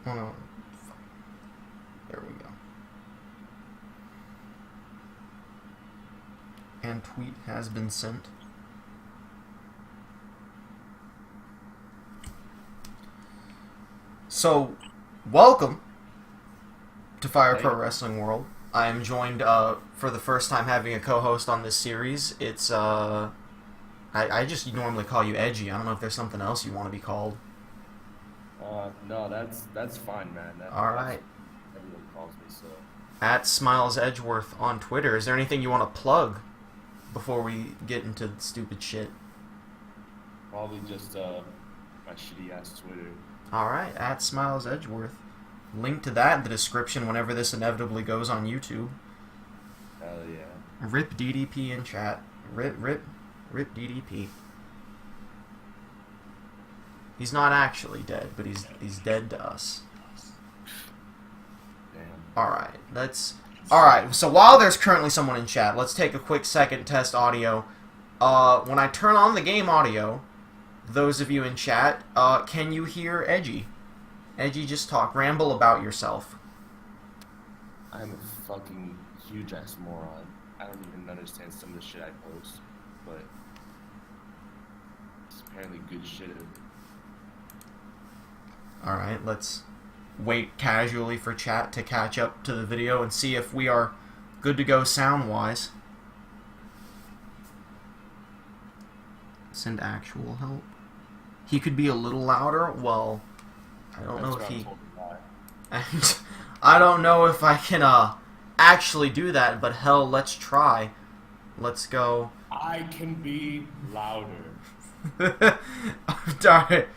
Oh, no. There we go. And tweet has been sent. So, welcome to Fire Pro Wrestling World. I am joined for the first time having a co-host on this series. It's I just normally call you Edgey. I don't know if there's something else you want to be called. No, that's fine, man. All right. Everyone calls me so. At Smiles Edgeworth on Twitter. Is there anything you want to plug before we get into the stupid shit? Probably just my shitty ass Twitter. All right, at Smiles Edgeworth. Link to that in the description whenever this inevitably goes on YouTube. Hell yeah. Rip DDP in chat. Rip DDP. He's not actually dead, but he's dead to us. Damn. Alright, so while there's currently someone in chat, let's take a quick second to test audio. When I turn on the game audio, those of you in chat, can you hear Edgey? Edgey, just talk. Ramble about yourself. I'm a fucking huge ass moron. I don't even understand some of the shit I post, but it's apparently good shit. Alright, let's wait casually for chat to catch up to the video and see if we are good to go sound-wise. Send actual help. He could be a little louder. Well, I don't know if he... And I don't know if I can actually do that, but hell, let's try. Let's go. I can be louder. Darn it.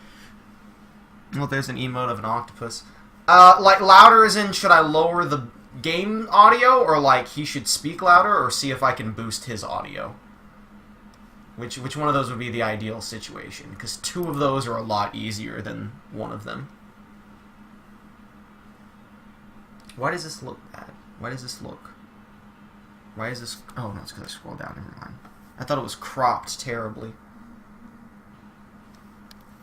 Well, there's an emote of an octopus. Like, louder as in, should I lower the game audio, or like, he should speak louder, or see if I can boost his audio? Which one of those would be the ideal situation? Because two of those are a lot easier than one of them. Why does this look bad? Why does this look... Why is this... Oh, no, it's because I scrolled down. Never mind. I thought it was cropped terribly.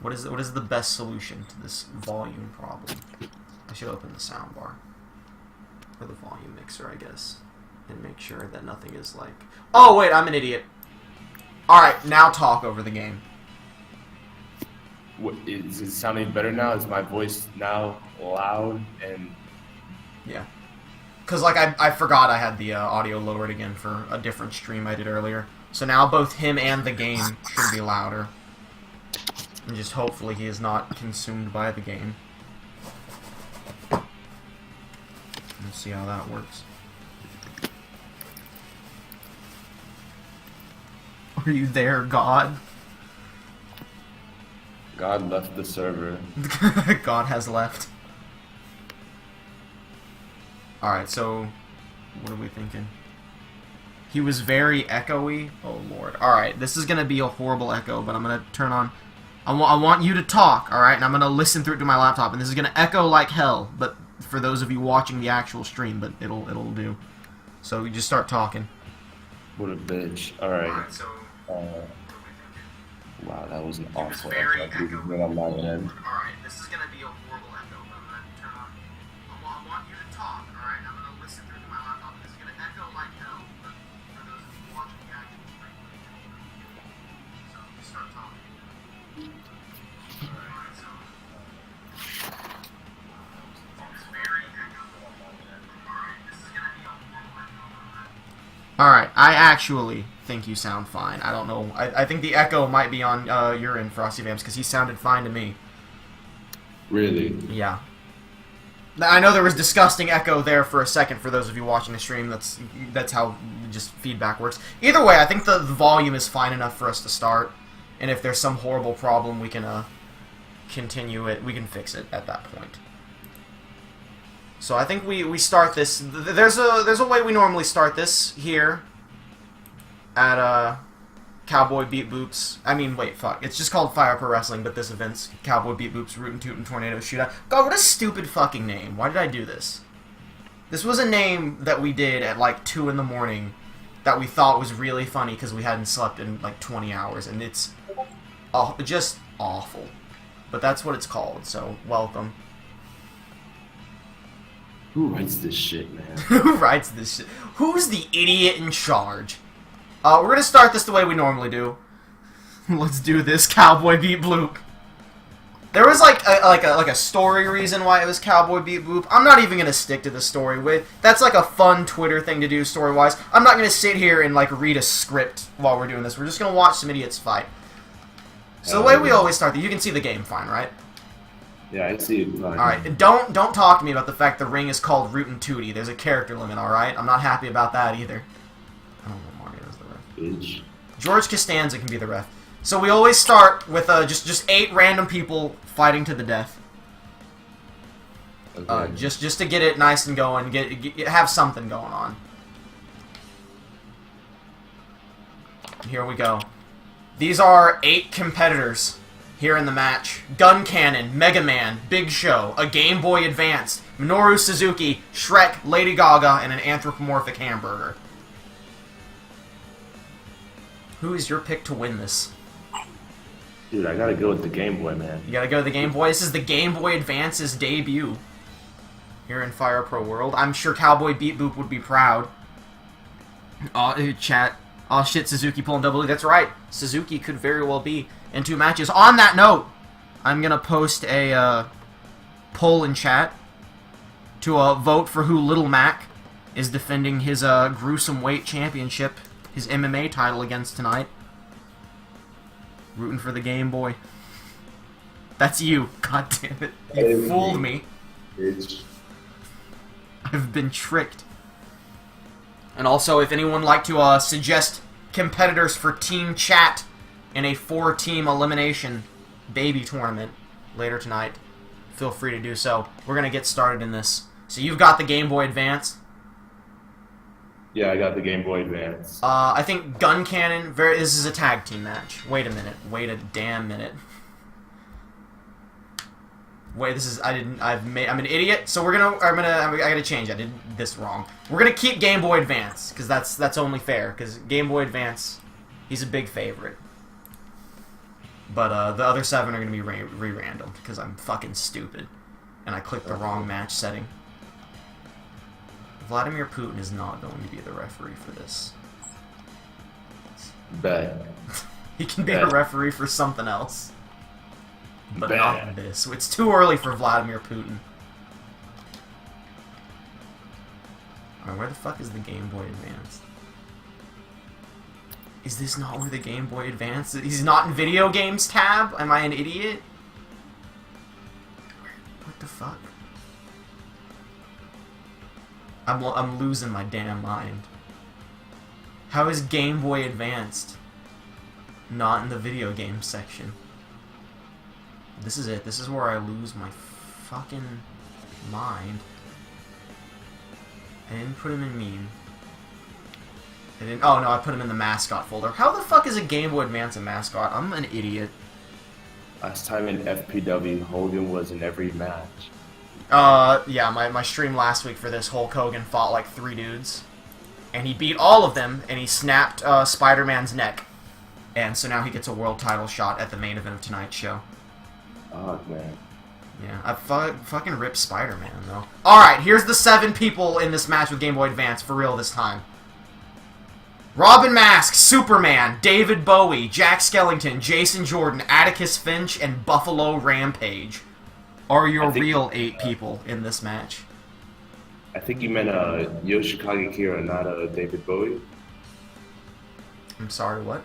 What is the best solution to this volume problem? I should open the soundbar. Or the volume mixer, I guess. And make sure that nothing is like... Oh, wait, I'm an idiot. Alright, now talk over the game. What, is it sounding better now? Is my voice now loud and... Yeah. Because, like, I forgot I had the audio lowered again for a different stream I did earlier. So now both him and the game should be louder. And just hopefully he is not consumed by the game. Let's see how that works. Are you there, God? God left the server. God has left. Alright, so... What are we thinking? He was very echoey. Oh, Lord. Alright, this is going to be a horrible echo, but I'm going to turn on... I want you to talk, alright? And I'm going to listen through it to my laptop, and this is going to echo like hell, but for those of you watching the actual stream, but it'll do. So you just start talking. What a bitch. Alright. So... Wow, that was an It was awful very echo. echoey. On my end. Alright, this is going to be a horrible echo, but I'm going to turn on... I want you to talk, alright? I'm going to listen through to my laptop. This is going to echo like hell, but for those of you watching the actual stream, so just start talking. Alright, so... It's very echoey. Alright, this is going to be a horrible echo. Alright, I actually think you sound fine. I don't know. I think the echo might be on your end, Frosty Vamps, because he sounded fine to me. Really? Yeah. I know there was disgusting echo there for a second for those of you watching the stream. That's how just feedback works. Either way, I think the volume is fine enough for us to start. And if there's some horrible problem, we can continue it. We can fix it at that point. So I think we start this. There's a way we normally start this here at Cowboy BEEPBOOP'S. I mean, wait, fuck. It's just called Fire Pro Wrestling, but this event's Cowboy BEEPBOOP'S Rootin' Tootin' Tornado Shootout. God, what a stupid fucking name. Why did I do this? This was a name that we did at like 2 in the morning that we thought was really funny because we hadn't slept in like 20 hours, and it's just awful. But that's what it's called, so welcome. Who writes this shit, man? Who writes this shit? Who's the idiot in charge? We're gonna start this the way we normally do. Let's do this. Cowboy beat Bloop. There was like a story reason why it was Cowboy beat Boop. I'm not even gonna stick to the story. That's like a fun Twitter thing to do story wise. I'm not gonna sit here and like read a script while we're doing this. We're just gonna watch some idiots fight. So the way we always start, you can see the game fine, right? Yeah, I see it. All right, don't talk to me about the fact the ring is called Rootin' Tootie. There's a character limit, all right? I'm not happy about that either. I don't know, Mario's the ref. Bitch. George Costanza can be the ref. So we always start with just 8 random people fighting to the death. Okay. Just to get it nice and going, have something going on. Here we go. These are 8 competitors here in the match. Gun Cannon, Mega Man, Big Show, a Game Boy Advance, Minoru Suzuki, Shrek, Lady Gaga, and an anthropomorphic hamburger. Who is your pick to win this? Dude, I gotta go with the Game Boy, man. You gotta go to the Game Boy. This is the Game Boy Advance's debut here in Fire Pro World. I'm sure Cowboy Beat Boop would be proud. Chat. Oh shit, Suzuki pulling double E. That's right. Suzuki could very well be in 2 matches. On that note, I'm gonna post a poll in chat to vote for who Little Mac is defending his gruesome weight championship, his MMA title against tonight. Rooting for the Game Boy. That's you. God damn it. You fooled me. Bitch. I've been tricked. And also, if anyone would like to suggest competitors for Team Chat in a 4-team elimination baby tournament later tonight, feel free to do so. We're going to get started in this. So you've got the Game Boy Advance. Yeah, I got the Game Boy Advance. I think Gun Cannon. This is a tag team match. Wait a minute. Wait a damn minute. Wait, this is. I'm an idiot. So I gotta change. I did this wrong. We're gonna keep Game Boy Advance because that's only fair. Because Game Boy Advance, he's a big favorite. But the other 7 are gonna be re-random because I'm fucking stupid, and I clicked the wrong match setting. Vladimir Putin is not going to be the referee for this. Bet. He can be a referee for something else. But not this. It's too early for Vladimir Putin. Alright, where the fuck is the Game Boy Advance? Is this not where the Game Boy Advance is? He's not in Video Games tab? Am I an idiot? What the fuck? I'm losing my damn mind. How is Game Boy Advanced not in the video game section? This is it. This is where I lose my fucking mind. I didn't put him in meme. I didn't. Oh no, I put him in the mascot folder. How the fuck is a Game Boy Advance a mascot? I'm an idiot. Last time in FPW, Hogan was in every match. Yeah, my stream last week for this, Hulk Hogan fought like 3 dudes. And he beat all of them, and he snapped Spider-Man's neck. And so now he gets a world title shot at the main event of tonight's show. Oh, man. Yeah, I fucking ripped Spider-Man, though. Alright, here's the 7 people in this match with Game Boy Advance, for real this time. Robin Mask, Superman, David Bowie, Jack Skellington, Jason Jordan, Atticus Finch, and Buffalo Rampage are your real 8 people in this match. I think you meant Yoshikage Kira, not David Bowie. I'm sorry, what?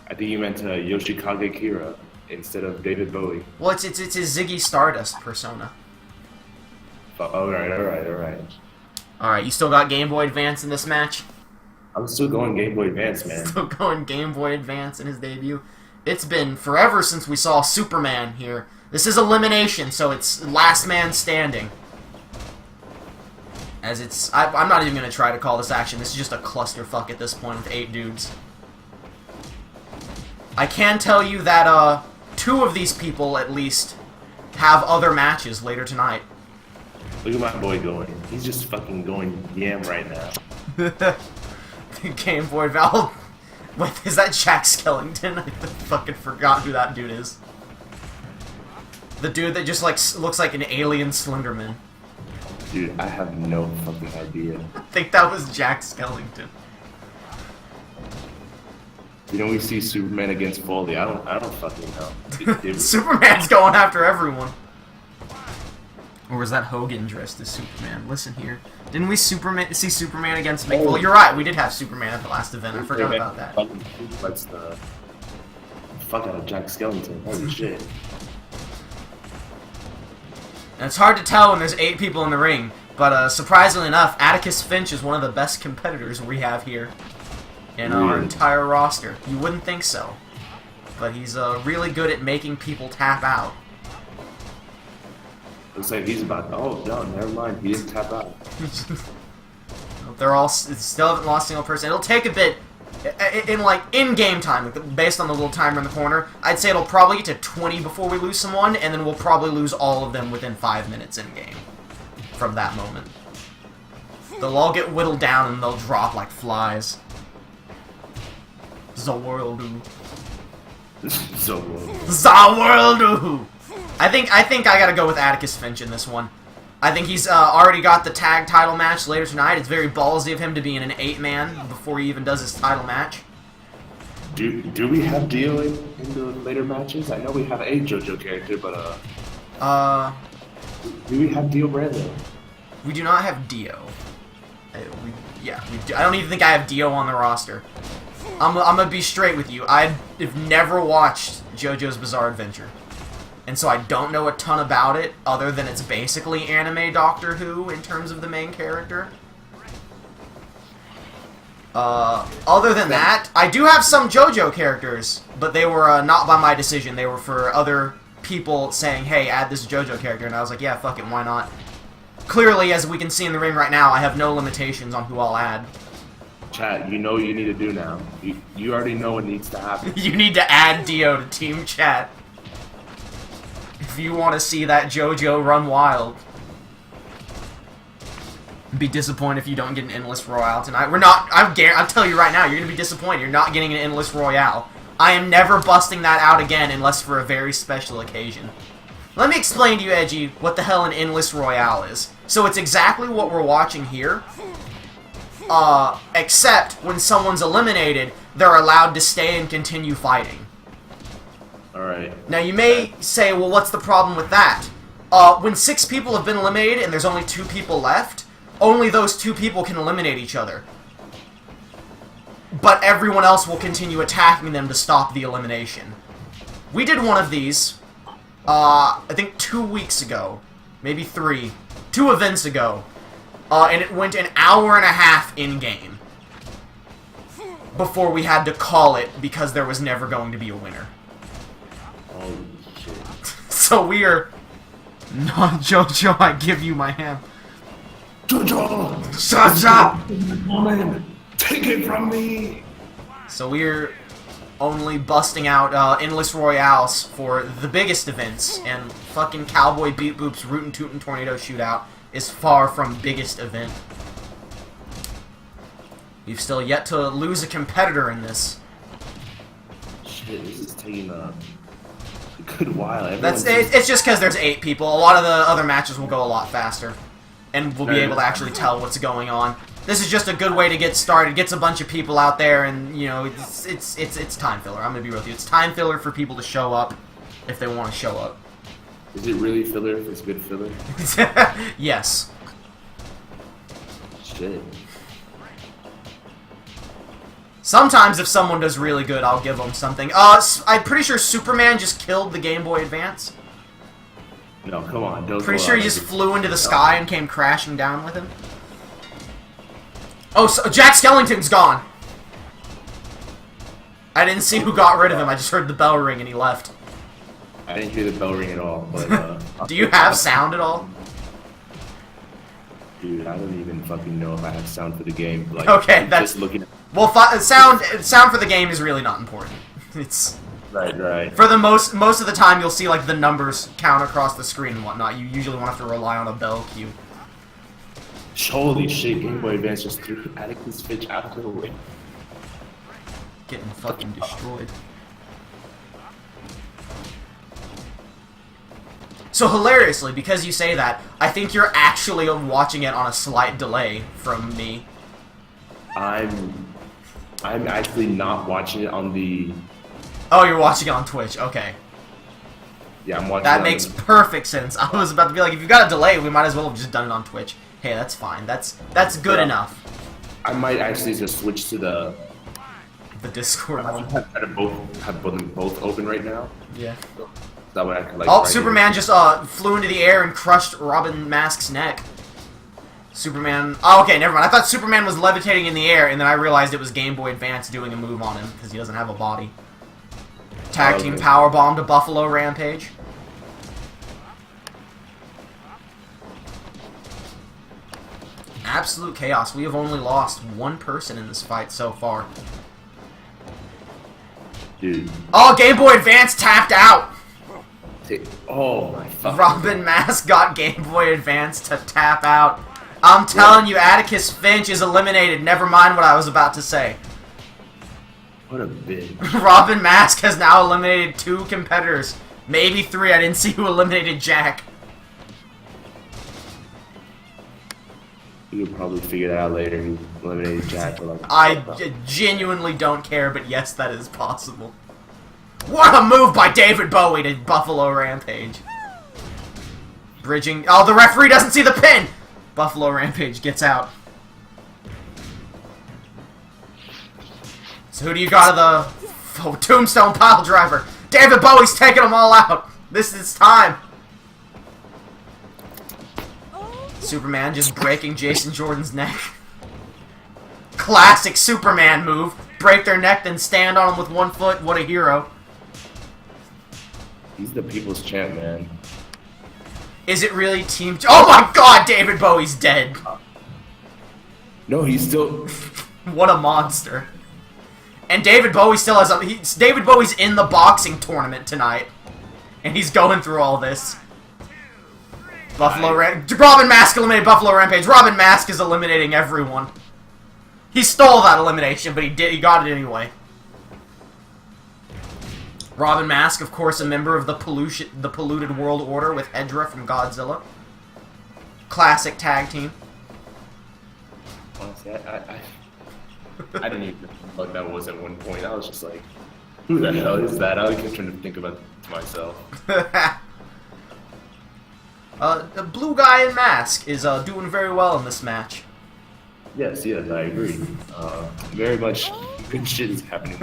I think you meant Yoshikage Kira instead of David Bowie. Well, it's his Ziggy Stardust persona. Alright. Alright, you still got Game Boy Advance in this match? I'm still going Game Boy Advance, man. Still going Game Boy Advance in his debut. It's been forever since we saw Superman here. This is elimination, so it's last man standing. As it's... I'm not even going to try to call this action. This is just a clusterfuck at this point with 8 dudes. I can tell you that 2 of these people, at least, have other matches later tonight. Look at my boy going. He's just fucking going yam right now. Game Boy Val. Wait, is that Jack Skellington? I fucking forgot who that dude is. The dude that just like looks like an alien Slenderman. Dude, I have no fucking idea. I think that was Jack Skellington. You know, we see Superman against Foley. I don't fucking know. Superman's going after everyone. Or was that Hogan dressed as Superman? Listen here. Didn't we see Superman against McFoley? Well, you're right. We did have Superman at the last event. I forgot about that. That's the fuck out of Jack Skellington. Holy shit. And it's hard to tell when there's 8 people in the ring, but surprisingly enough, Atticus Finch is one of the best competitors we have here in our entire roster. You wouldn't think so, but he's really good at making people tap out. Looks like he's about. Oh no, never mind. He didn't tap out. They're all still haven't lost a single person. It'll take a bit in game time, based on the little timer in the corner. I'd say it'll probably get to 20 before we lose someone, and then we'll probably lose all of them within 5 minutes in game from that moment. They'll all get whittled down and they'll drop like flies. Zaworldu. Zaworldu. I think I gotta go with Atticus Finch in this one. I think he's already got the tag title match later tonight. It's very ballsy of him to be in an 8-man before he even does his title match. Do we have Dio in the later matches? I know we have a JoJo character, but do we have Dio Brando? We do not have Dio. We do. I don't even think I have Dio on the roster. I'm gonna be straight with you. I've never watched JoJo's Bizarre Adventure. And so I don't know a ton about it, other than it's basically anime Doctor Who in terms of the main character. Other than that, I do have some JoJo characters, but they were not by my decision. They were for other people saying, hey, add this JoJo character, and I was like, yeah, fuck it, why not? Clearly, as we can see in the ring right now, I have no limitations on who I'll add. Chat, you know what you need to do now. You already know what needs to happen. You need to add Dio to Team Chat. If you want to see that JoJo run wild. Be disappointed if you don't get an Endless Royale tonight. We're not, I'll tell you right now, you're going to be disappointed. You're not getting an Endless Royale. I am never busting that out again unless for a very special occasion. Let me explain to you, Edgey, what the hell an Endless Royale is. So it's exactly what we're watching here. Except when someone's eliminated, they're allowed to stay and continue fighting. Alright. Now you may say, well, what's the problem with that? When 6 people have been eliminated and there's only 2 people left, only those 2 people can eliminate each other. But everyone else will continue attacking them to stop the elimination. We did one of these, I think 2 weeks ago. Maybe 3. 2 events ago. And it went an hour and a half in-game. Before we had to call it because there was never going to be a winner. Holy shit. So we are... Not JoJo, I give you my hand. JoJo! Shut up! Take it from me! So we're only busting out Endless Royales for the biggest events, and fucking Cowboy BEEPBOOP'S Rootin' Tootin' Tornado Shootout is far from biggest event. We've still yet to lose a competitor in this. Shit, this is taking a good while. It's just because there's 8 people. A lot of the other matches will go a lot faster, and we'll be able to actually tell what's going on. This is just a good way to get started. Gets a bunch of people out there, and you know, it's time filler. I'm gonna be real with you. It's time filler for people to show up if they want to show up. Is it really filler if it's good filler? Yes. Shit. Sometimes if someone does really good, I'll give them something. I'm pretty sure Superman just killed the Game Boy Advance. No, come on. Don't pretty sure he just flew into the sky and came crashing down with him. Oh, so Jack Skellington's gone. I didn't see who got rid of him. I just heard the bell ring and he left. I didn't hear the bell ring at all, but do you have sound at all? Dude, I don't even fucking know if I have sound for the game. Like, okay, that's just looking at... Well, sound for the game is really not important. It's right. For the most of the time, you'll see like the numbers count across the screen and whatnot. You usually won't have to rely on a bell cue. Holy shit! Game Boy Advance just threw Atticus Finch out of the way. Getting fucking destroyed. So hilariously, because you say that, I think you're actually watching it on a slight delay from me. I'm actually not watching it on the... Oh, you're watching it on Twitch. Okay. Yeah, I'm watching That it makes on perfect sense. I was about to be like, if you've got a delay, we might as well have just done it on Twitch. Hey, that's fine. That's good enough. I might actually just switch to the Discord one. have both open right now. Yeah. So that way I could, like, Oh, right Superman just flew into the air and crushed Robin Mask's neck. Superman... Oh, okay, never mind. I thought Superman was levitating in the air, and then I realized it was Game Boy Advance doing a move on him, because he doesn't have a body. Tag team powerbomb to Buffalo Rampage. Absolute chaos. We have only lost one person in this fight so far. Dude. Oh, Game Boy Advance tapped out! Oh my fuck. Robin Mask got Game Boy Advance to tap out. I'm telling you, Atticus Finch is eliminated. Never mind what I was about to say. What a bitch. Robin Mask has now eliminated 2 competitors. Maybe 3. I didn't see who eliminated Jack. You'll probably figure that out later. He eliminated Jack. Or like, I genuinely don't care, but yes, that is possible. What a move by David Bowie to Buffalo Rampage. Bridging. Oh, the referee doesn't see the pin! Buffalo Rampage gets out. So who do you got of the Tombstone Pile Driver? David Bowie's taking them all out. This is time. Superman just breaking Jason Jordan's neck. Classic Superman move. Break their neck, then stand on them with 1 foot. What a hero. He's the people's champ, man. Is it really Team... Oh my god, David Bowie's dead. No, he's still... What a monster. And David Bowie still has a... David Bowie's in the boxing tournament tonight. And he's going through all this. Robin Mask eliminated Buffalo Rampage. Robin Mask is eliminating everyone. He stole that elimination, but he got it anyway. Robin Mask, of course, a member of the Polluted World Order with Hedra from Godzilla. Classic tag team. Honestly, I didn't even think like that was at one point. I was just like, who the hell is that? I kept trying to think about it to myself. The blue guy in mask is doing very well in this match. Yes, I agree. Very much good shit is happening.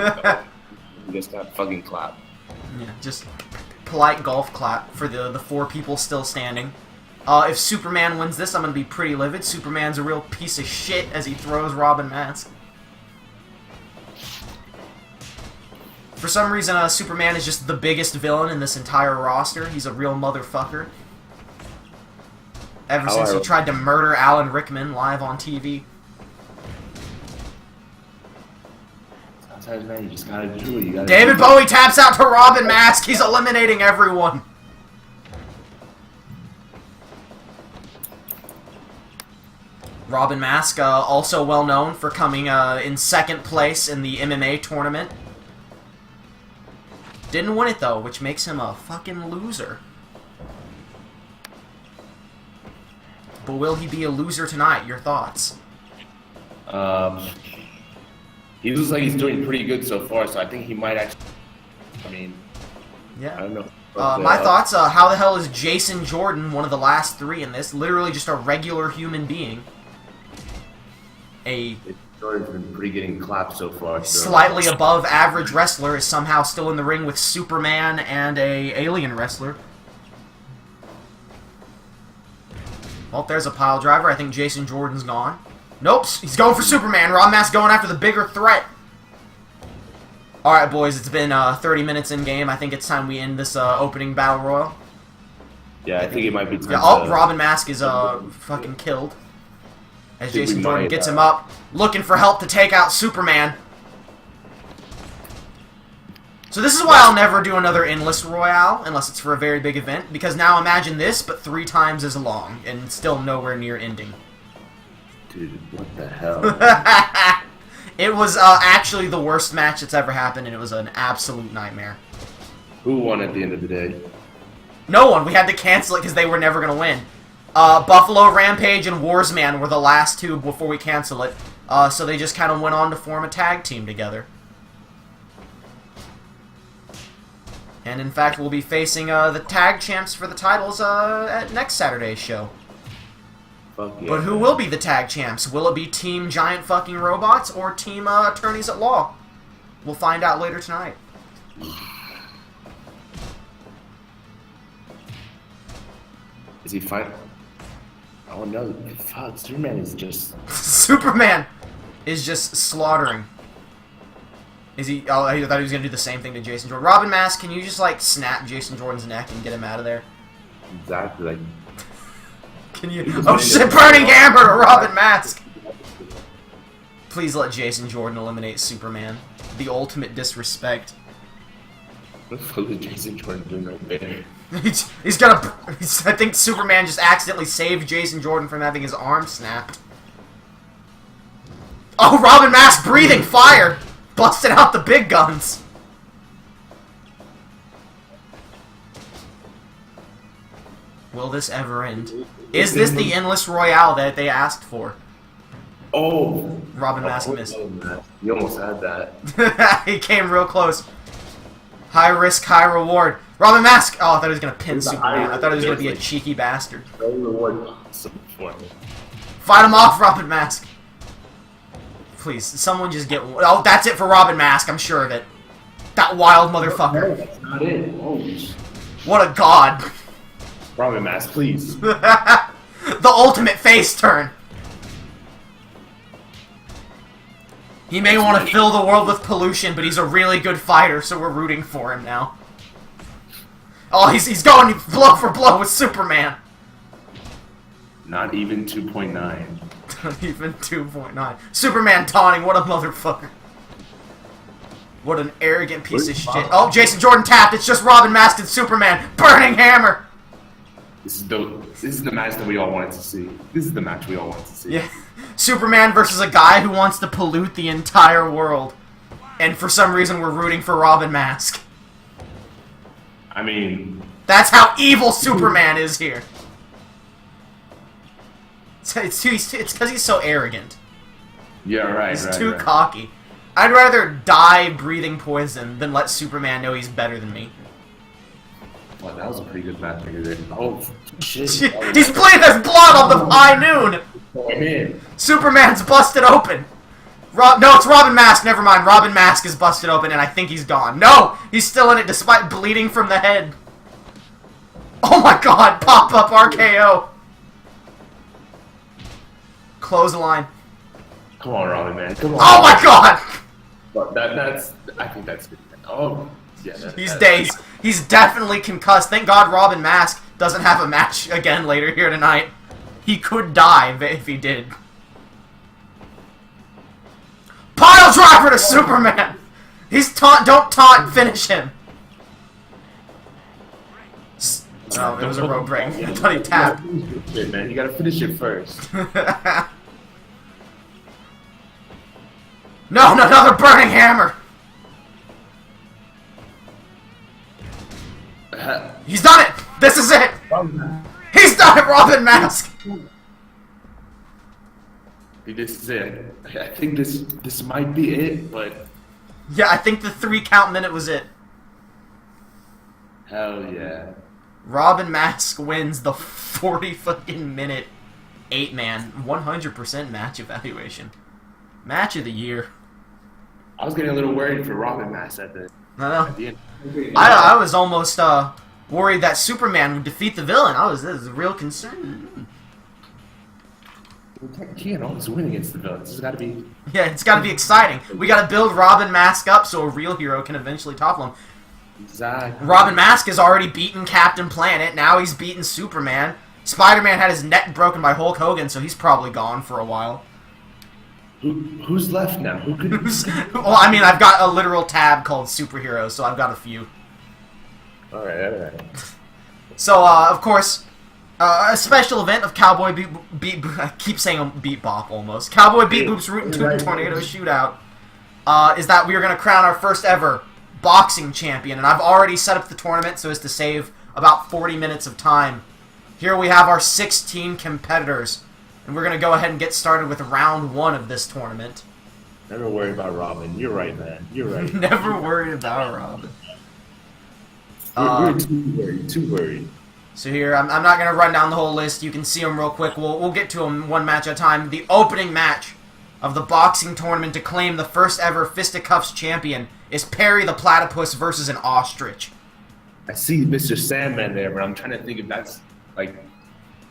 You just gotta fucking clap. Yeah, just polite golf clap for the 4 people still standing. If Superman wins this, I'm gonna be pretty livid. Superman's a real piece of shit as he throws Robin Mask. For some reason, Superman is just the biggest villain in this entire roster. He's a real motherfucker. Ever since he tried to murder Alan Rickman live on TV. Sometimes, man, you just gotta do it. You gotta David Bowie taps out to Robin Mask. He's eliminating everyone. Robin Mask, also well known for coming in 2nd place in the MMA tournament. Didn't win it though, which makes him a fucking loser. But will he be a loser tonight? Your thoughts? He looks like he's doing pretty good so far, so I think he might actually... I mean... Yeah. I don't know. My thoughts, how the hell is Jason Jordan, one of the last 3 in this, literally just a regular human being? Jordan's been pretty getting clapped so far. So. Slightly above average wrestler is somehow still in the ring with Superman and a alien wrestler. Well, there's a pile driver. I think Jason Jordan's gone. Nope, he's going for Superman. Robin Mask going after the bigger threat. Alright, boys, it's been 30 minutes in game. I think it's time we end this opening battle royal. Yeah, I think it might be time to... Robin Mask is fucking killed. As Jason Jordan gets him up, looking for help to take out Superman. So this is why I'll never do another Endless Royale, unless it's for a very big event, because now imagine this, but 3 times as long, and still nowhere near ending. Dude, what the hell? It was actually the worst match that's ever happened, and it was an absolute nightmare. Who won at the end of the day? No one. We had to cancel it because they were never going to win. Buffalo Rampage and Warsman were the last two before we cancel it. So they just kind of went on to form a tag team together. And in fact, we'll be facing the tag champs for the titles at next Saturday's show. Fuck yeah. But who will be the tag champs? Will it be Team Giant Fucking Robots or Team Attorneys at Law? We'll find out later tonight. Is he fighting? Oh no, fuck, Superman is just... Superman is just slaughtering. Is he? Oh, I thought he was going to do the same thing to Jason Jordan. Robin Mask, can you just, like, snap Jason Jordan's neck and get him out of there? Exactly, like... Can you... Oh shit, Burning Hammer to Robin Mask! Please let Jason Jordan eliminate Superman. The ultimate disrespect. What the fuck is Jason Jordan doing right there? He's gonna... I think Superman just accidentally saved Jason Jordan from having his arm snapped. Oh, Robin Mask breathing fire! Busted out the big guns! Will this ever end? Is this the endless royale that they asked for? Oh! Robin Mask missed. You almost had that. He came real close. High risk, high reward. Robin Mask! Oh, I thought he was gonna pin Superman. I thought he was gonna be a cheeky bastard. No reward. For me. Fight him off, Robin Mask! Please, someone just get... Oh, that's it for Robin Mask, I'm sure of it. That wild motherfucker. No, that's not it. Oh, What a god. Robin Mask, please. The ultimate face turn. He may want to fill the world with pollution, but he's a really good fighter, so we're rooting for him now. Oh, he's going blow for blow with Superman. Not even 2.9. Not even 2.9. Superman taunting, what a motherfucker. What an arrogant piece of shit. Oh, Jason Jordan tapped, it's just Robin Mask and Superman. Burning Hammer! This is the match that we all wanted to see. This is the match we all wanted to see. Yeah. Superman versus a guy who wants to pollute the entire world. And for some reason we're rooting for Robin Mask. I mean... That's how evil Superman is here. It's because he's so arrogant. Yeah, right, He's right, too right. cocky. I'd rather die breathing poison than let Superman know he's better than me. Well, that was a pretty good match right there. Oh, shit. He's bleeding his blood on the high noon! Man. Superman's busted open! No, it's Robin Mask, never mind. Robin Mask is busted open and I think he's gone. No! He's still in it despite bleeding from the head. Oh my god, pop-up RKO! Close the line. Come on, Robin, man. Come on. Oh my god! But I think that's good. Oh, yeah. He's dazed. He's definitely concussed. Thank God Robin Mask doesn't have a match again later here tonight. He could die if he did. Pile driver to Superman! He's don't taunt, finish him. Oh, it was a rope break. I thought he tapped. Shit, man. You gotta finish it first. No, another burning hammer! He's done it! This is it! He's done it, Robin Mask! This is it. I think this might be it, but... Yeah, I think the 3 count minute was it. Hell yeah. Robin Mask wins the 40 fucking minute 8-man 100% match evaluation. Match of the year. I was getting a little worried for Robin Mask at the end. I was almost worried that Superman would defeat the villain. This is a real concern. You can't always win against the villains. It's gotta be... Yeah, it's gotta be exciting. We gotta build Robin Mask up so a real hero can eventually topple him. Exactly. Robin Mask has already beaten Captain Planet. Now he's beaten Superman. Spider-Man had his neck broken by Hulk Hogan, so he's probably gone for a while. Who's left now? Who could... Well, I mean, I've got a literal tab called superheroes, so I've got a few. Alright. So, of course, a special event of Cowboy I keep saying Beep Bop almost. Cowboy Beep Boop's Rootin' Tootin' Tornado Shootout is that we are going to crown our first ever boxing champion, and I've already set up the tournament so as to save about 40 minutes of time. Here we have our 16 competitors, and we're going to go ahead and get started with round 1 of this tournament. Never worry about Robin. You're right, man. You're right. Never worried about Robin. We're too worried. So here, I'm not going to run down the whole list. You can see them real quick. We'll get to them one match at a time. The opening match of the boxing tournament to claim the first ever Fisticuffs champion is Perry the Platypus versus an ostrich. I see Mr. Sandman there, but I'm trying to think if that's like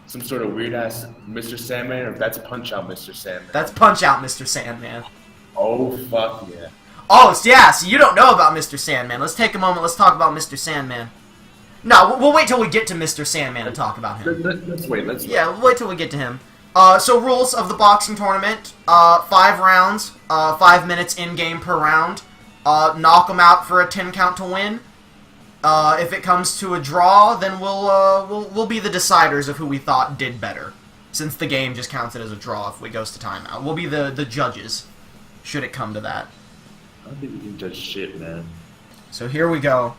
some sort of weird ass Mr. Sandman or if that's Punch Out Mr. Sandman. That's Punch Out Mr. Sandman. Oh, fuck yeah. Oh, yeah, so you don't know about Mr. Sandman. Let's take a moment. Let's talk about Mr. Sandman. No, we'll wait till we get to Mr. Sandman and talk about him. Let's wait. Yeah, we'll wait till we get to him. So rules of the boxing tournament, 5 rounds, 5 minutes in-game per round. Knock them out for a 10 count to win. If it comes to a draw, then we'll be the deciders of who we thought did better. Since the game just counts it as a draw if it goes to timeout. We'll be the judges, should it come to that. I don't think we can judge shit, man. So here we go.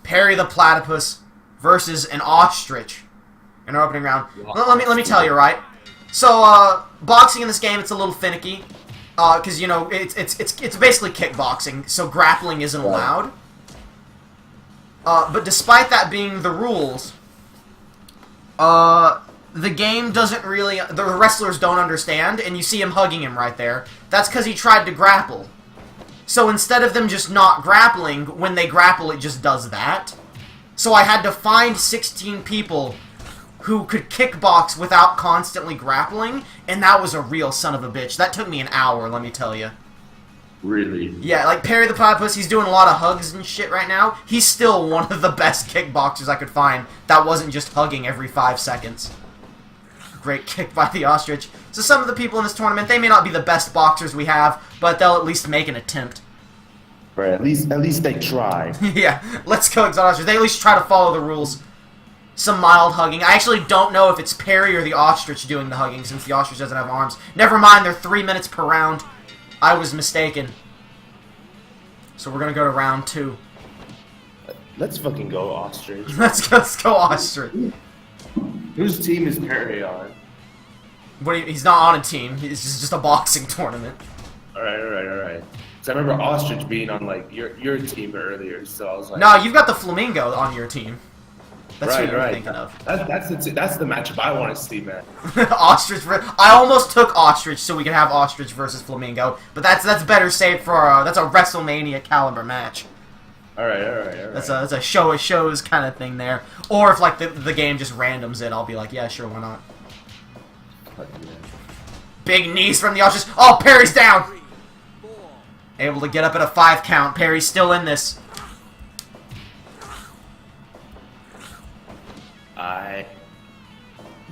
Perry the Platypus versus an ostrich in our opening round. Let me tell you, right? So boxing in this game, it's a little finicky, because you know it's basically kickboxing, so grappling isn't allowed. But despite that being the rules, the game doesn't really. The wrestlers don't understand, and you see him hugging him right there. That's because he tried to grapple. So instead of them just not grappling, when they grapple, it just does that. So I had to find 16 people who could kickbox without constantly grappling, and that was a real son of a bitch. That took me an hour, let me tell you. Really? Yeah, like Perry the Platypus, he's doing a lot of hugs and shit right now. He's still one of the best kickboxers I could find that wasn't just hugging every 5 seconds. Great kick by the ostrich. So some of the people in this tournament, they may not be the best boxers we have, but they'll at least make an attempt. Right, at least they try. Yeah, let's go ostrich. They at least try to follow the rules. Some mild hugging. I actually don't know if it's Perry or the ostrich doing the hugging, since the ostrich doesn't have arms. Never mind, they're 3 minutes per round. I was mistaken. So we're gonna go to round 2. Let's fucking go, ostrich. Let's go ostrich. Whose team is Perry on? He's not on a team. It's just a boxing tournament. Alright. So I remember ostrich being on like your team earlier, so I was like, no, you've got the flamingo on your team. That's what you're thinking of. That's the matchup I want to see, man. Ostrich. I almost took ostrich so we could have ostrich versus flamingo, but that's better saved for that's a WrestleMania caliber match. All right. That's a shows kind of thing there. Or if like the game just randoms it, I'll be like, yeah, sure, why not? Big knees from the ostrich. Oh, Perry's down. Able to get up at a 5 count. Perry's still in this.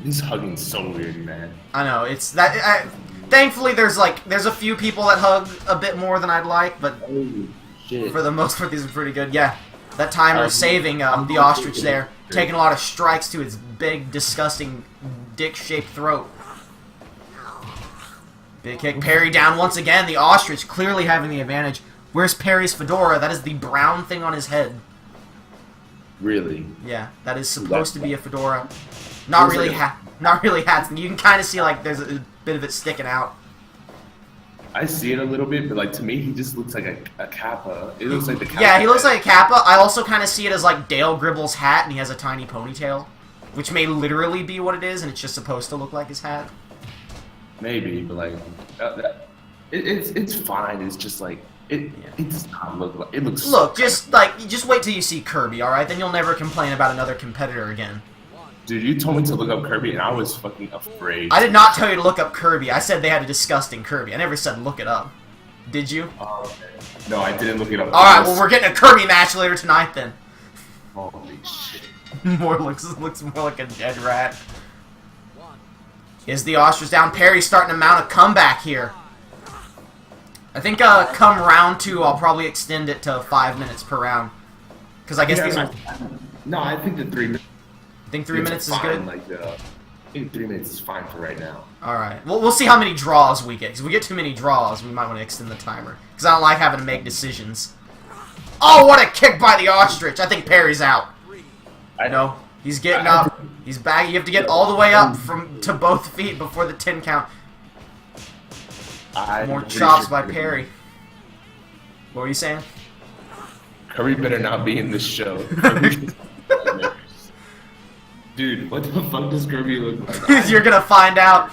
This hugging's so weird, man. I know, it's that. Thankfully, there's a few people that hug a bit more than I'd like, but shit. For the most part, these are pretty good. Yeah, that timer is saving the ostrich there, taking a lot of strikes to its big, disgusting, dick-shaped throat. Big kick. Perry down once again. The ostrich clearly having the advantage. Where's Perry's fedora? That is the brown thing on his head. Really? Yeah, that is supposed to be a fedora. Not really hats. You can kind of see like there's a bit of it sticking out. I see it a little bit, but like to me, he just looks like a kappa. It looks like the kappa. Yeah, he looks like a kappa. I also kind of see it as like Dale Gribble's hat, and he has a tiny ponytail, which may literally be what it is, and it's just supposed to look like his hat. Maybe, but like it's fine. It's just like it does not look like it looks. Look, just wait till you see Kirby, all right? Then you'll never complain about another competitor again. Dude, you told me to look up Kirby, and I was fucking afraid. I did not tell you to look up Kirby. I said they had a disgusting Kirby. I never said look it up. Did you? Oh, okay. No, I didn't look it up. Alright, well, we're getting a Kirby match later tonight, then. Holy shit. looks more like a dead rat. Is the ostrich down? Perry's starting to mount a comeback here. I think come round 2, I'll probably extend it to 5 minutes per round. Because I guess these are... No, I think the 3 minutes... I think 3 minutes is good? Like, I think 3 minutes is fine for right now. Alright. We'll see how many draws we get. Because if we get too many draws, we might want to extend the timer. Because I don't like having to make decisions. Oh, what a kick by the ostrich! I think Perry's out. No, he's getting up. He's back. You have to get all the way up to both feet before the 10 count. More chops by Perry. What were you saying? Curry better not be in this show. Dude, what the fuck does Kirby look like? You're gonna find out.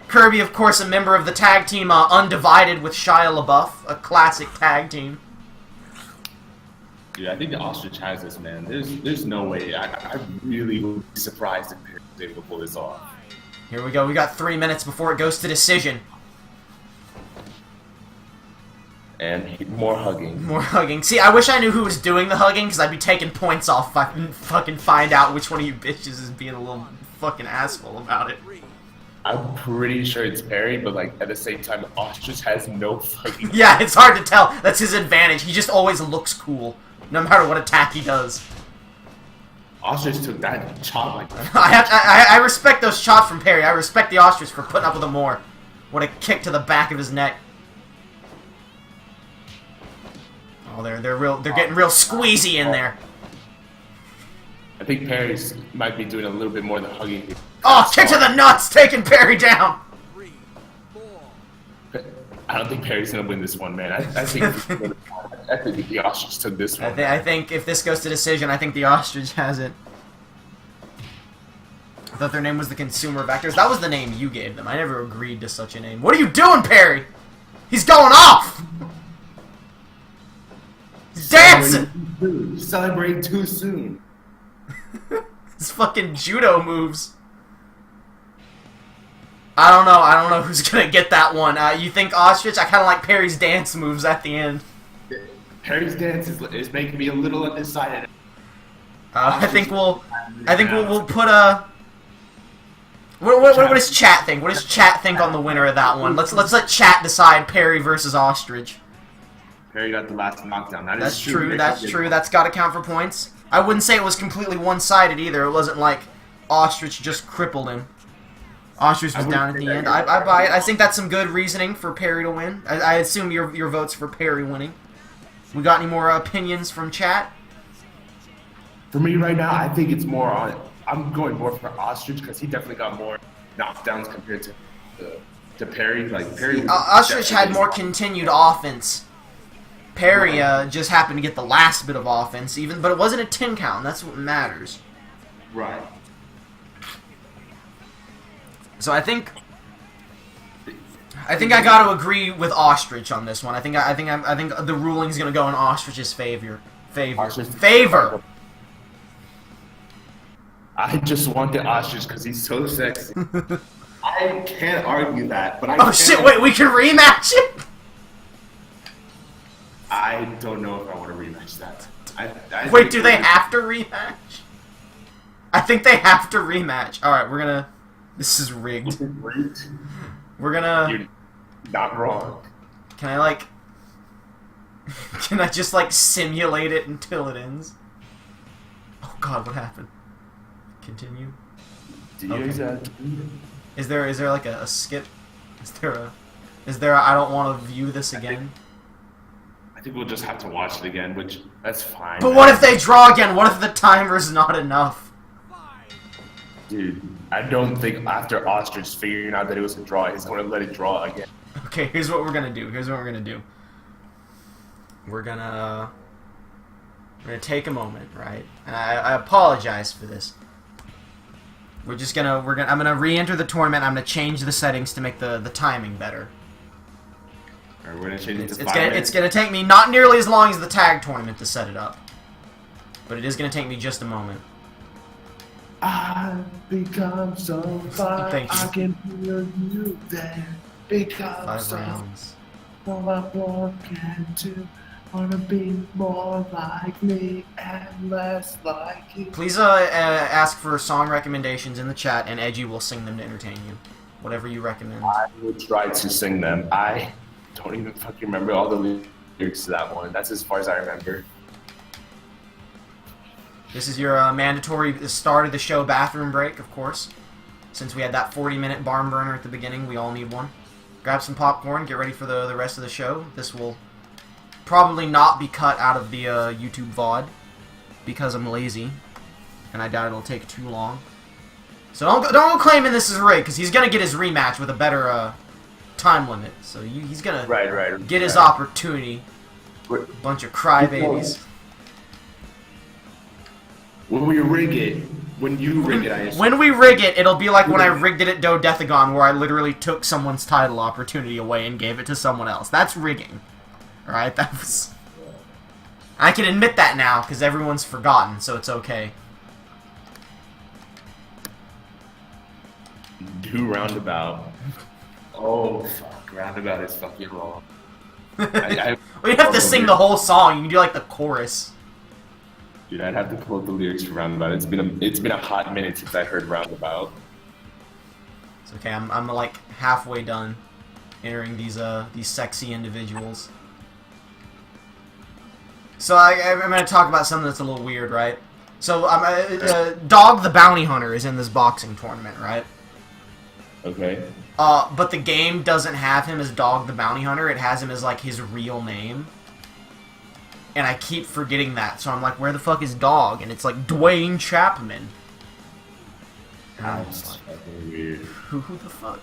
Kirby, of course, a member of the tag team Undivided with Shia LaBeouf, a classic tag team. Dude, I think the Ostrich has this, man. There's no way. I really would be surprised if Perry was able to pull this off. Here we go. We got 3 minutes before it goes to decision. And more hugging. More hugging. See, I wish I knew who was doing the hugging, because I'd be taking points off if I can fucking find out which one of you bitches is being a little fucking asshole about it. I'm pretty sure it's Perry, but like at the same time, Ostrich has no fucking. Yeah, it's hard to tell. That's his advantage. He just always looks cool, no matter what attack he does. Ostrich took that chop like that. I respect those chops from Perry. I respect the Ostrich for putting up with him more. What a kick to the back of his neck. Oh, they're getting real squeezy in there. I think Perry might be doing a little bit more than hugging. Oh, kick to the nuts, taking Perry down. I don't think Perry's gonna win this one, man. I think the Ostrich took this one. I think if this goes to decision, I think the Ostrich has it. I thought their name was the Consumer Vectors. That was the name you gave them. I never agreed to such a name. What are you doing, Perry? He's going off! He's dancing! Celebrating too soon. His fucking judo moves. I don't know who's gonna get that one. You think Ostrich? I kinda like Perry's dance moves at the end. Perry's dance is making me a little undecided. I think we'll put a... What does chat think? What does chat think on the winner of that one? Let's let chat decide Perry versus Ostrich. Perry got the last knockdown. That's true. That's true. That's got to count for points. I wouldn't say it was completely one-sided either. It wasn't like Ostrich just crippled him. Ostrich was down at the end. I buy it. I think that's some good reasoning for Perry to win. I assume your vote's for Perry winning. We got any more opinions from chat? For me right now, I think it's more on. I'm going more for Ostrich because he definitely got more knockdowns compared to Perry. Like Perry, Ostrich had more continued offense. Perry just happened to get the last bit of offense, but it wasn't a 10 count. And that's what matters. Right. So I think I got to agree with Ostrich on this one. I think the ruling's gonna go in Ostrich's favor. Favor. I just want the Ostrich because he's so sexy. I can't argue that, but Oh shit! Wait, we can rematch it. I don't know if I want to rematch that. Wait, do they have to rematch? I think they have to rematch. All right, we're gonna. This is rigged. We're gonna. You're not wrong. Can I like? Can I just like simulate it until it ends? Oh God, what happened? Continue. Okay. Is there like a skip? Is there a I don't want to view this again? I think we'll just have to watch it again, which that's fine. But what if they draw again? What if the timer's not enough? Dude, I don't think after Ostrich figuring out that it was a draw, he's going to let it draw again. Okay, here's what we're gonna do. We're gonna take a moment, right? And I apologize for this. I'm gonna re-enter the tournament. I'm gonna change the settings to make the timing better. Alright, we're gonna change it to 5 It's minutes. gonna take me not nearly as long as the tag tournament to set it up, but it is gonna take me just a moment. I become so far. Thank you. I can feel you there. Become 5 so rounds. all I want to wanna be more like me and less like you. Please ask for song recommendations in the chat, and Edgey will sing them to entertain you. Whatever you recommend. I will try to sing them. I don't even fucking remember all the lyrics to that one. That's as far as I remember. This is your mandatory start of the show bathroom break, of course. Since we had that 40-minute barn burner at the beginning, we all need one. Grab some popcorn, get ready for the rest of the show. This will probably not be cut out of the YouTube VOD because I'm lazy. and I doubt it'll take too long. So don't go claiming this is rigged, because he's gonna get his rematch with a better time limit. So he's gonna get his opportunity. Bunch of crybabies. When you rig it, when we rig it, it'll be like when I rigged it at Dodecagon, where I literally took someone's title opportunity away and gave it to someone else. That's rigging. Alright, that was... I can admit that now, because everyone's forgotten, so it's okay. Do roundabout. Oh, fuck. Roundabout is fucking wrong. We have to sing the whole song. You can do, like, the chorus. Dude, I'd have to pull up the lyrics for Roundabout. It's been a hot minute since I heard Roundabout. It's okay. I'm like halfway done entering these sexy individuals. So I'm going to talk about something that's a little weird, right? So Dog the Bounty Hunter is in this boxing tournament, right? Okay. But the game doesn't have him as Dog the Bounty Hunter. It has him as like his real name. And I keep forgetting that, so I'm like, where the fuck is Dog? And it's like, Dwayne Chapman. And I'm just like, fucking weird. Who the fuck?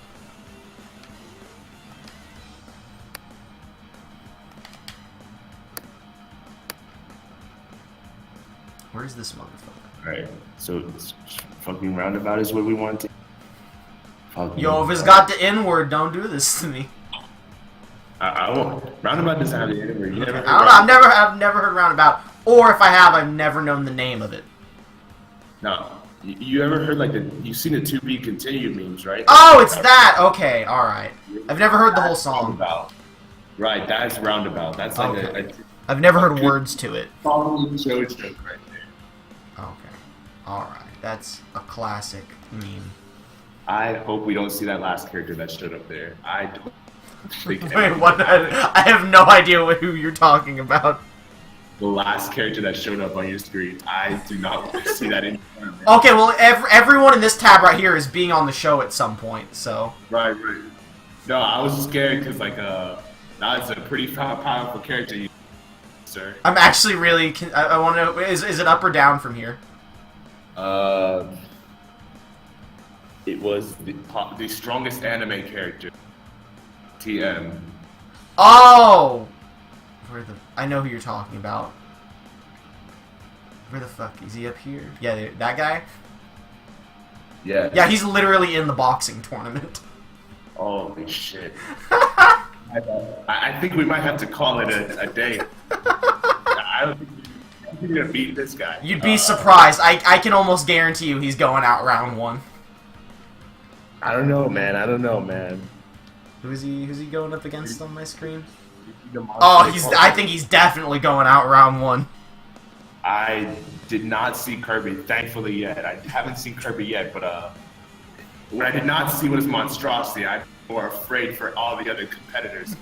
Where's this motherfucker? Alright, so fucking Roundabout is what we want to... Yo, if it's got the N-word, don't do this to me. I won't. Roundabout doesn't have the N-word. I don't know. I've never heard Roundabout. Or if I have, I've never known the name of it. No. You ever heard, like, you've seen the To Be Continued memes, right? Oh, it's that! Okay, alright. I've never heard the whole song. Roundabout. Right, that's Roundabout. That's like okay. I've never heard words to it. Following show joke right there. Okay. Alright. That's a classic meme. I hope we don't see that last character that showed up there. I don't think... Wait, what? I have no idea who you're talking about. The last character that showed up on your screen. I do not want to see that in. Okay, well, everyone in this tab right here is being on the show at some point, so... Right. No, I was just scared because, like, that's a pretty powerful character, sir. I'm actually really... I want to know... Is it up or down from here? It was the strongest anime character. TM. Oh! I know who you're talking about. Where the fuck? Is he up here? Yeah, that guy? Yeah. Yeah, he's literally in the boxing tournament. Holy shit. I think we might have to call it a day. I don't think we're going to beat this guy. You'd be surprised. I can almost guarantee you he's going out round one. I don't know, man. Who's he going up against on my screen? Oh, I think he's definitely going out round one. I did not see Kirby, thankfully, yet. I haven't seen Kirby yet, but what I did not see was monstrosity. I'm more afraid for all the other competitors.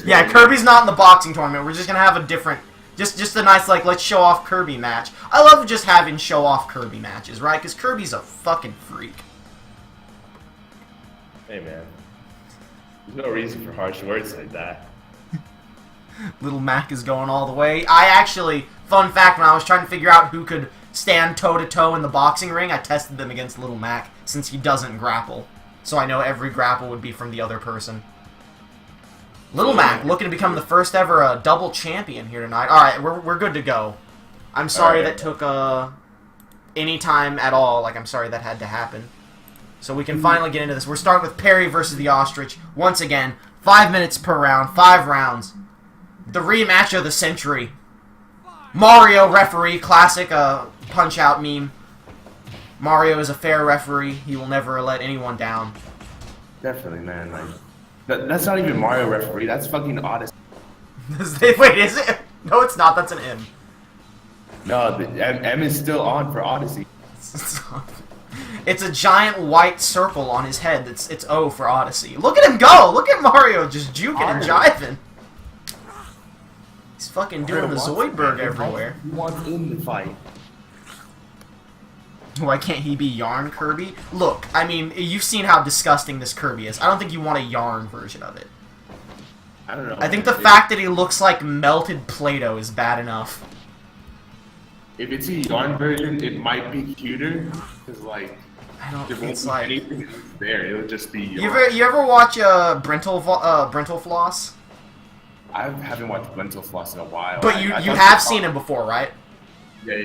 Yeah, Kirby's not in the boxing tournament. We're just gonna have a different, just a nice, like, let's show off Kirby match. I love just having show off Kirby matches, right? Because Kirby's a fucking freak. Hey, man. There's no reason for harsh words like that. Little Mac is going all the way. I actually, fun fact, when I was trying to figure out who could stand toe-to-toe in the boxing ring, I tested them against Little Mac, since he doesn't grapple. So I know every grapple would be from the other person. Little Mac, looking to become the first ever double champion here tonight. Alright, we're good to go. I'm sorry that took any time at all. Like, I'm sorry that had to happen. So we can finally get into this. We're starting with Perry versus the Ostrich. Once again, 5 minutes per round, 5 rounds. The rematch of the century. Mario referee, classic punch-out meme. Mario is a fair referee. He will never let anyone down. Definitely, man. Like, that's not even Mario referee. That's fucking Odyssey. Wait, is it? No, it's not. That's an M. No, the M is still on for Odyssey. It's a giant white circle on his head. It's O for Odyssey. Look at him go! Look at Mario just juking and jiving. He's fucking doing the Zoidberg everywhere. He wants in the fight. Why can't he be Yarn Kirby? Look, I mean, you've seen how disgusting this Kirby is. I don't think you want a Yarn version of it. I don't know. I think the fact that he looks like melted Play-Doh is bad enough. if it's a yarn version, it might be cuter because like I don't. there won't It's be like anything there. It'll just be yarn. you ever watch Brental Floss? I haven't watched Lentil Floss in a while. But you I you thought have seen him before, right? Yeah.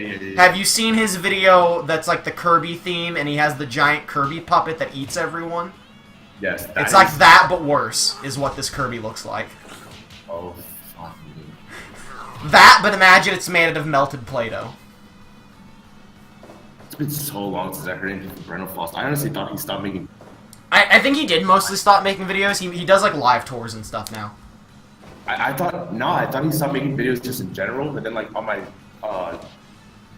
Have you seen his video that's like the Kirby theme, and he has the giant Kirby puppet that eats everyone? Yes. It's like that, but worse, is what this Kirby looks like. Oh, fuck me. That, but imagine it's made out of melted Play-Doh. It's been so long since I heard anything from Brental Floss. I honestly thought he stopped making. I think he did mostly stop making videos. He does like live tours and stuff now. I thought he stopped making videos just in general, but then like on my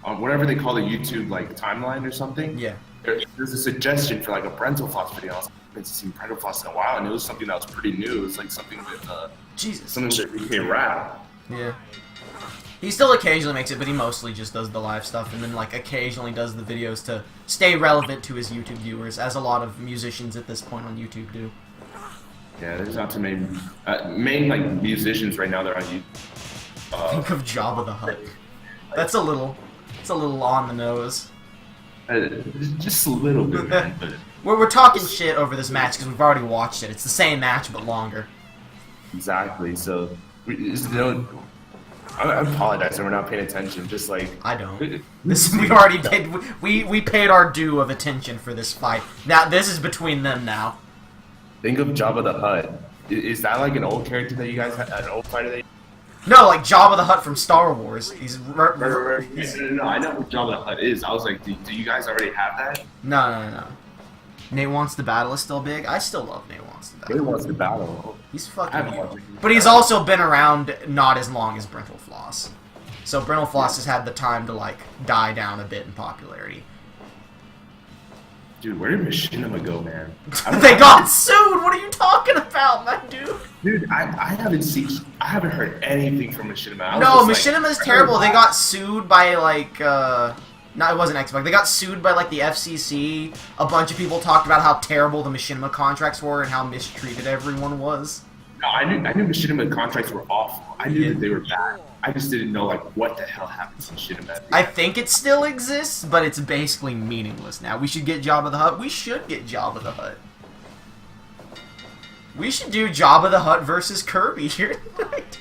on whatever they call the YouTube like timeline or something. Yeah. There's a suggestion for like a Brental Floss video. I was like, I haven't seen Brental Floss in a while, and it was something that was pretty new. It was like something with Jesus. something that became rap. Yeah. He still occasionally makes it, but he mostly just does the live stuff, and then like occasionally does the videos to stay relevant to his YouTube viewers, as a lot of musicians at this point on YouTube do. Yeah, there's not too many main like musicians right now that are on YouTube. Think of Jabba the Hutt. That's a little on the nose. Just a little bit, man. But We're talking shit over this match because we've already watched it. It's the same match, but longer. exactly. So I apologize that we're not paying attention. Just like I don't. We already did. We paid our due of attention for this fight. Now this is between them now. Think of Jabba the Hutt. Is that like an old character that you guys had? An old fighter that? No, like Jabba the Hutt from Star Wars. He's No, I know who Jabba the Hutt is. I was like, do you guys already have that? No. Nate Wants to Battle is still big. I still love Nate Wants to Battle. He wants to battle. He's I haven't fucking watched huge. it. But he's also been around not as long as Brental Floss. So Brental Floss has had the time to like die down a bit in popularity. Dude, where did Machinima go, man? They got sued! What are you talking about, my dude? Dude, I haven't heard anything from Machinima. No, Machinima is terrible. They got sued by like no, it wasn't Xbox. They got sued by like the FCC. A bunch of people talked about how terrible the Machinima contracts were and how mistreated everyone was. No, I knew Machinima contracts were awful. I knew that they were bad. I just didn't know like what the hell happened to Machinima. I think it still exists, but it's basically meaningless now. We should get Jabba the Hutt. We should get Jabba the Hutt. We should do Jabba the Hutt versus Kirby here tonight.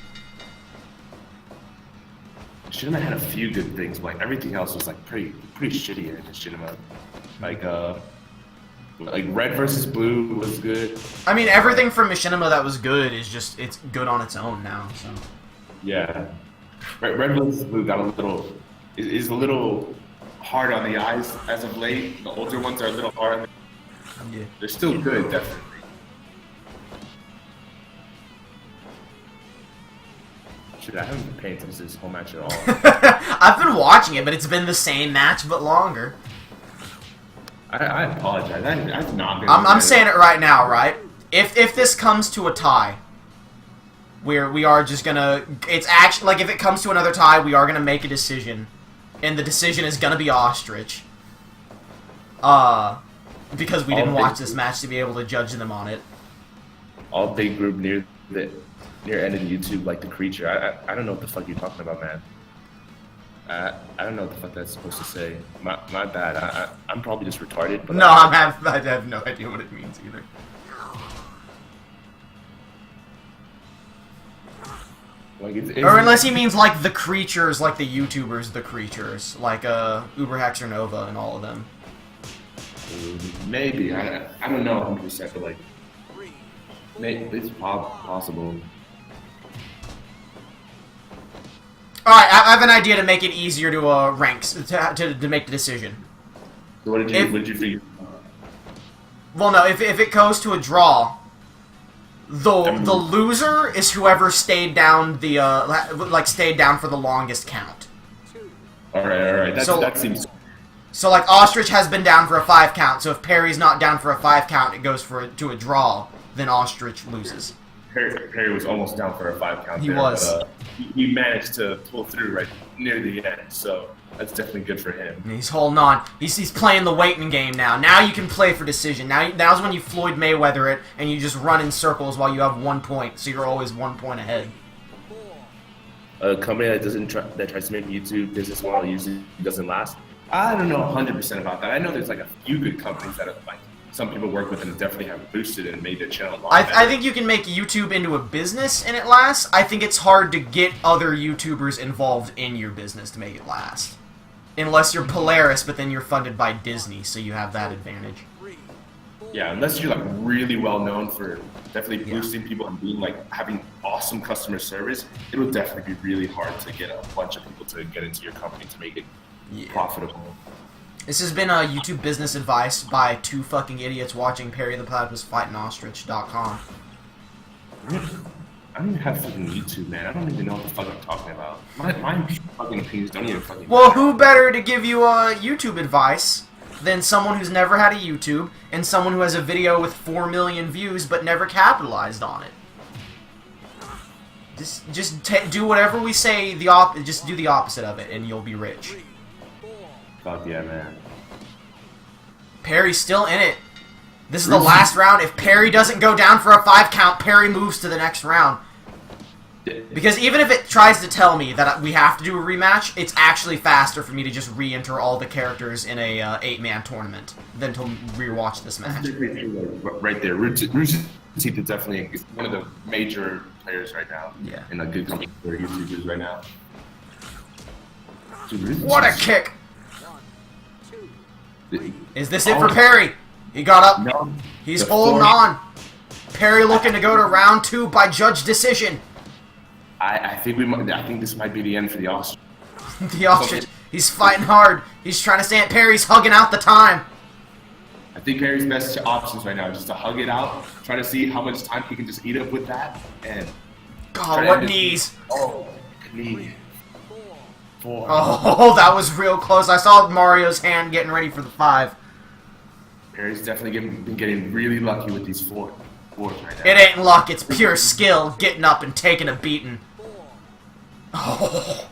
Machinima had a few good things, but like everything else was like pretty shitty in Machinima. Like Red versus Blue was good. I mean, everything from Machinima that was good is just, it's good on its own now, so. Yeah. Red versus Blue got is a little hard on the eyes as of late. The older ones are a little hard. Yeah. They're still good, definitely. Shit, I haven't been paying attention to this whole match at all. I've been watching it, but it's been the same match, but longer. I apologize. I've not been. I'm saying it right now, right? If this comes to a tie, we are just gonna. It's actually like if it comes to another tie, we are gonna make a decision, and the decision is gonna be Ostrich. Because we didn't watch this match to be able to judge them on it. All big group near end of YouTube, like the creature. I don't know what the fuck you're talking about, man. I don't know what the fuck that's supposed to say. My bad. I'm probably just retarded. But No, I have no idea what it means either. Like Or unless he means like the creatures, like the YouTubers, the creatures, like Uberhex or Nova and all of them. Maybe I don't know 100%, but like maybe it's possible. Alright, I have an idea to make it easier to rank, to make the decision. So what did you figure? Well, no, if it goes to a draw, the loser is whoever stayed down stayed down for the longest count. All right. That seems. So like Ostrich has been down for a 5 count. So if Perry's not down for a 5 count, it goes to a draw. Then Ostrich loses. Perry was almost down for a 5 count. He was. But, he managed to pull through right near the end, so that's definitely good for him. And he's holding on. He's playing the waiting game now. Now you can play for decision. Now's when you Floyd Mayweather it, and you just run in circles while you have 1 point, so you're always 1 point ahead. a company that tries to make YouTube business model usually doesn't last. I don't know 100% about that. I know there's like a few good companies that have, like, some people work with and definitely have boosted it and made their channel a lot better. I think you can make YouTube into a business and it lasts. I think it's hard to get other YouTubers involved in your business to make it last. Unless you're Polaris, but then you're funded by Disney, so you have that advantage. Yeah, unless you're like really well known for definitely boosting people and being like having awesome customer service, it will definitely be really hard to get a bunch of people to get into your company to make it profitable. This has been YouTube business advice by two fucking idiots watching Perry the Platypus fight an ostrich.com. I don't even have fucking YouTube, man. I don't even know what the fuck I'm talking about. My fucking opinions don't even fucking Well, who better to give you YouTube advice than someone who's never had a YouTube and someone who has a video with 4 million views but never capitalized on it? Just do whatever we say. Just do the opposite of it, and you'll be rich. Fuck yeah, man. Perry's still in it. This is the last round. If Perry doesn't go down for a 5 count, Perry moves to the next round. Because even if it tries to tell me that we have to do a rematch, it's actually faster for me to just re-enter all the characters in a 8-man tournament than to rewatch this match. Right there. Rootin definitely is one of the major players right now. Yeah. And a good company for YouTubers right now. Dude, What a kick! Is this it for Perry? He got up. No. He's holding on. Perry looking to go to round 2 by judge decision. I think this might be the end for the ostrich. The ostrich. He's fighting hard. He's trying to stay at Perry's hugging out the time. I think Perry's best options right now is just to hug it out, try to see how much time he can just eat up with that, and God, what knees? Oh, knee. 4. Oh, that was real close. I saw Mario's hand getting ready for the 5. Perry's definitely been getting really lucky with these 4s right now. It ain't luck, it's pure skill, getting up and taking a beating. Oh,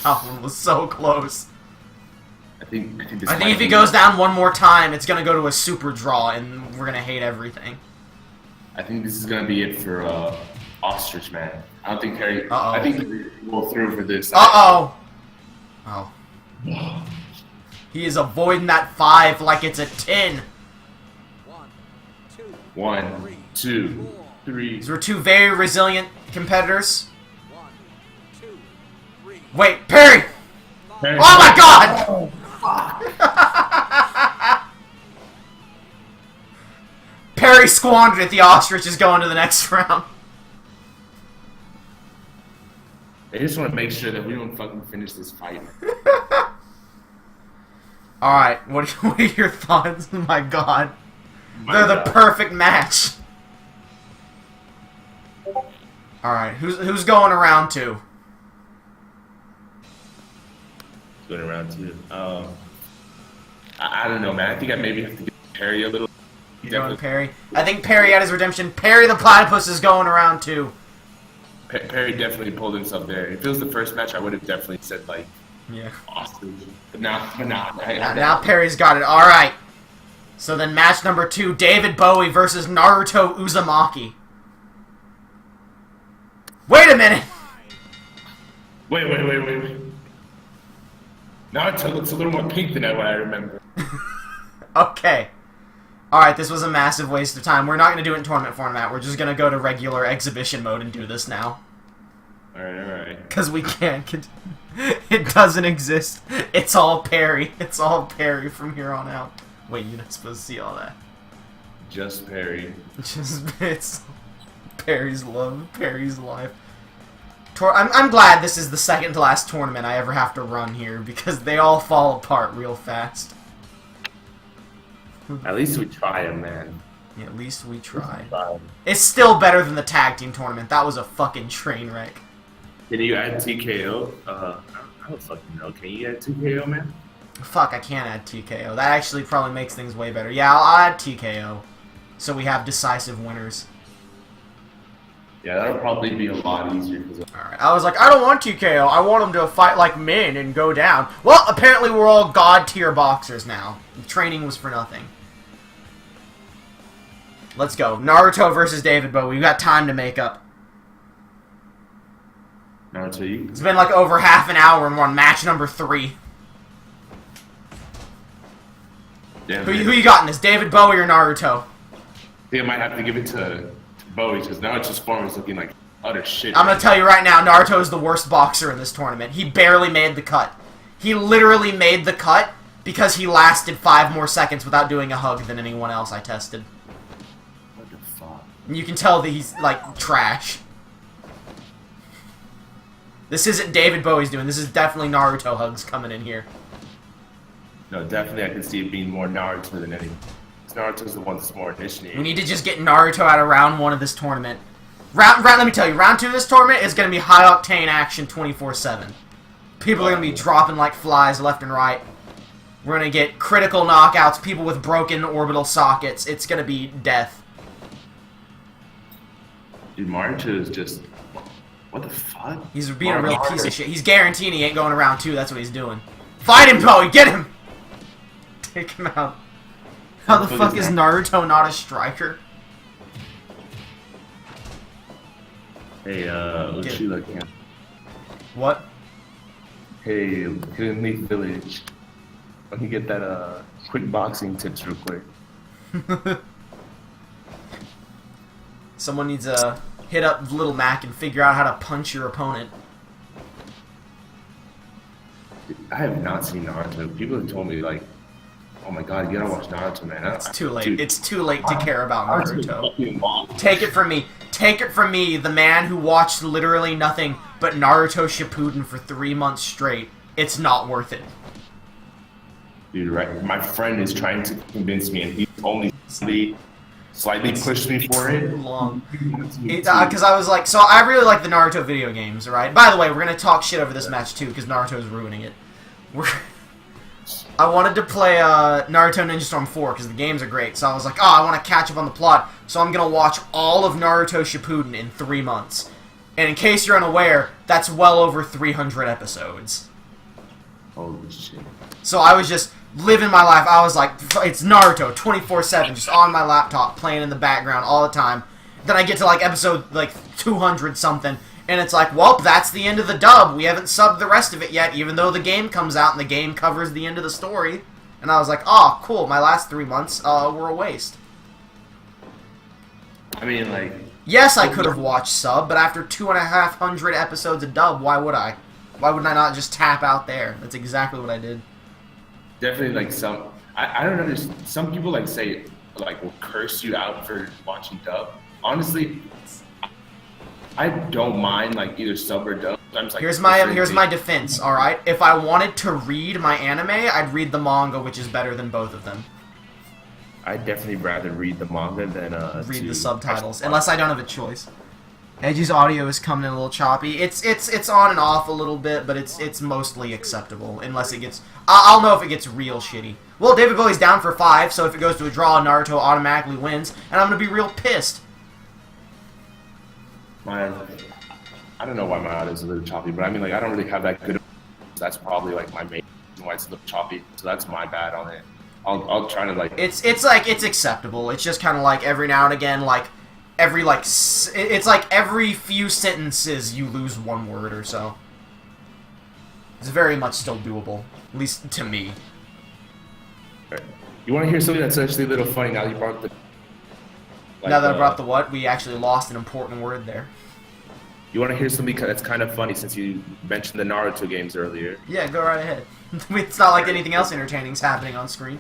that one was so close. I think if he goes down one more time, it's gonna go to a super draw, and we're gonna hate everything. I think this is gonna be it for Ostrich, man. I don't think Perry. Uh-oh. I think he will through for this. Oh. He is avoiding that 5 like it's a 10. 1, 2, 3. These were 2 very resilient competitors. Wait, Perry! Perry. Oh my God! Perry squandered it. The ostrich is going to the next round. I just want to make sure that we don't fucking finish this fight. Alright, what are your thoughts? Oh my God. They're the God. perfect match. Alright, who's going around 2? Going around 2. I don't know, man. I think I maybe have to get Perry a little. You going Perry? I think Perry had his redemption. Perry the Platypus is going around 2. Perry definitely pulled himself there. If it was the first match, I would have definitely said, like, Yeah. Austin. But now. Now Perry's got it. Alright. So then match number 2, David Bowie versus Naruto Uzumaki. Wait a minute! Wait. Naruto looks a little more pink than what I remember. Okay. Alright, this was a massive waste of time. We're not going to do it in tournament format. We're just going to go to regular exhibition mode and do this now. Alright. Because we can't. It doesn't exist. It's all Perry. It's all Perry from here on out. Wait, you're not supposed to see all that. Just Perry. It's Perry's love, Perry's life. I'm glad this is the second to last tournament I ever have to run here, because they all fall apart real fast. At least we try him, man. Yeah, at least we try. It's still better than the tag team tournament. That was a fucking train wreck. Can you add TKO? I don't fucking know. Can you add TKO, man? Fuck, I can't add TKO. That actually probably makes things way better. Yeah, I'll add TKO. So we have decisive winners. Yeah, that'll probably be a lot easier. Alright, I was like, I don't want TKO. I want them to fight like men and go down. Well, apparently we're all god tier boxers now. The training was for nothing. Let's go. Naruto versus David Bowie. We got time to make up. Naruto, you. It's been like over half an hour and we're on match number 3. Damn, Who you got in this? David Bowie or Naruto? I think I might have to give it to Bowie because Naruto's form is looking like utter shit. I'm gonna tell you right now, Naruto is the worst boxer in this tournament. He barely made the cut. He literally made the cut because he lasted 5 more seconds without doing a hug than anyone else I tested. What the fuck? And you can tell that he's, like, trash. This isn't David Bowie's doing. This is definitely Naruto hugs coming in here. No, definitely I can see it being more Naruto than anything. Naruto's the one that's more initiating. We need to just get Naruto out of round 1 of this tournament. Let me tell you, round 2 of this tournament is going to be high-octane action 24/7. People are going to be dropping like flies left and right. We're going to get critical knockouts, people with broken orbital sockets. It's going to be death. Dude, Naruto is just... What the fuck? He's being a real piece of shit. He's guaranteeing he ain't going to round 2. That's what he's doing. Fight him, Bowie! Get him! Take him out. How the fuck is Naruto not a striker? Hey, what you looking at? What? Hey, Hidden Leaf Village. Let me get that, quick boxing tips real quick. Someone needs to hit up Little Mac and figure out how to punch your opponent. I have not seen Naruto. People have told me, like, oh my god, you gotta watch Naruto, man. It's too late. Dude, It's too late to care about Naruto. Naruto. Take it from me. Take it from me, the man who watched literally nothing but Naruto Shippuden for 3 months straight. It's not worth it. Dude, right? My friend is trying to convince me, and he only slightly pushed me for it. Too long. Because I was like, so I really like the Naruto video games, right? By the way, we're gonna talk shit over this match too, because Naruto's ruining it. I wanted to play Naruto Ninja Storm 4 because the games are great, so I was like, oh, I want to catch up on the plot, so I'm going to watch all of Naruto Shippuden in 3 months. And in case you're unaware, that's well over 300 episodes. Holy shit. So I was just living my life. I was like, it's Naruto 24/7, just on my laptop, playing in the background all the time. Then I get to like episode like 200 something, and it's like, well, that's the end of the dub. We haven't subbed the rest of it yet, even though the game comes out and the game covers the end of the story. And I was like, oh, cool, my last 3 months were a waste. I mean, like... Yes, I could have watched sub, but after 250 episodes of dub, why would I? Why wouldn't I not just tap out there? That's exactly what I did. Definitely, like, some... I don't understand. Some people, like, say, like, will curse you out for watching dub. Honestly... I don't mind like either sub or dub. Like, here's my defense. All right, if I wanted to read my anime, I'd read the manga, which is better than both of them. I'd definitely rather read the manga than read the subtitles, unless I don't have a choice. Edgey's audio is coming in a little choppy. It's on and off a little bit, but it's mostly acceptable. Unless it gets, I'll know if it gets real shitty. Well, David Bowie's down for 5, so if it goes to a draw, Naruto automatically wins, and I'm gonna be real pissed. I don't know why my audio is a little choppy, but I mean, like, I don't really have that good. That's probably like my main reason why it's a little choppy. So that's my bad on it. I'll try to like. It's acceptable. It's just kind of like every now and again, like it's like every few sentences you lose 1 word or so. It's very much still doable, at least to me. Right. You want to hear something that's actually a little funny now that you brought the. Like, now that I brought the what? We actually lost an important word there. You want to hear something that's kind of funny since you mentioned the Naruto games earlier? Yeah, go right ahead. It's not like anything else entertaining is happening on screen.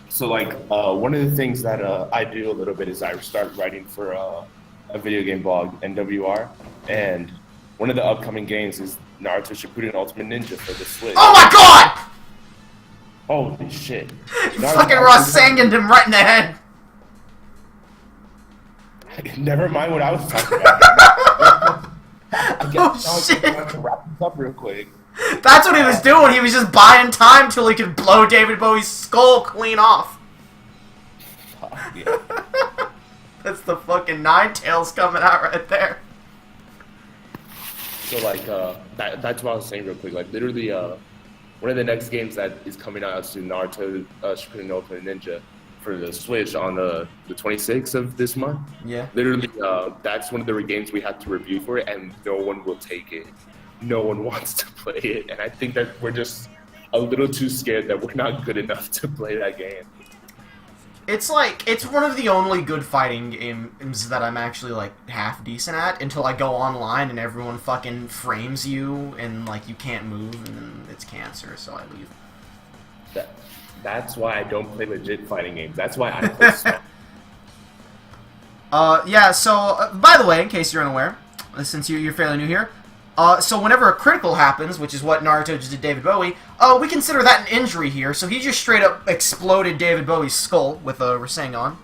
So, like, one of the things that I do a little bit is I start writing for a video game blog, NWR, and one of the upcoming games is Naruto Shippuden Ultimate Ninja for the Switch. Oh my god! Holy shit. You fucking Rasengan'd him right in the head. Never mind what I was talking about. Oh shit! To wrap this up real quick. That's what he was doing. He was just buying time till he could blow David Bowie's skull clean off. Fuck yeah. That's the fucking Ninetales coming out right there. So like that's what I was saying real quick. Like literally, one of the next games that is coming out soon, Naruto Shippuden Ultimate Ninja. for the Switch on the 26th of this month. Yeah. Literally, that's one of the games we had to review for it, and no one will take it. No one wants to play it, and I think that we're just a little too scared that we're not good enough to play that game. It's like, it's one of the only good fighting games that I'm actually, like, half decent at until I go online and everyone fucking frames you and, like, you can't move and then it's cancer, so I leave. That's why I don't play legit fighting games. That's why I play Smash. Yeah, so, by the way, in case you're unaware, since you're fairly new here, so whenever a critical happens, which is what Naruto just did David Bowie, we consider that an injury here, so he just straight up exploded David Bowie's skull with a Rasengan.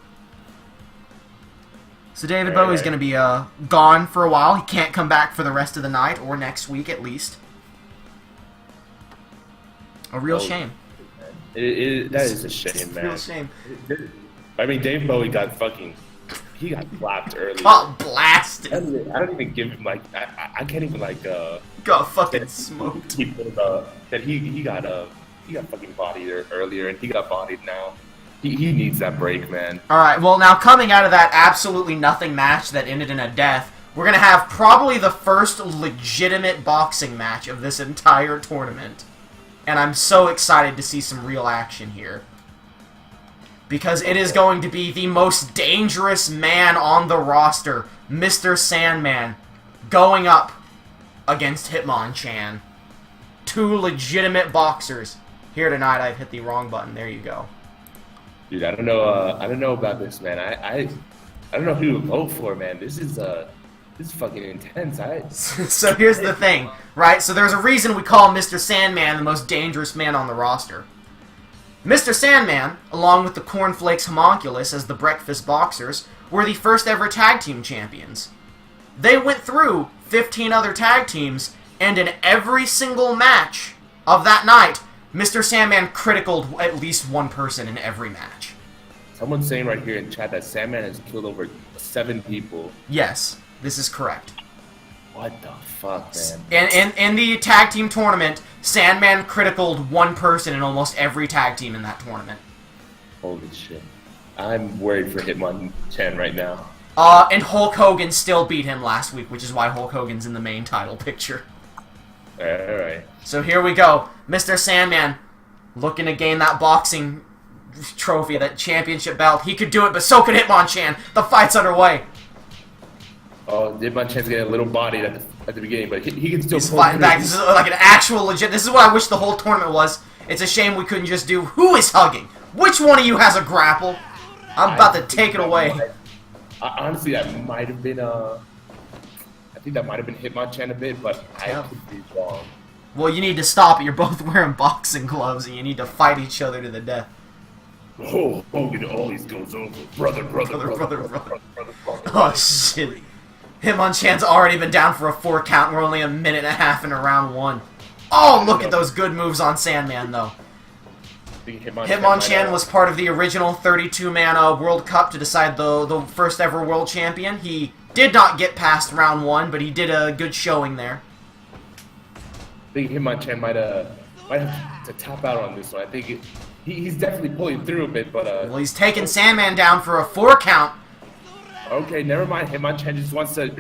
So David Bowie's gonna be, gone for a while. He can't come back for the rest of the night, or next week at least. A real shame. That is a shame, man. Real shame. I mean, Dave Bowie got he got slapped early. Got blasted. I don't even give him, like, I can't even, like, got fucking smoked. That he got fucking bodied earlier, and he got bodied now. He needs that break, man. Alright, well, now coming out of that absolutely nothing match that ended in a death, we're gonna have probably the first legitimate boxing match of this entire tournament. And I'm so excited to see some real action here. Because it is going to be the most dangerous man on the roster, Mr. Sandman, going up against Hitmonchan. Two legitimate boxers. Here tonight, I've hit the wrong button. There you go. Dude, I don't know about this, man. I don't know who to vote for, man. This is fucking intense. So here's the thing, right? So there's a reason we call Mr. Sandman the most dangerous man on the roster. Mr. Sandman, along with the Cornflakes Homunculus as the Breakfast Boxers, were the first ever tag team champions. They went through 15 other tag teams, and in every single match of that night, Mr. Sandman criticaled at least one person in every match. Someone's saying right here in chat that Sandman has killed over 7 people. Yes, this is correct. What the fuck, man? In the tag team tournament, Sandman criticaled one person in almost every tag team in that tournament. Holy shit. I'm worried for Hitmonchan right now. And Hulk Hogan still beat him last week, which is why Hulk Hogan's in the main title picture. Alright. So here we go. Mr. Sandman looking to gain that boxing trophy, that championship belt. He could do it, but so could Hitmonchan. The fight's underway. Oh, Hitmonchan's getting a little bodied at the beginning, but he can still... He's fighting back. This is like an actual legit... This is what I wish the whole tournament was. It's a shame we couldn't just do... Who is hugging? Which one of you has a grapple? I'm about to take it away. Honestly, that might have been, I think that might have been Hitmonchan a bit, but I could be wrong. Well, you need to stop it. You're both wearing boxing gloves, and you need to fight each other to the death. Oh, Hogan always goes over. Brother. Oh, shit. Hitmonchan's already been down for a 4 count. We're only a minute and a half into round 1. Oh, look at those good moves on Sandman, though. Hitmonchan was part of the original 32-man World Cup to decide the first ever world champion. He did not get past round 1, but he did a good showing there. I think Hitmonchan might have to tap out on this one. I think he's definitely pulling through a bit, but... Well, he's taking Sandman down for a 4 count. Okay, never mind. Hitmonchan just wants to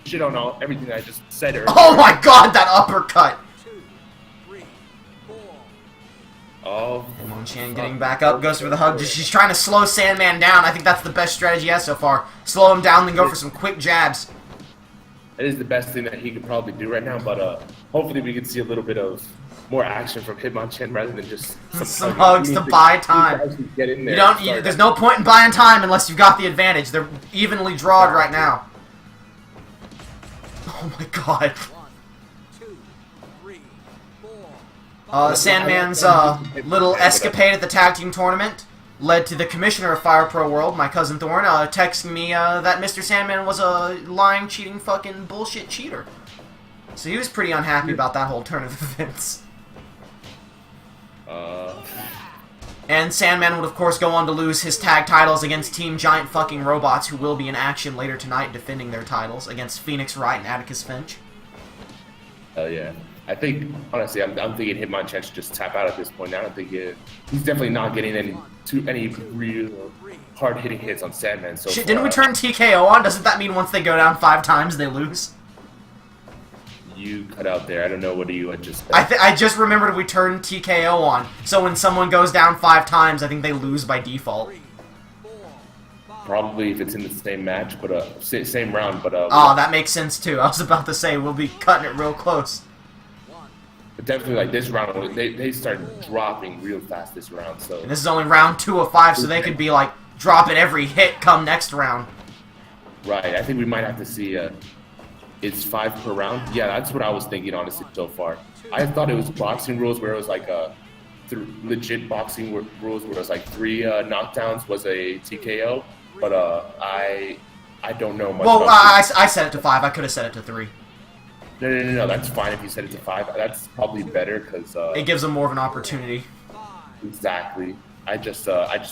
shit on everything I just said earlier. Oh my god, that uppercut! 2, 3, 4. Oh. Hitmonchan getting back up, goes for the hug. She's trying to slow Sandman down. I think that's the best strategy he has so far. Slow him down, then go for some quick jabs. That is the best thing that he could probably do right now, but hopefully we can see a little bit of more action from Hitmonchan rather than just some hugs to buy time. Get in there there's no point in buying time unless you've got the advantage. They're evenly drawed right now. Oh my god. 1, 2, 3, 4. Sandman's little escapade at the tag team tournament led to the commissioner of Fire Pro World, my cousin Thorne, texting me that Mr. Sandman was a lying, cheating, fucking bullshit cheater. So he was pretty unhappy about that whole turn of events. And Sandman would, of course, go on to lose his tag titles against Team Giant Fucking Robots, who will be in action later tonight defending their titles against Phoenix Wright and Atticus Finch. Oh, yeah. I think honestly, I'm thinking Hitmonchan should just tap out at this point. I don't think he's definitely not getting any real hard hitting hits on Sandman. So Shit, far. didn't we turn TKO on? Doesn't that mean once they go down 5 times, they lose? You cut out there. I don't know what you had just said. I just remembered we turned TKO on. So when someone goes down 5 times, I think they lose by default. Probably if it's in the same match, but same round, but Oh, that makes sense too. I was about to say we'll be cutting it real close. But definitely like this round, they started dropping real fast this round. So And this is only round 2 of 5, so they could be like dropping every hit come next round. right, I think we might have to see. It's 5 per round. Yeah, that's what I was thinking honestly so far. I thought it was boxing rules where it was like legit boxing rules where it was like 3 knockdowns was a TKO. But I don't know much. Well, about I set it to 5. I could have set it to 3. No. That's fine if you set it to 5. That's probably better because It gives them more of an opportunity. exactly. I just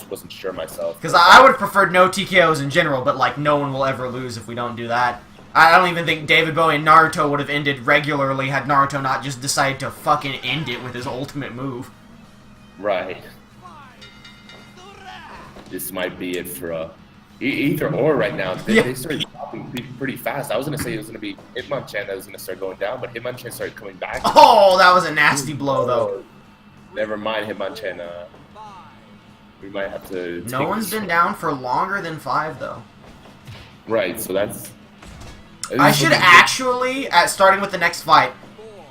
wasn't sure myself. Because I would have preferred no TKOs in general, but like no one will ever lose if we don't do that. I don't even think David Bowie and Naruto would have ended regularly had Naruto not just decided to fucking end it with his ultimate move. Right. This might be it for either or right now. They started dropping pretty fast. I was gonna say it was gonna be Hitmonchan that was gonna start going down, but Hitmonchan started coming back. Oh, that was a nasty blow though. Never mind Hitmonchan. We might have to. No one's been down for longer than 5 though. Right, so that's. I should actually, starting with the next fight,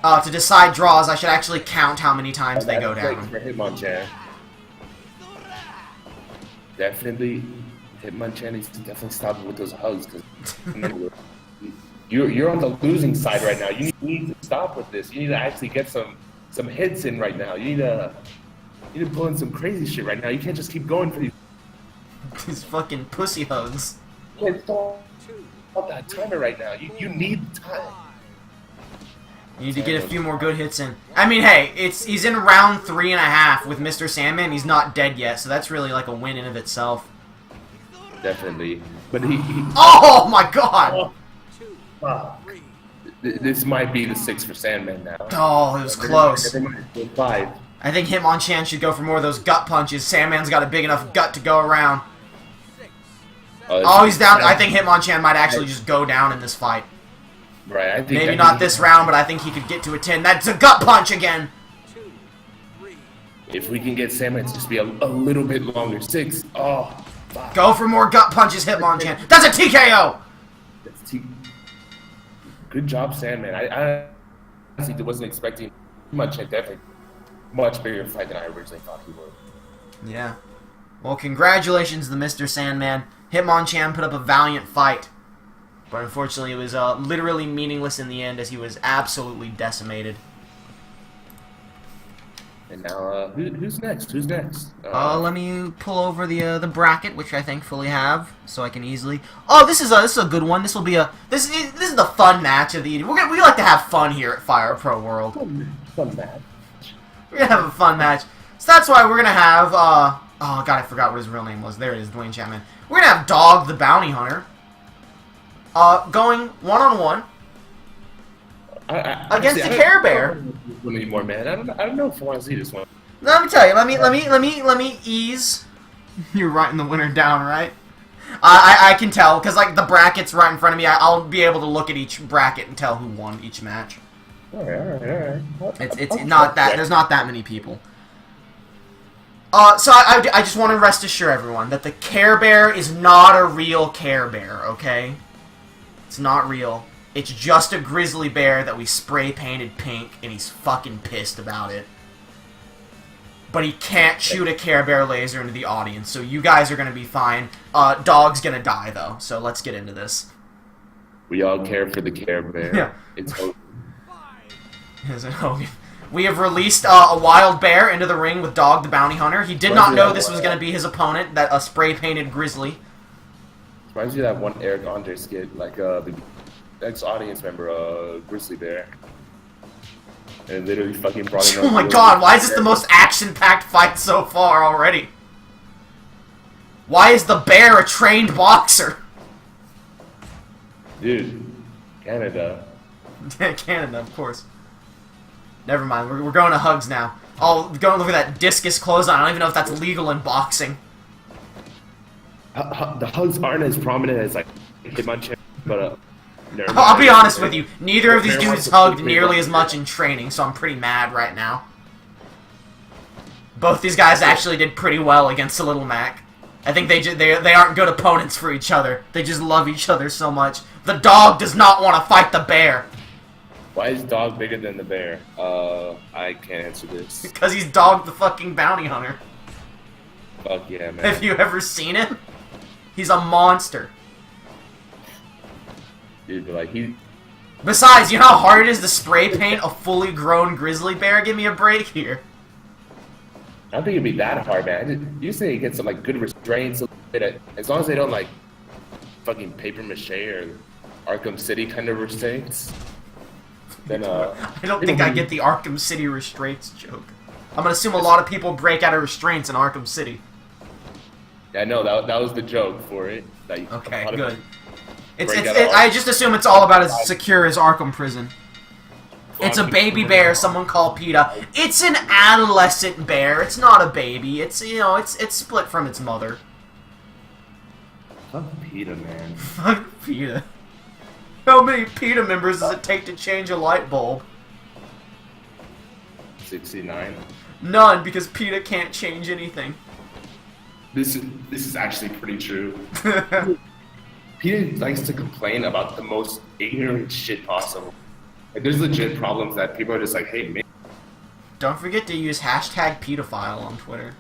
to decide draws, I should actually count how many times they go down. For Hitmonchan. Definitely, Hitmonchan needs to definitely stop with those hugs because you're on the losing side right now. You need to stop with this. You need to actually get some hits in right now. You need to pull in some crazy shit right now. You can't just keep going for These fucking pussy hugs. You can't stop that timer right now. You need time. You need to get a few more good hits in. I mean, hey, he's in round 3.5 with Mr. Sandman. He's not dead yet, so that's really like a win in of itself. Definitely, but he Oh my god! This might be the 6 for Sandman now. Oh, it was close. 5. I think Hitmonchan should go for more of those gut punches. Sandman's got a big enough gut to go around. Oh, he's down. I think Hitmonchan might actually just go down in this fight. Right, I think Maybe not this round, but I think he could get to a 10. That's a gut punch again! If we can get Sandman to just be a little bit longer. 6. Oh, fuck. Go for more gut punches, Hitmonchan. That's a TKO! Good job, Sandman. I honestly wasn't expecting much. Definitely much bigger fight than I originally thought he would. Yeah. Well, congratulations to Mr. Sandman. Hitmonchan put up a valiant fight. But unfortunately, it was literally meaningless in the end as he was absolutely decimated. And now, who's next? Who's next? Let me pull over the bracket, which I thankfully have, so I can easily. Oh, this is a good one. This will be this is the fun match of the evening. We like to have fun here at Fire Pro World. Fun match. We're gonna have a fun match. So that's why we're gonna have oh god, I forgot what his real name was. There it is, Dwayne Chapman. We're gonna have Dog the Bounty Hunter. Going one-on-one against the Care Bear. Anymore, man. I don't know if I want to see this one. Let me tell you. Let me ease. You're writing the winner down, right? I can tell because like the bracket's right in front of me. I'll be able to look at each bracket and tell who won each match. All right. It's not that there's not that many people. So I just want to rest assure everyone that the Care Bear is not a real Care Bear. Okay. It's not real. It's just a grizzly bear that we spray painted pink, and he's fucking pissed about it. But he can't shoot a Care Bear laser into the audience, so you guys are gonna be fine. Dog's gonna die though, so let's get into this. We all care for the Care Bear. Yeah. It's Hogan. Is it Hogan? We have released a wild bear into the ring with Dog the Bounty Hunter. He did not know this was gonna be his opponent, a spray painted grizzly. Reminds me of that one Eric Andre skit, like the ex-audience member, Grizzly Bear. And literally fucking brought him Oh my god, why is this the most action-packed fight so far already? Why is the bear a trained boxer? Dude, Canada. Canada, of course. Never mind. We're going to hugs now. Oh, go look at that discus clothesline. I don't even know if that's legal in boxing. The hugs aren't as prominent as like Hitmonchan, but never mind. I'll be honest with you. Neither of these dudes hugged nearly as much in training, so I'm pretty mad right now. Both these guys actually did pretty well against the Little Mac. I think they aren't good opponents for each other. They just love each other so much. The dog does not want to fight the bear. Why is dog bigger than the bear? I can't answer this. Because he's Dog the fucking bounty hunter. Fuck yeah, man. Have you ever seen him? He's a monster. Dude, but like he... Besides, you know how hard it is to spray paint a fully grown grizzly bear? Give me a break here. I don't think it'd be that hard, man. You say you get some like good restraints, as long as they don't like fucking paper mache or Arkham City kind of restraints. Then I don't think I get the Arkham City restraints joke. I'm gonna assume a lot of people break out of restraints in Arkham City. Yeah, no, that was the joke for it. Like, Okay, a lot of good. people I just assume it's all about as secure as Arkham Prison. It's a baby bear someone called PETA. It's an adolescent bear. It's not a baby. It's, you know, it's split from its mother. Fuck PETA, man. Fuck PETA. How many PETA members does it take to change a light bulb? 69. None, because PETA can't change anything. This is actually pretty true. PETA likes to complain about the most ignorant shit possible. Like, there's legit problems that people are just like, hey, man. Don't forget to use hashtag pedophile on Twitter.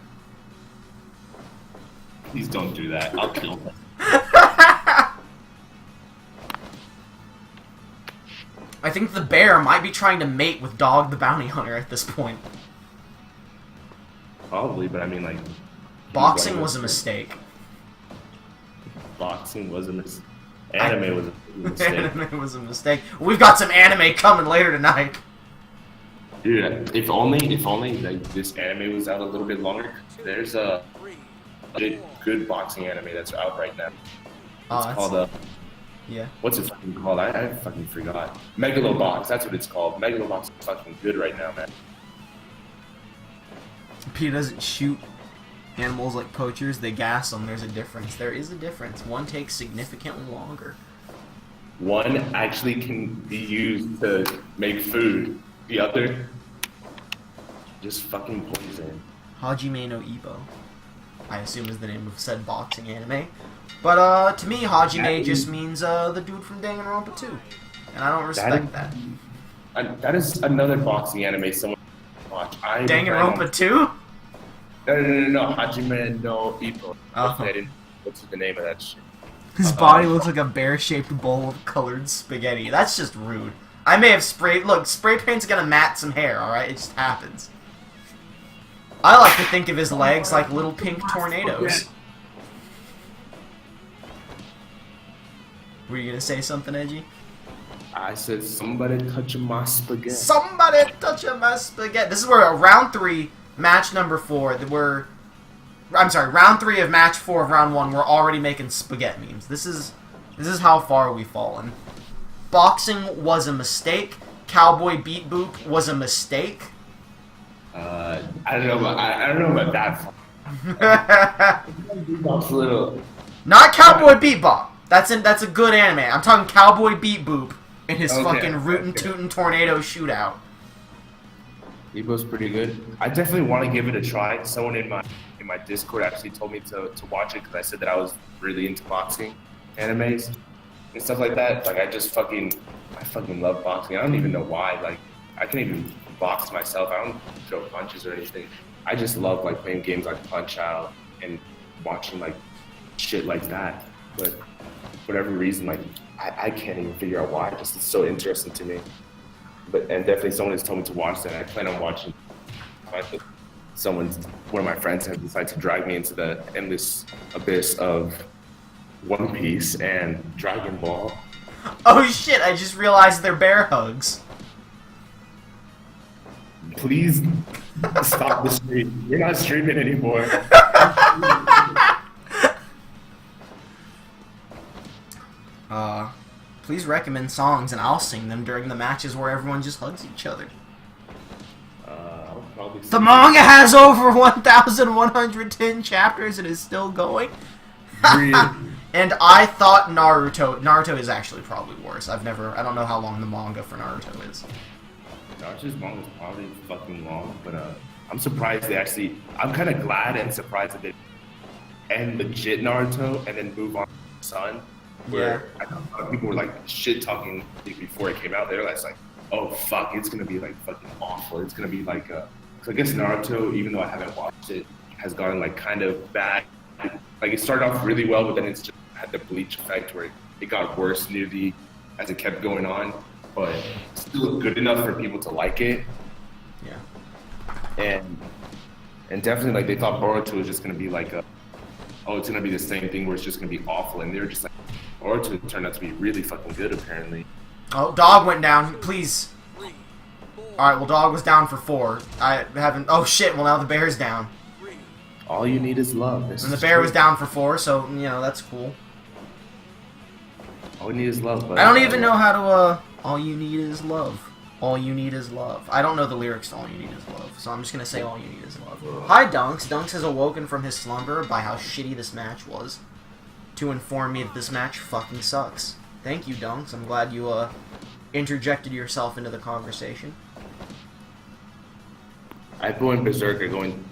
Please don't do that. I'll kill them. I think the bear might be trying to mate with Dog the Bounty Hunter at this point. Probably, but I mean, like... Boxing was a mistake. Boxing was a mistake. Anime was a mistake. Anime was a mistake. We've got some anime coming later tonight. Dude, if only like this anime was out a little bit longer. There's a good boxing anime that's out right now. It's called yeah. What's it fucking called? I fucking forgot. Megalobox. That's what it's called. Megalobox is fucking good right now, man. PETA doesn't shoot animals like poachers. They gas them. There's a difference. There is a difference. One takes significantly longer. One actually can be used to make food. The other, just fucking poison. Hajime no Ippo, I assume is the name of said boxing anime. But to me, Hajime just means the dude from Danganronpa 2, and I don't respect that. That is another boxing anime someone watch. Danganronpa 2? No. Hajime no Ippo. Oh. What's the name of that shit? His body looks like a bear-shaped bowl of colored spaghetti. That's just rude. I may have sprayed... Look, spray paint's gonna mat some hair, alright? It just happens. I like to think of his legs like little pink tornadoes. Were you gonna say something, Edgy? I said, somebody touching my spaghetti. Somebody touching my spaghetti. This is where round 3, match number 4, I'm sorry, round 3 of match 4 of round 1, we're already making spaghetti memes. This is how far we've fallen. Boxing was a mistake. Cowboy Beep Boop was a mistake. I don't know about that. Bebop's a little. Not Cowboy Bebop. That's a good anime. I'm talking Cowboy Beep Boop in his fucking Rootin' Tootin' Tornado Shootout. Bebop's pretty good. I definitely want to give it a try. Someone in my Discord actually told me to watch it because I said that I was really into boxing animes and stuff like that. Like I fucking love boxing. I don't even know why. Like I can't even box myself. I don't throw punches or anything. I just love like playing games like Punch Out and watching like shit like that. But for whatever reason, like I can't even figure out why. It's so interesting to me. And definitely someone has told me to watch that. I plan on watching. One of my friends has decided to drag me into the endless abyss of One Piece and Dragon Ball. Oh shit! I just realized they're bear hugs. Please stop the stream. You're not streaming anymore. Please recommend songs and I'll sing them during the matches where everyone just hugs each other. probably The manga has over 1,110 chapters and is still going. And I thought Naruto is actually probably worse. I don't know how long the manga for Naruto is. Naruto's manga is probably fucking long, but I'm surprised I'm kind of glad and surprised that they end legit Naruto and then move on to Sun. Where I know a lot of people were like shit talking before it came out. They were like, oh fuck, it's gonna be like fucking awful. It's gonna be like, so I guess Naruto, even though I haven't watched it, has gotten like kind of bad. Like it started off really well, but then it's just had the Bleach effect where it got worse as it kept going on. But still good enough for people to like it. Yeah. And definitely like they thought Boruto was just gonna be like it's gonna be the same thing where it's just gonna be awful, and they were just like Boruto turned out to be really fucking good apparently. Oh, Dog went down. Please. Alright, well, Dog was down for 4. I haven't... Oh, shit. Well, now the bear's down. All you need is love. And the bear was down for 4, so, you know, that's cool. All you need is love, buddy. I don't even know how to, all you need is love. All you need is love. I don't know the lyrics to All You Need Is Love, so I'm just gonna say All You Need Is Love. Hi, Dunks. Dunks has awoken from his slumber by how shitty this match was to inform me that this match fucking sucks. Thank you, Dunks. I'm glad you, interjected yourself into the conversation. Hypo and Berserk are going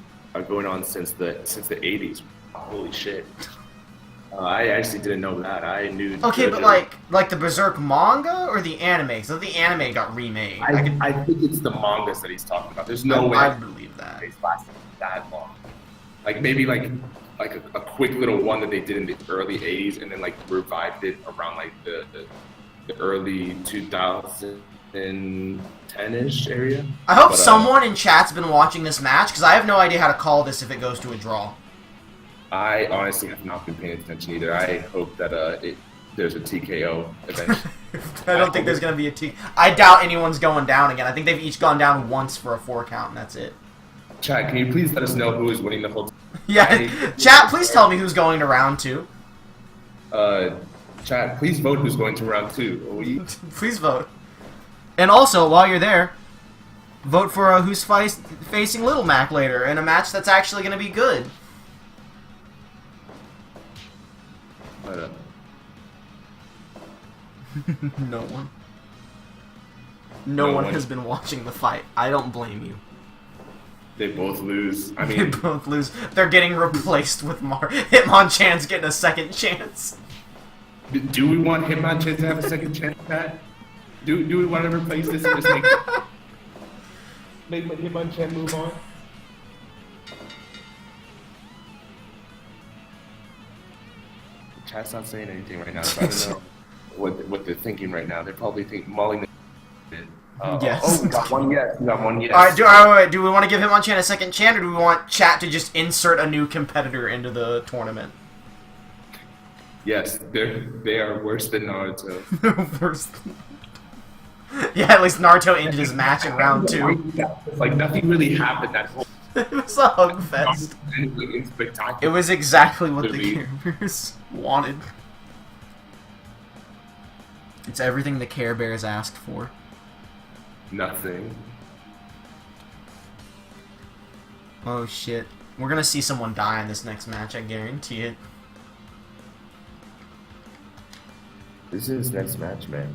on since the 80s. Holy shit. I actually didn't know that. I knew. Okay, but like the Berserk manga or the anime? So the anime got remade. I think it's the mangas that he's talking about. There's no way I believe that it's lasted that long. Like maybe like a quick little one that they did in the early 80s, and then like revived it around like the early 2010-ish area. I hope someone in chat's been watching this match, because I have no idea how to call this if it goes to a draw. I honestly have not been paying attention either. I hope that there's a TKO eventually. I don't think there's going to be a T. I doubt anyone's going down again. I think they've each gone down once for a 4 count, and that's it. Chat, can you please let us know who is winning the whole time? Yeah, chat, please tell me who's going to round 2. Chat, please vote who's going to round 2. Please vote. And also, while you're there, vote for who's facing Little Mac later in a match that's actually going to be good. No one. No one has been watching the fight. I don't blame you. They both lose. I They mean, both lose. They're getting replaced with Hitmonchan's getting a second chance. do we want Hitmonchan to have a second chance, Pat? Do we want to replace this and just make Hitmonchan move on? Chat's not saying anything right now, so I don't know what they're thinking right now. They're probably mulling the Yes. Oh, we got one yes. We got one yes. Alright, do we want to give Hitmonchan a second chance, or do we want chat to just insert a new competitor into the tournament? Yes, they are worse than Naruto. Worse. Yeah, at least Naruto ended his match in round 2. Like nothing really happened that whole. It was a hug fest. It was exactly what the characters wanted. It's everything the Care Bears asked for. Nothing. Oh shit. We're gonna see someone die in this next match, I guarantee it. This is his next match, man.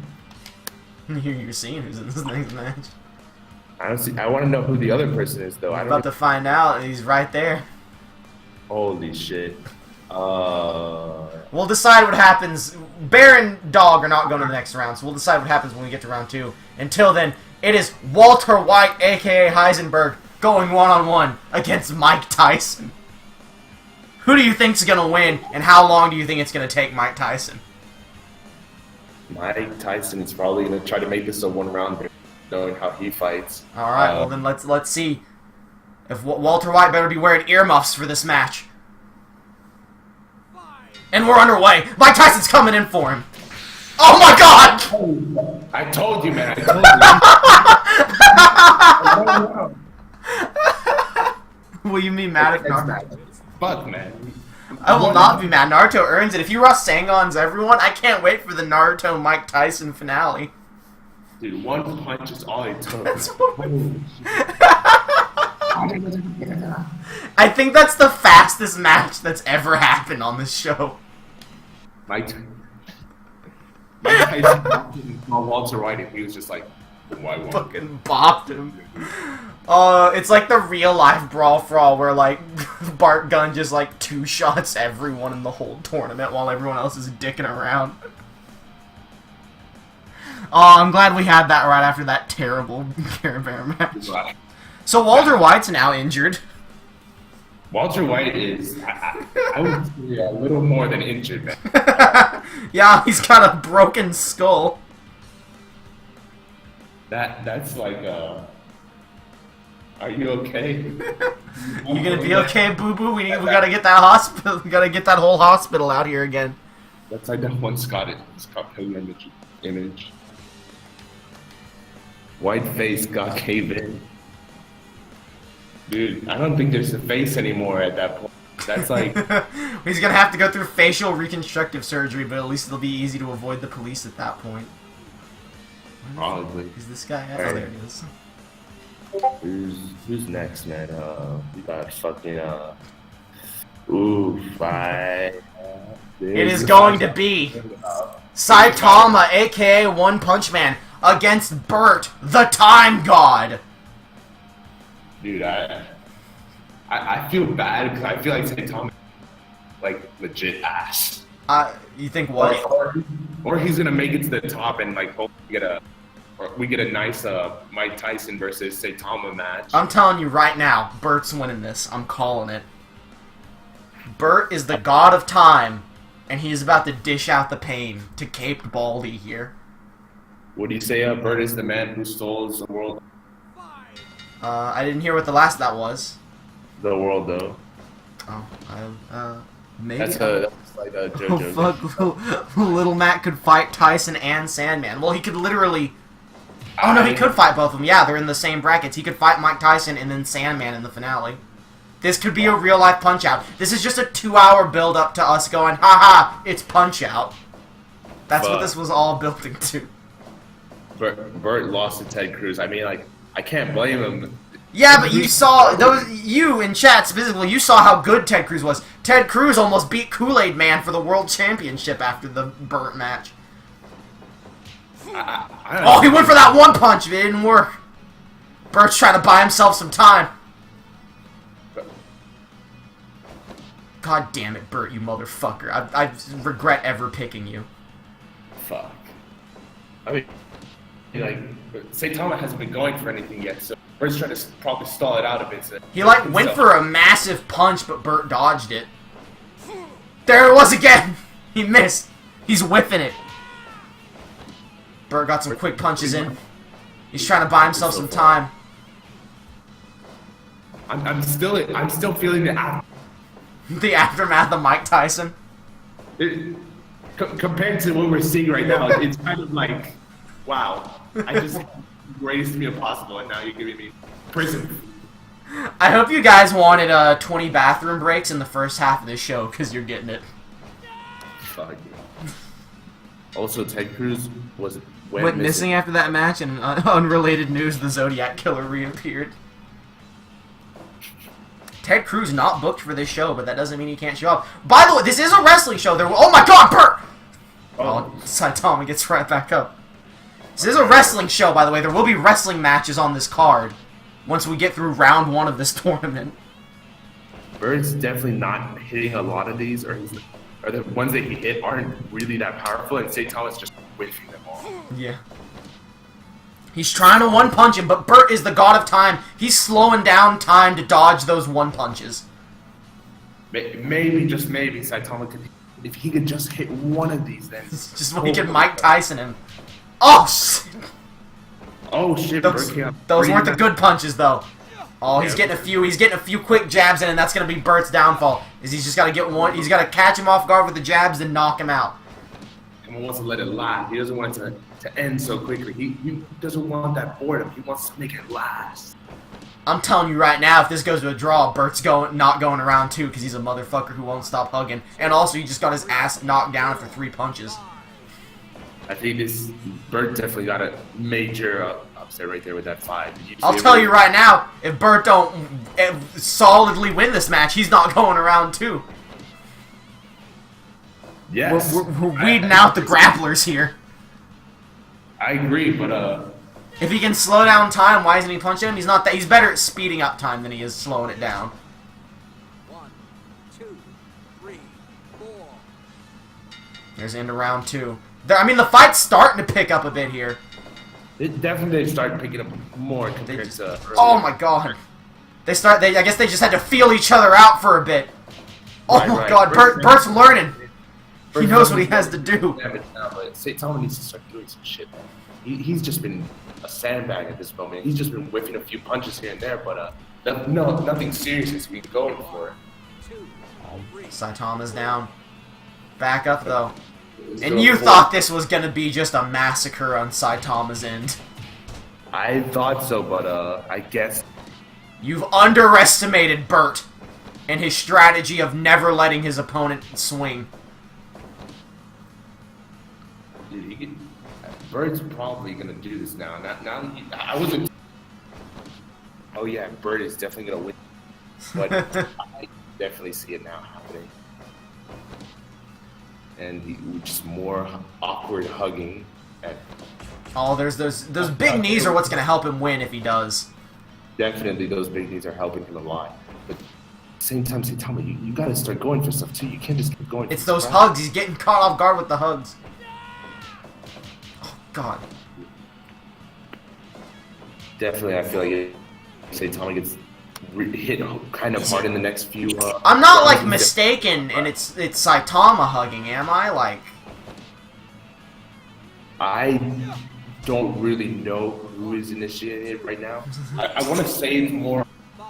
You're seeing who's in this next match. Honestly, I want to know who the other person is, though. I'm about to find out, and he's right there. Holy shit. We'll decide what happens. Bear and Dog are not going to the next round, so we'll decide what happens when we get to round 2. Until then, it is Walter White, a.k.a. Heisenberg, going one-on-one against Mike Tyson. Who do you think's going to win, and how long do you think it's going to take Mike Tyson? Mike Tyson is probably going to try to make this a one-rounder, knowing how he fights. Alright, well then let's see. If Walter White better be wearing earmuffs for this match. And we're underway. Mike Tyson's coming in for him. Oh my god! I told you, man. I told you. Will you be mad if Naruto? Fuck, man. I will not be mad. Naruto earns it. If you Rasengans everyone, I can't wait for the Naruto Mike Tyson finale. Dude, one punch is all it took. That's what I think that's the fastest match that's ever happened on this show. Mike Tyson saw Walter White and he was just like, why won't Fucking bopped him. It's like the real life Brawl for All where like Bart Gunn just like two-shots everyone in the whole tournament while everyone else is dicking around. Oh, I'm glad we had that right after that terrible Care Bear match. So Walter White's now injured. Walter White is, I would say, a little more than injured, man. Yeah, he's got a broken skull. That's like, are you okay? You gonna be okay, Boo Boo? We gotta get that hospital. We gotta get that whole hospital out here again. That's like that one Scott Pilgrim image. White face got caved in. Dude, I don't think there's a face anymore at that point. That's like... He's gonna have to go through facial reconstructive surgery, but at least it'll be easy to avoid the police at that point. Probably. Is this guy? Oh, there he is. Who's next, man? We got fucking ooh, fight. It is going to be Saitama, aka One Punch Man, against Bert, the Time God. Dude, I feel bad because I feel like Saitama like legit ass. You think what? Or he's gonna make it to the top and like hopefully we get a nice Mike Tyson versus Saitama match. I'm telling you right now, Bert's winning this. I'm calling it. Bert is the god of time, and he is about to dish out the pain to Caped Baldy here. What do you say? Bert is the man who stole the world. I didn't hear what the last of that was. The world, though. Oh, maybe. That's like a JoJo. Oh, fuck. Little Matt could fight Tyson and Sandman. Well, he could literally... Oh, no, he could fight both of them. Yeah, they're in the same brackets. He could fight Mike Tyson and then Sandman in the finale. This could be a real-life Punch-Out. This is just a 2-hour build-up to us going, haha, it's Punch-Out. That's what this was all building to. Bert lost to Ted Cruz. I mean, like, I can't blame him. Yeah, but you saw, you in chat specifically, you saw how good Ted Cruz was. Ted Cruz almost beat Kool-Aid Man for the World Championship after the Bert match. Oh, he went for that one punch, but it didn't work. Bert's trying to buy himself some time. God damn it, Bert, you motherfucker. I regret ever picking you. Fuck. I mean, like, Saitama hasn't been going for anything yet, so Bert's trying to probably stall it out a bit. So he, like, went for a massive punch, but Bert dodged it. There it was again! He missed. He's whiffing it. Bert got some quick punches in. He's trying to buy himself some time. I'm still feeling the aftermath of Mike Tyson. Compared to what we're seeing right now, it's kind of like, wow. I just greatest meal possible, and now you're giving me prison. I hope you guys wanted 20 bathroom breaks in the first half of this show, because you're getting it. Fuck. Also, Ted Cruz went missing after that match, and in unrelated news, the Zodiac Killer reappeared. Ted Cruz not booked for this show, but that doesn't mean he can't show up. By the way, this is a wrestling show. Oh my god, Bert! Oh, Saitama gets right back up. This is a wrestling show, by the way. There will be wrestling matches on this card once we get through round 1 of this tournament. Bert's definitely not hitting a lot of these, or the ones that he hit aren't really that powerful, and Saitama's just whiffing them all. Yeah. He's trying to one-punch him, but Bert is the god of time. He's slowing down time to dodge those one-punches. Maybe, just maybe, Saitama could... If he could just hit one of these, then... Just when he can Mike Tyson him. Oh, shit! Oh, shit, those weren't the good punches, though. Oh, he's getting a few quick jabs in, and that's going to be Bert's downfall. He's just got to get one... He's got to catch him off guard with the jabs, then knock him out. He wants to let it lie. He doesn't want it to end so quickly. He doesn't want that boredom. He wants to make it last. I'm telling you right now, if this goes to a draw, Bert's not going around 2 because he's a motherfucker who won't stop hugging. And also, he just got his ass knocked down for 3 punches. I think Bert definitely got a major upset right there with that 5. Did you I'll see tell it? you right now, if Bert don't solidly win this match, he's not going around 2. Yes. We're weeding out the grapplers here. I agree, but If he can slow down time, why isn't he punching him? He's not that. He's better at speeding up time than he is slowing it down. 1, 2, 3, 4. There's into round 2. I mean, the fight's starting to pick up a bit here. it definitely started picking up more compared to. Oh my god. I guess they just had to feel each other out for a bit. Oh Right, my right. god, Bert's learning. He knows what he has to do. Now, but Saitama needs to start doing some shit. He's just been a sandbag at this moment. He's just been whiffing a few punches here and there, but nothing serious is we going for. 2, 3. Saitama's down. Back up though. And So you for- thought this was gonna be just a massacre on Saitama's end. I thought so, but I guess You've underestimated Bert and his strategy of never letting his opponent swing. dude, Bird's probably gonna do this now. I wasn't. Oh yeah, Bird is definitely gonna win, but I definitely see it now happening. And just more awkward hugging. Oh, those big knees are what's gonna help him win if he does. Definitely, those big knees are helping him a lot. But at the same time, Saitama, you gotta start going for stuff too. You can't just keep going. It's for those scrap. hugs. He's getting caught off guard with the hugs. Oh god. Definitely, I feel like Saitama gets hit kind of hard in the next few. I'm not like rounds. mistaken, and it's Saitama hugging, am I? Like, I don't really know who is initiating it right now. I want to say it's more, 5,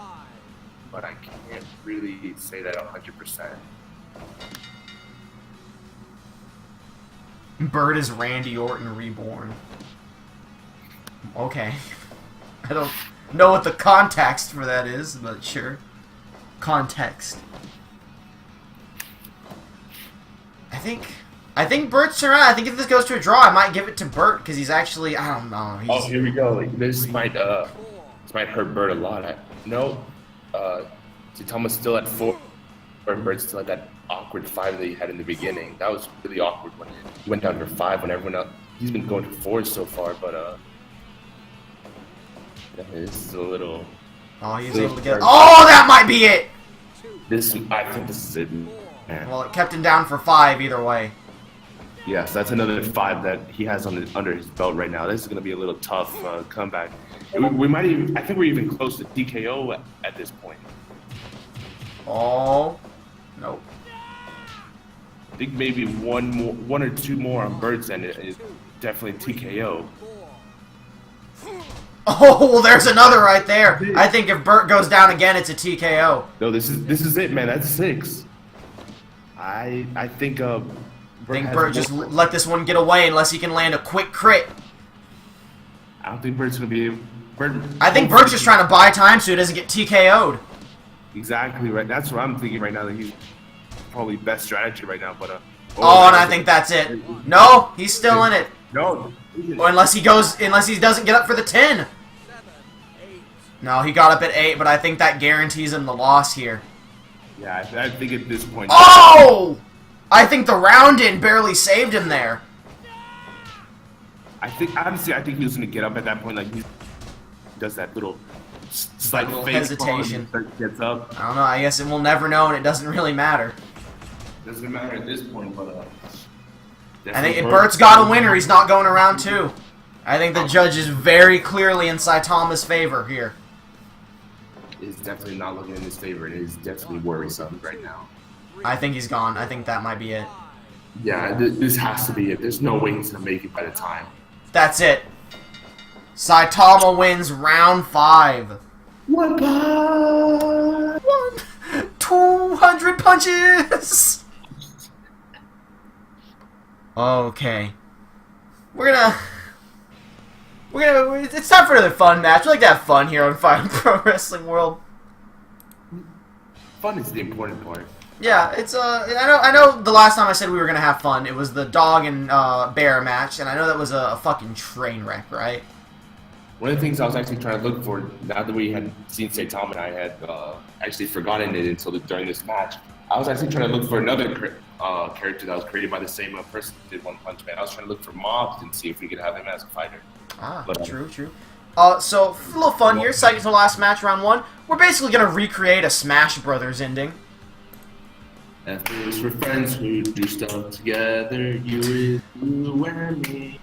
but I can't really say that 100%. Bird is Randy Orton reborn. Okay. I don't know what the context for that is, but sure. Context. I think Bert's around. I think if this goes to a draw, I might give it to Bert because he's actually, I don't know. Oh, here we go. Like, this might hurt Bird a lot. Saitama's still at 4, and Bird's still at that awkward 5 that he had in the beginning. That was really awkward when he went down to 5 when everyone else. He's been going to 4s so far, but this is a little. Oh, he's able to get. Oh, that might be it. I think this is it. Man. Well, it kept him down for 5 either way. Yes, that's another 5 that he has under his belt right now. This is going to be a little tough comeback. We might even. I think we're even close to TKO at this point. Oh, nope. I think maybe one or two more on Bird's end is definitely TKO. 4. Oh, well, there's another right there. I think if Bert goes down again, it's a TKO. No, this is it, man. That's 6. I think I think Bert just more- let this one get away unless he can land a quick crit. I don't think Bird's gonna be. I think Bert's just trying to buy time so he doesn't get TKO'd. Exactly right. That's what I'm thinking right now. That he's probably best strategy right now. But Oh, and I think that's it. No, he's still in it. no. Or unless he doesn't get up for the 10. 7, 8. No, he got up at 8, but I think that guarantees him the loss here. Yeah, I think at this point. Oh! I think the round in barely saved him there. I think he was gonna get up at that point. Like he does that little slight Little face hesitation. palm and gets up. I don't know, I guess we'll never know and it doesn't really matter. Doesn't matter at this point, but I think if Bert's got a winner, he's not going around 2. I think the judge is very clearly in Saitama's favor here. is definitely not looking in his favor. It is definitely worrisome right now. I think he's gone. I think that might be it. Yeah, this has to be it. There's no way he's gonna make it by the time. That's it. Saitama wins round 5. What? 200 punches! Okay. It's time for another fun match. We like to have fun here on Fire Pro Wrestling World. Fun is the important part. Yeah, it's I know the last time I said we were gonna have fun, it was the dog and bear match, and I know that was a fucking train wreck, right? one of the things I was actually trying to look for, now that we had seen Say Tom and I had actually forgotten it until during this match, I was actually trying to look for another character that was created by the same person who did One Punch Man. I was trying to look for Mobs and see if we could have him as a fighter. Ah, But, true. So, a little fun here. Second to last match, round 1. We're basically going to recreate a Smash Brothers ending. F is for friends who do stuff together. U is you and me.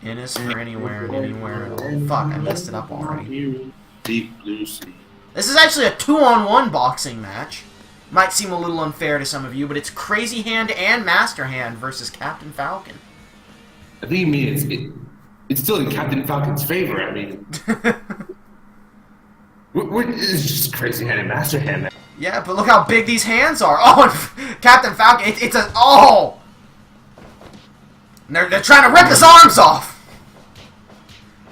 N is for anywhere and anywhere. Oh, fuck, I messed it up already. Deep blue sea. This is actually a 2-on-1 boxing match. Might seem a little unfair to some of you, but it's Crazy Hand and Master Hand versus Captain Falcon. I think you mean it's still in Captain Falcon's favor. I mean, it's just Crazy Hand and Master Hand, man. Yeah, but look how big these hands are. Oh, and Captain Falcon, it's a... Oh! They're trying to rip his arms off!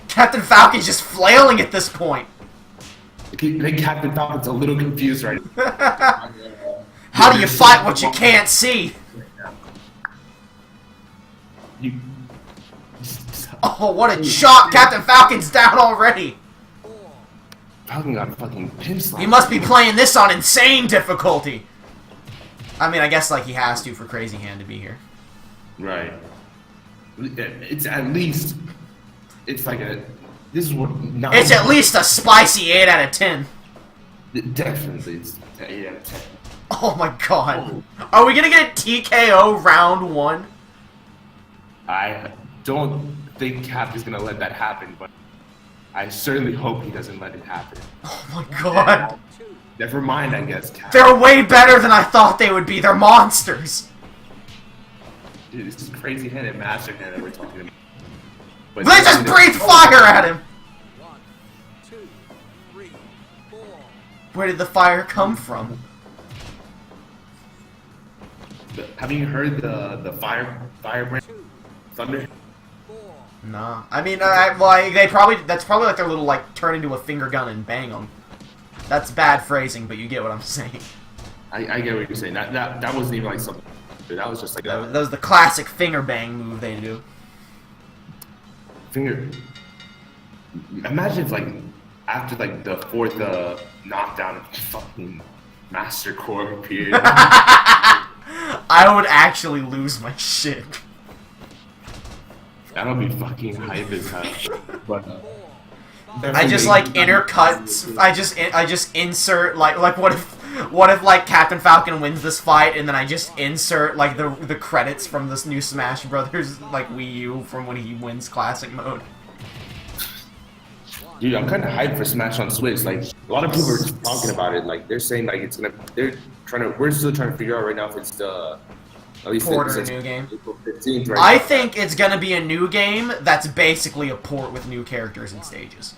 Captain Falcon's just flailing at this point. I think Captain Falcon's a little confused right now. How do you fight what you can't see? Oh, what a chop! Captain Falcon's down already! Falcon got a fucking pin slap. He must be playing this on insane difficulty! I mean, I guess like he has to for Crazy Hand to be here. Right. It's at least... It's like a... This is what... It's at least a spicy 8 out of 10. Definitely. It's 8 out of 10. Oh my god. Are we gonna get a TKO round 1? I don't think Cap is gonna let that happen, but I certainly hope he doesn't let it happen. Oh my god. Never mind, I guess, Cap. They're way better than I thought they would be. They're monsters. Dude, this is Crazy Hand and Master Hand that we're talking about. But They just breathe fire at him. 1, 2, 3, 4. Where did the fire come from? Have you heard the fire brand? 2, Thunder? 4. Nah. I mean, well, they probably... That's probably like their little, like, turn into a finger gun and bang them. That's bad phrasing, but you get what I'm saying. I get what you're saying. That wasn't even like something. That was just like That was the classic finger bang move they do. Finger. Imagine if, like, after like the 4th knockdown, fucking Master Core appeared. I would actually lose my shit. That'll be fucking hype as hell. But I just like intercuts. I just insert like what if like Captain Falcon wins this fight and then I just insert like the credits from this new Smash Brothers like Wii U from when he wins Classic Mode. Dude, I'm kind of hyped for Smash on Switch. Like a lot of people are talking about it. Like they're saying like it's gonna. We're still trying to figure out right now if it's the. At least Port or a new game. April 15th, right I now. think it's gonna be a new game that's basically a port with new characters and stages.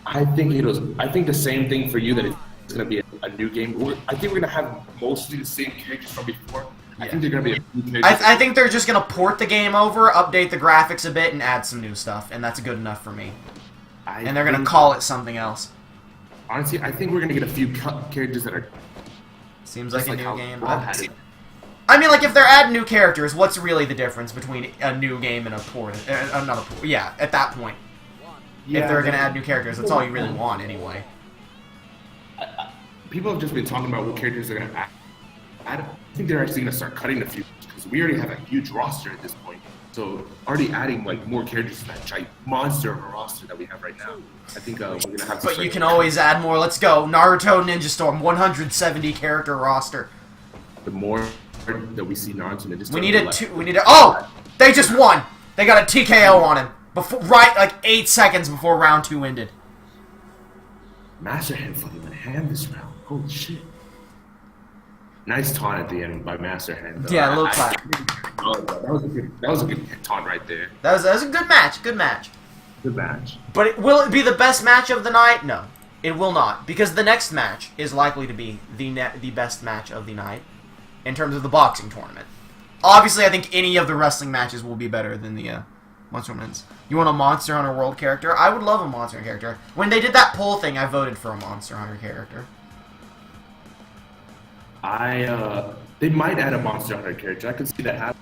I think the same thing for you that it's gonna be a new game. I think we're gonna have mostly the same characters from before. I think they're gonna be a new characters. I think they're just gonna port the game over, update the graphics a bit, and add some new stuff, and that's good enough for me. And they're gonna call it something else. Honestly, I think we're gonna get a few characters that are. Seems like a new how game. Brawl had it. I mean, like, if they're adding new characters, what's really the difference between a new game and a port? Another port. Yeah, at that point. Yeah, if they're going to add new characters, that's all you really want, anyway. People have just been talking about what characters they're going to add. I think they're actually going to start cutting a few, because we already have a huge roster at this point. So, already adding, like, more characters to that giant monster of a roster that we have right now. I think we're going to have to... But you can always add more. Let's go. Naruto Ninja Storm, 170 character roster. The more that we see Naruto Ninja Storm... We need a... Oh! They just won! They got a TKO on him. Like 8 seconds before round 2 ended. Master Hand fucking went ham this round. Holy shit. Nice taunt at the end by Master Hand, though. Yeah, a little clap. That was a good taunt right there. That was a good match. Good match. Good match. But will it be the best match of the night? No. It will not. Because the next match is likely to be the best match of the night in terms of the boxing tournament. Obviously, I think any of the wrestling matches will be better than the Monster Hunter. You want a Monster Hunter World character? I would love a Monster Hunter character. When they did that poll thing, I voted for a Monster Hunter character. They might add a Monster Hunter character. I could see that happen.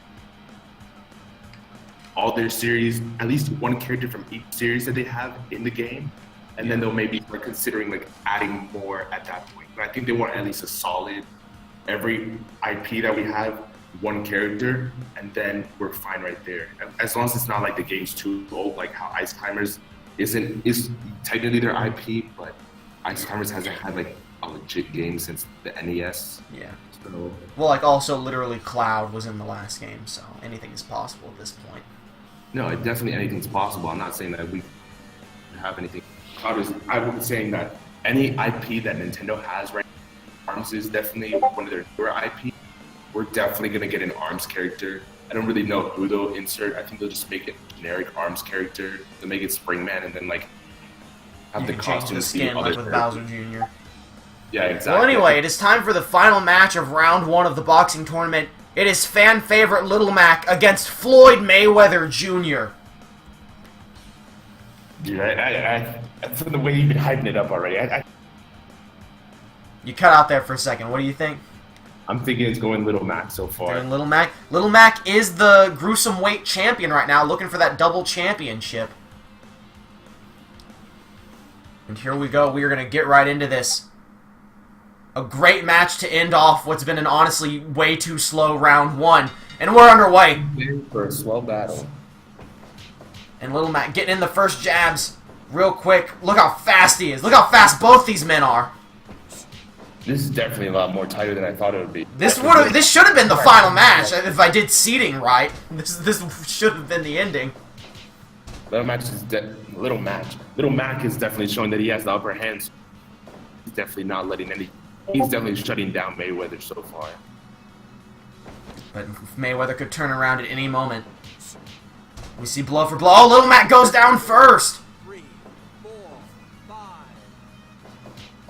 all their series, at least one character from each series that they have in the game, and then they'll maybe start considering like adding more at that point. But I think they want at least a solid every IP that we have, one character, and then we're fine right there. As long as it's not like the game's too old, like how Ice Climbers is technically their IP, but Ice Climbers hasn't had like a legit game since the NES. Yeah. So, Well, like also literally Cloud was in the last game, so anything is possible at this point. no, definitely anything's possible. I'm not saying that we have anything. I was saying that any IP that Nintendo has right now, ARMS is definitely one of their newer IP. We're definitely gonna get an ARMS character. I don't really know who they'll insert. I think they'll just make it generic ARMS character. They'll make it Springman and then like have You the can change costume the be skin other like with characters. Bowser Jr. Yeah, exactly. Well, anyway, it is time for the final match of round 1 of the boxing tournament. It is fan favorite Little Mac against Floyd Mayweather Jr. Dude, from the way you've been hyping it up already, You cut out there for a second. What do you think? I'm thinking it's going Little Mac so far. Doing Little Mac. Little Mac is the gruesome weight champion right now, looking for that double championship. And here we go. We are going to get right into this. A great match to end off what's been an honestly way too slow round 1. And we're underway. For a slow battle. And Little Mac getting in the first jabs real quick. Look how fast he is. Look how fast both these men are. This is definitely a lot more tighter than I thought it would be. This should have been the final match if I did seating right. This should have been the ending. Little Mac is definitely showing that he has the upper hand. He's definitely not letting any. He's definitely shutting down Mayweather so far. But Mayweather could turn around at any moment. We see blow for blow. Oh, Little Mac goes down first. 3, 4, 5.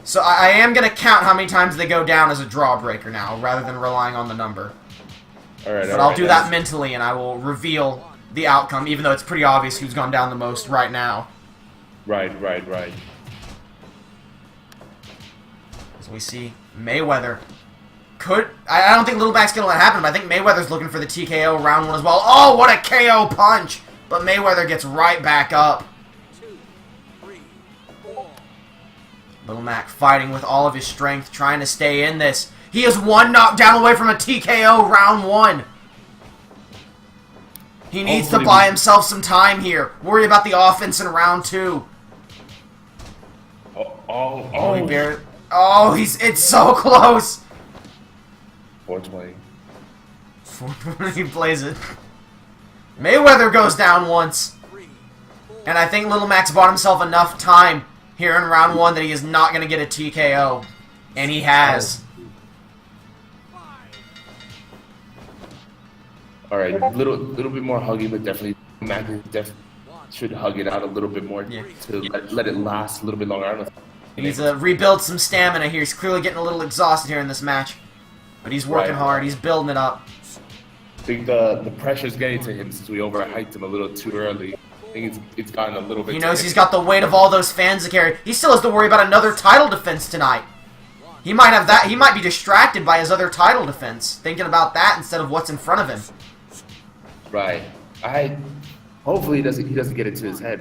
So I am going to count how many times they go down as a drawbreaker now, rather than relying on the number. Alright, But I'll do that mentally, and I will reveal the outcome, even though it's pretty obvious who's gone down the most right now. Right. So we see Mayweather I don't think Little Mac's gonna let it happen, but I think Mayweather's looking for the TKO round 1 as well. Oh, what a KO punch! But Mayweather gets right back up. 2, 3, 4. Little Mac fighting with all of his strength, trying to stay in this. He is one knockdown away from a TKO round 1. He needs to buy himself some time here. Worry about the offense in round 2. It's so close. 420. He plays it. Mayweather goes down once. 3, 4. And I think Little Mac's bought himself enough time here in round 1 that he is not going to get a TKO. And he has. Alright, little bit more huggy, but definitely Mac should hug it out a little bit more to let it last a little bit longer. I don't know. He needs to rebuild some stamina here. He's clearly getting a little exhausted here in this match. But he's working hard. He's building it up. I think the pressure's getting to him since we overhyped him a little too early. I think it's gotten a little bit. He knows he's got the weight of all those fans to carry. He still has to worry about another title defense tonight. He might have that. He might be distracted by his other title defense, thinking about that instead of what's in front of him. Right. Hopefully he doesn't get it to his head.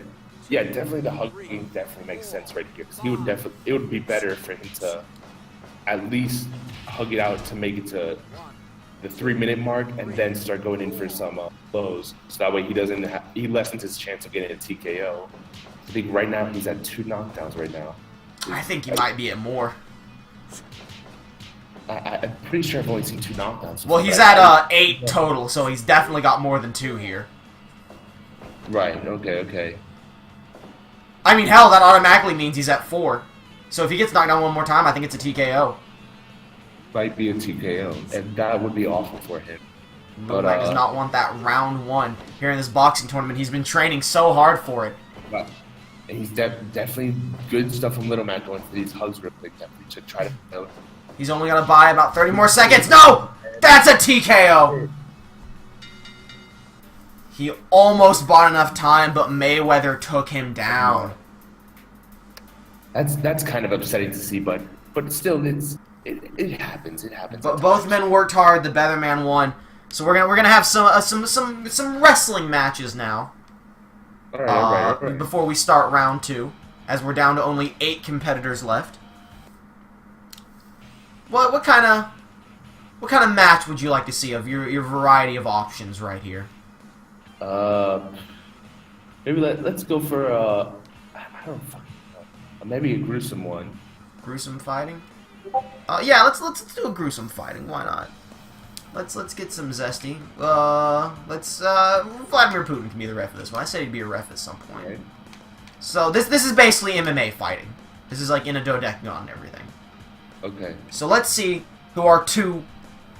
Yeah, definitely the hugging definitely makes sense right here. Because it would be better for him to at least hug it out to make it to the 3-minute mark and then start going in for some blows. So that way he lessens his chance of getting a TKO. I think right now he's at 2 knockdowns right now. I think he might be at more. I'm pretty sure I've only seen 2 knockdowns. Well, he's at 8 total, so he's definitely got more than 2 here. Right, okay. I mean, hell, that automatically means he's at 4. So if he gets knocked down one more time, I think it's a TKO. Might be a TKO, and that would be awful for him. Little Mac does not want that round 1 here in this boxing tournament. He's been training so hard for it. But he's definitely good stuff from Little Mac going for these hugs real quick. Definitely should try to. He's only going to buy about 30 more seconds. No! That's a TKO! He almost bought enough time, but Mayweather took him down. That's kind of upsetting to see, but still, it happens. It happens. But both men worked hard. The better man won. So we're gonna have some wrestling matches now. All right. Before we start round 2, as we're down to only 8 competitors left. What kind of match would you like to see of your variety of options right here? Maybe let's go for I don't fucking know. Maybe a gruesome one. Gruesome fighting? Yeah, let's do a gruesome fighting. Why not? Let's get some zesty. Vladimir Putin can be the ref of this one. I said he'd be a ref at some point. Okay. So this is basically MMA fighting. This is like in a dodecagon and everything. Okay. So let's see who our 2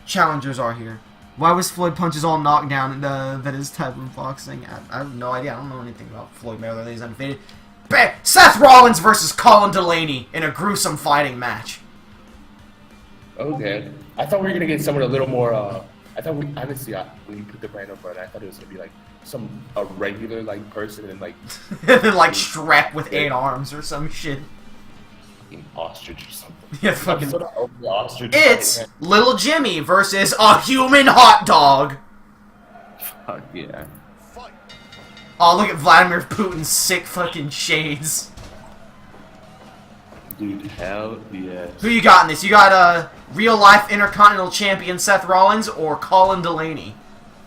challengers are here. Why was Floyd Punches all knocked down? That is type of boxing. I have no idea. I don't know anything about Floyd Mayweather. He's undefeated. Seth Rollins versus Colin Delaney in a gruesome fighting match. Okay. I thought we were gonna get someone a little more. I thought honestly, when you put the brand up on, I thought it was gonna be like a regular like person and like like Shrek with 8 arms or some shit. Fucking ostrich or something. Yeah, fucking. Sort of over the ostrich. It's Little Jimmy versus a human hot dog. Fuck yeah. Oh, look at Vladimir Putin's sick fucking shades. Dude, hell yes. Who you got in this? You got real-life Intercontinental Champion Seth Rollins or Colin Delaney?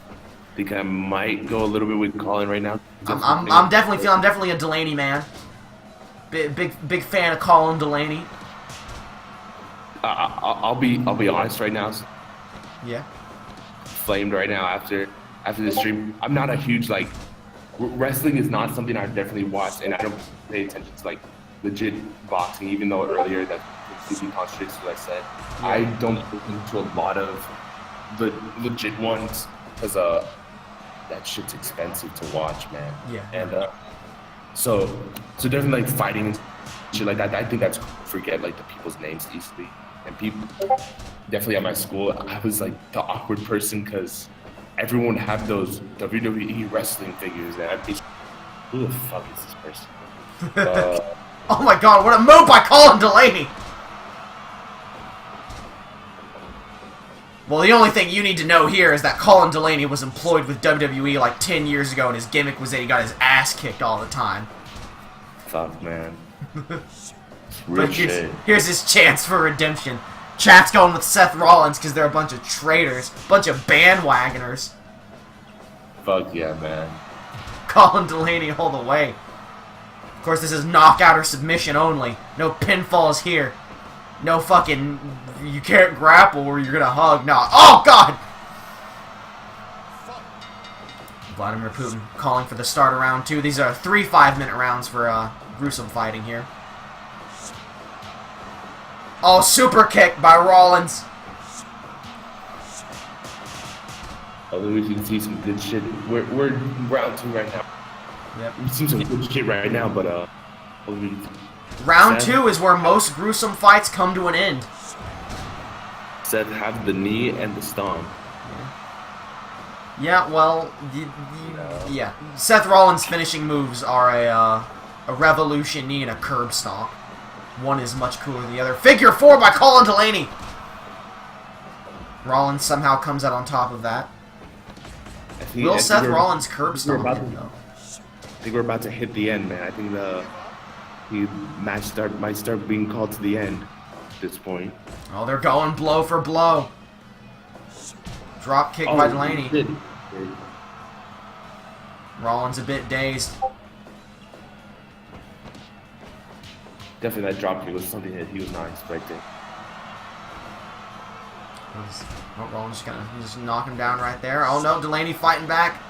I think I might go a little bit with Colin right now. I'm definitely a Delaney man. Big fan of Colin Delaney. I'll be honest right now. Yeah. Flamed right now after the stream. I'm not a huge like wrestling is not something I definitely watch, and I don't pay attention to like legit boxing. Even though earlier that completely contradicts what I said. Yeah. I don't look into a lot of the legit ones because that shit's expensive to watch, man. Yeah. And so definitely like fighting and shit like that. I think that's forget like the people's names easily. And people definitely at my school, I was like the awkward person because everyone would have those WWE wrestling figures, and I'd be, who the fuck is this person? Oh my god, what a move by Colin Delaney! Well, the only thing you need to know here is that Colin Delaney was employed with WWE like 10 years ago, and his gimmick was that he got his ass kicked all the time. Fuck, man. But here's his chance for redemption. Chat's going with Seth Rollins because they're a bunch of traitors, bunch of bandwagoners. Fuck yeah, man. Colin Delaney all the way. Of course, this is knockout or submission only. No pinfalls here. No fucking, you can't grapple or you're gonna hug. No. Oh, God! Vladimir Putin calling for the start of round 2. These are 3 5-minute rounds for gruesome fighting here. Oh, super kick by Rollins. Although we can see some good shit. We're round 2 right now. Yep. We see some good shit right now, but Round 2 is where most gruesome fights come to an end. Seth have the knee and the stomp. Yeah, well, yeah. Seth Rollins' finishing moves are a revolution knee and a curb stomp. One is much cooler than the other. Figure 4 by Colin Delaney. Rollins somehow comes out on top of that. Will Seth Rollins curb stomp him, though? I think we're about to hit the end, man. I think the match might start being called to the end at this point. Oh, they're going blow for blow. Drop kick by Delaney. Rollins a bit dazed. Definitely that drop kick was something that he was not expecting. Rollins just knock him down right there. Oh no, Delaney fighting back.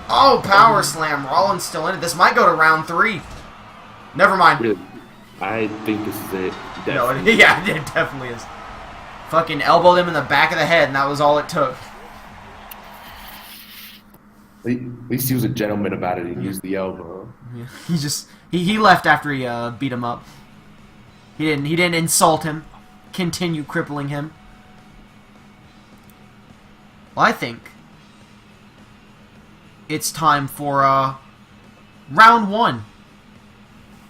Oh, power slam. Rollins still in it. This might go to round 3. Never mind. Really? I think this is it. No, yeah, it definitely is. Fucking elbowed him in the back of the head, and that was all it took. At least he was a gentleman about it and used the elbow. Yeah, he left after he beat him up. He didn't insult him, continue crippling him. Well, I think it's time for round 1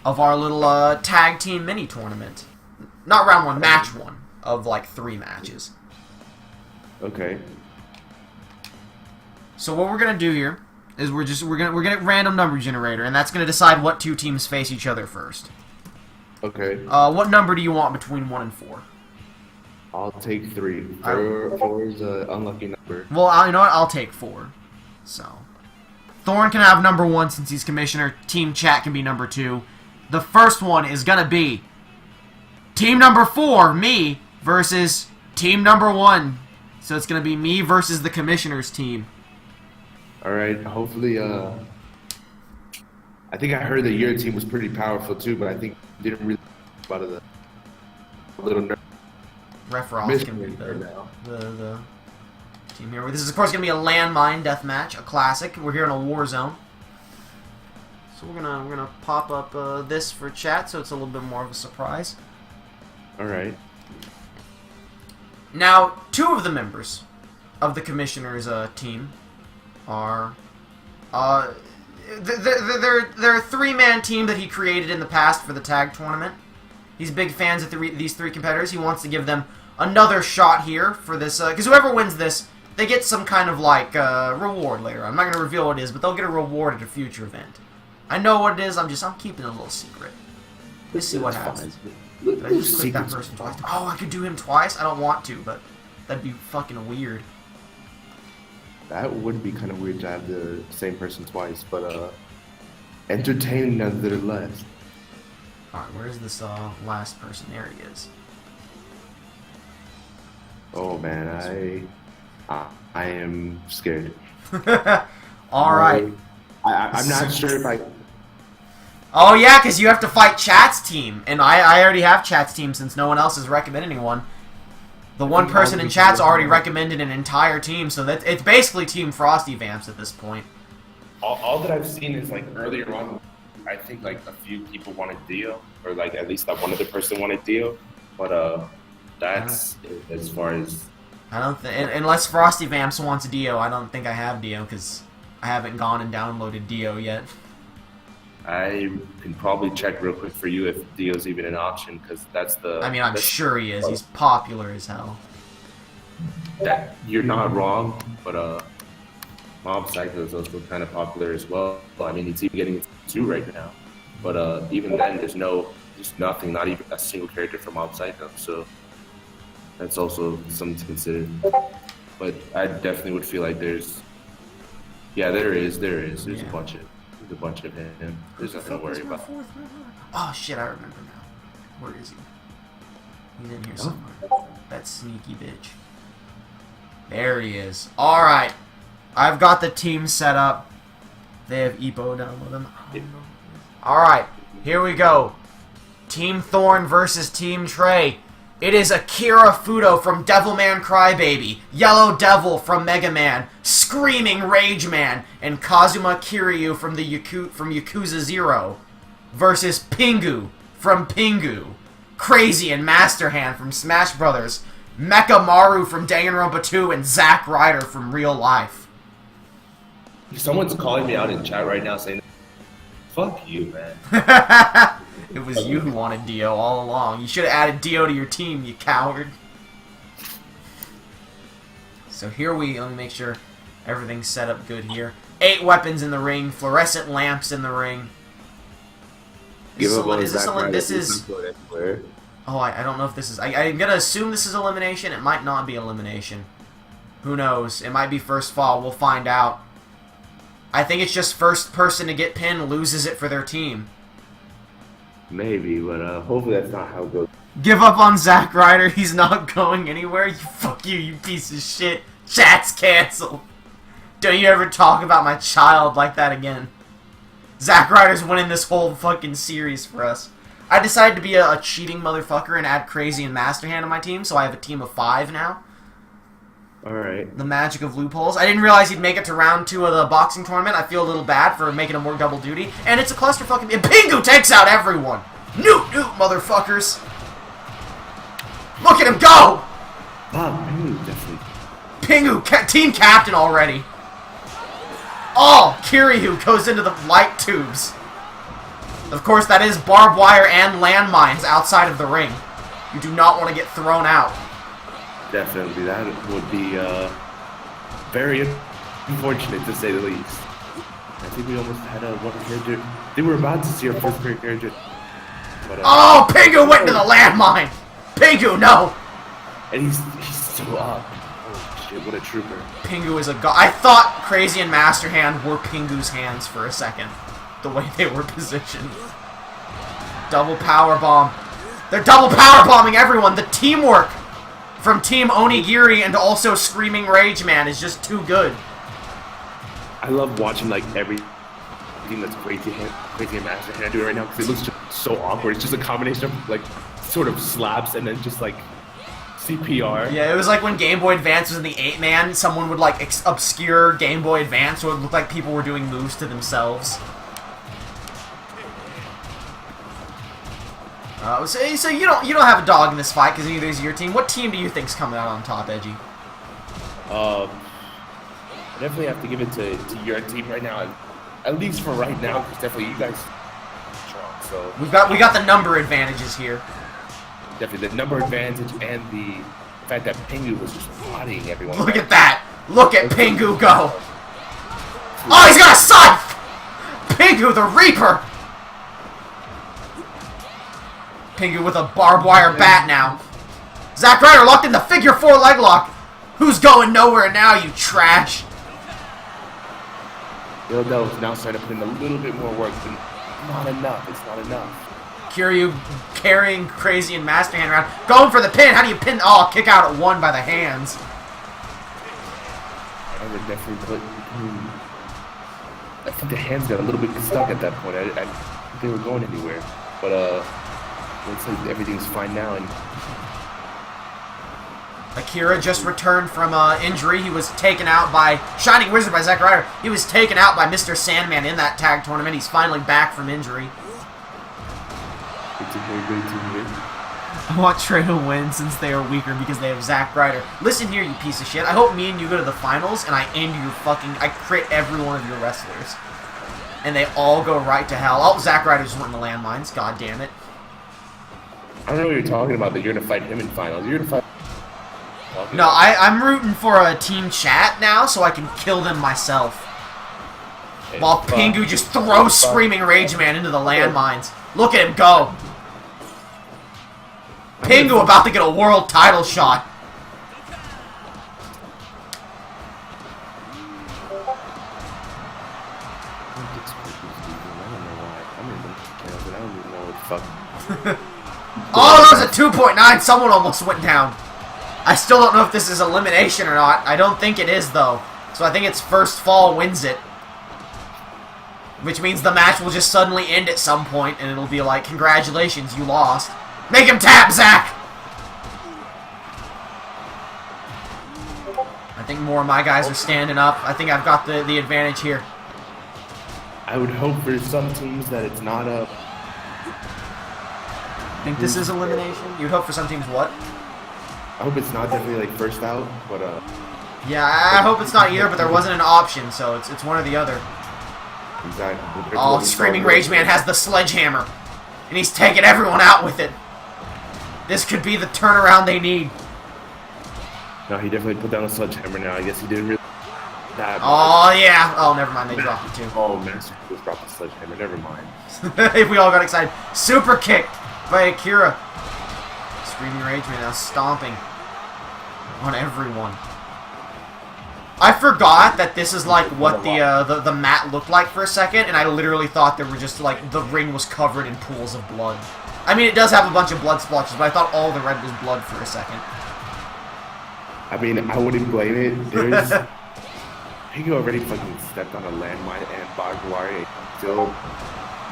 of our little tag team mini tournament. Not round 1, match 1 of like 3 matches. Okay. So what we're gonna do here is we're gonna random number generator, and that's gonna decide what two teams face each other first. Okay. What number do you want between 1 and 4? I'll take 3. 4 is an unlucky number. Well, you know what? I'll take 4. So, Thorn can have number 1 since he's commissioner. Team Chat can be number 2. The first one is gonna be team number 4, me, versus team number 1. So it's gonna be me versus the commissioner's team. All right. Hopefully, I think I heard that your team was pretty powerful too, but I think you didn't really about the little nerd. Ref Ross can be the team here. This is, of course, going to be a landmine deathmatch, a classic. We're here in a war zone. So we're gonna pop up this for chat, so it's a little bit more of a surprise. All right. Now, 2 of the members of the commissioner's team are they're a 3-man team that he created in the past for the tag tournament. He's big fans of these 3 competitors. He wants to give them another shot here for this, because whoever wins this, they get some kind of, like, reward later. I'm not going to reveal what it is, but they'll get a reward at a future event. I know what it is, I'm keeping it a little secret. Let's see what happens. Did I just click that person twice? Oh, I could do him twice? I don't want to, but that'd be fucking weird. That would be kind of weird to have the same person twice, but, entertaining nonetheless. Alright, where's this last person? There he is. Oh man, I am scared. Alright. I'm not sure if I... Oh yeah, because you have to fight Chat's team, and I already have Chat's team since no one else is recommending one. The one person in Chat's already recommended an entire team, so that it's basically Team Frosty Vamps at this point. All that I've seen is, like, earlier on, I think, like, a few people wanted Dio, or, like, at least that one other person wanted Dio, but, that's as far as... I don't think... Unless Frosty Vamps wants Dio, I don't think I have Dio, because I haven't gone and downloaded Dio yet. I can probably check real quick for you if Dio's even an option, because that's the... I mean, I'm sure he is. He's popular as hell. You're not wrong, but, Mob Psycho is also kind of popular as well. I mean, it's even getting 2 right now. But even then, there's nothing, not even a single character from Mob Psycho. So that's also something to consider. But I definitely would feel like there's there is. There's a bunch of him. There's nothing to worry about. Oh shit, I remember now. Where is he? He's in here somewhere. That sneaky bitch. There he is. Alright. I've got the team set up. They have EPO down with them. Alright, here we go. Team Thorn versus Team Trey. It is Akira Fudo from Devilman Crybaby, Yellow Devil from Mega Man, Screaming Rage Man, and Kazuma Kiryu from Yakuza 0 versus Pingu from Pingu, Crazy and Master Hand from Smash Brothers, Mecha Maru from Danganronpa 2, and Zack Ryder from Real Life. Someone's calling me out in chat right now saying, "Fuck you, man." It was you who wanted Dio all along. You should have added Dio to your team, you coward. So let me make sure everything's set up good here. 8 weapons in the ring, fluorescent lamps in the ring. Oh, I don't know if this is... I'm going to assume this is elimination. It might not be elimination. Who knows? It might be first fall. We'll find out. I think it's just first person to get pinned loses it for their team. Maybe, but hopefully that's not how it goes. Give up on Zack Ryder. He's not going anywhere. Fuck you, you piece of shit. Chat's canceled. Don't you ever talk about my child like that again. Zack Ryder's winning this whole fucking series for us. I decided to be a cheating motherfucker and add Crazy and Master Hand to my team, so I have a team of 5 now. Alright. The magic of loopholes. I didn't realize he'd make it to round 2 of the boxing tournament. I feel a little bad for making him work double duty. And it's a clusterfuck. And Pingu takes out everyone! Newt, motherfuckers! Look at him go! Pingu, definitely. Pingu, team captain already. Oh, Kiryu goes into the light tubes. Of course, that is barbed wire and landmines outside of the ring. You do not want to get thrown out. Definitely, that would be very unfortunate to say the least. I think we almost had a one character. They were about to see our first great character. But, oh, Pingu went into the landmine! Pingu, no! And he's still up. Oh shit, what a trooper. Pingu is a god. I thought Crazy and Master Hand were Pingu's hands for a second. The way they were positioned. Double power bomb. They're double power bombing everyone. The teamwork from Team Onigiri and also Screaming Rage Man is just too good. I love watching like everything that's Crazy and Master Hand doing right now because it looks just so awkward. It's just a combination of like sort of slaps and then just like CPR. Yeah, it was like when Game Boy Advance was in the 8-man, someone would like obscure Game Boy Advance so it looked like people were doing moves to themselves. So you don't have a dog in this fight because neither is your team. What team do you think's coming out on top, Edgey? I definitely have to give it to your team right now, at least for right now, because definitely you guys are strong. So we got the number advantages here. Definitely the number advantage and the fact that Pingu was just bodying everyone. Look at that! Look at Pingu go! Oh, he's got a scythe! Pingu the Reaper! Pingu with a barbed wire bat now. Zack Ryder locked in the figure 4 leg lock. Who's going nowhere now, you trash? Yellow is now starting to put in a little bit more work, but not enough. It's not enough. Kiryu carrying Crazy and Master Hand around. Going for the pin. How do you pin? Oh, kick out at 1 by the hands. I would definitely put. I think the hands got a little bit stuck at that point. I don't think they were going anywhere. But looks like everything's fine now. And Akira just returned from injury. He was taken out by Shining Wizard by Zack Ryder. He was taken out by Mr. Sandman in that tag tournament. He's finally back from injury. It's a very good team here. I want Trey to win since they are weaker because they have Zack Ryder. Listen here, you piece of shit. I hope me and you go to the finals and I end your I crit every one of your wrestlers. And they all go right to hell. Oh, Zack Ryder just went in the landmines. God damn it. I don't know what you're talking about, that you're going to fight him in finals. You're going to fight... No, I'm rooting for a team chat now so I can kill them myself. Okay, While Pingu just throws Screaming Rage Man into the landmines. Look at him go. Pingu about to get a world title shot. Oh, that was a 2.9. Someone almost went down. I still don't know if this is elimination or not. I don't think it is, though. So I think it's first fall wins it. Which means the match will just suddenly end at some point, and it'll be like, congratulations, you lost. Make him tap, Zack! I think more of my guys are standing up. I think I've got the advantage here. I would hope for some teams that it's not a... Think this is elimination? You'd hope for some teams what? I hope it's not definitely like first out, but yeah, I hope it's not either, but there wasn't an option, so it's one or the other. Exactly. Oh, Screaming Rage Man has the sledgehammer, and he's taking everyone out with it. This could be the turnaround they need. No, he definitely put down a sledgehammer now. I guess he didn't really... Oh, yeah. Oh, never mind. They dropped it, too. Oh, Master just dropped the sledgehammer. Never mind. If we all got excited. Super kick by Akira. Screaming Rage Man now stomping on everyone. I forgot that this is like what the mat looked like for a second, and I literally thought there were just like the ring was covered in pools of blood. I mean, it does have a bunch of blood splotches, but I thought all the red was blood for a second. I mean, I wouldn't blame it. There's... He already fucking stepped on a landmine and barbed wire, still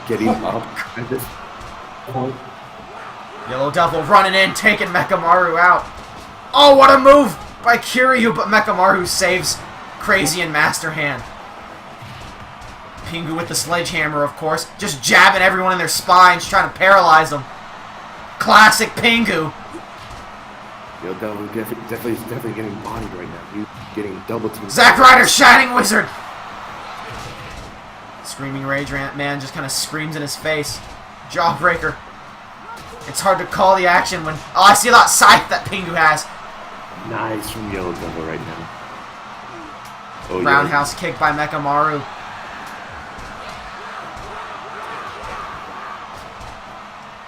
getting up at this point. Yellow Devil running in, taking Mechamaru out. Oh, what a move by Kiryu, but Mechamaru saves Crazy and Master Hand. Pingu with the sledgehammer, of course, just jabbing everyone in their spines, trying to paralyze them. Classic Pingu. Yo, Devil definitely getting bodied right now. He's getting double teamed. Zack Ryder, Shining Wizard. Screaming Rage Man just kind of screams in his face. Jawbreaker. It's hard to call the action when... Oh, I see that scythe that Pingu has. Nice from Yellow Devil right now. Oh, yeah. Roundhouse kick by Mekamaru.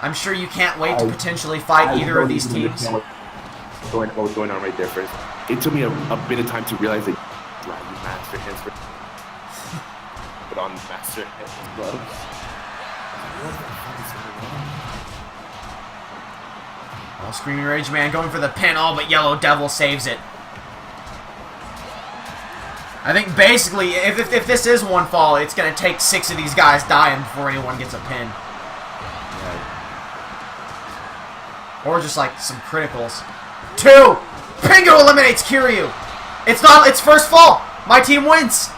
I'm sure you can't wait to potentially fight either of these teams. What was going on right there first. It took me a bit of time to realize that you master hands for put on master hands gloves. What the fuck is going on? Oh, Screaming Rage Man going for the pin. Oh, but Yellow Devil saves it. I think basically, if this is one fall, it's going to take 6 of these guys dying before anyone gets a pin. Or just like some criticals. 2! Pingu eliminates Kiryu! It's first fall! My team wins!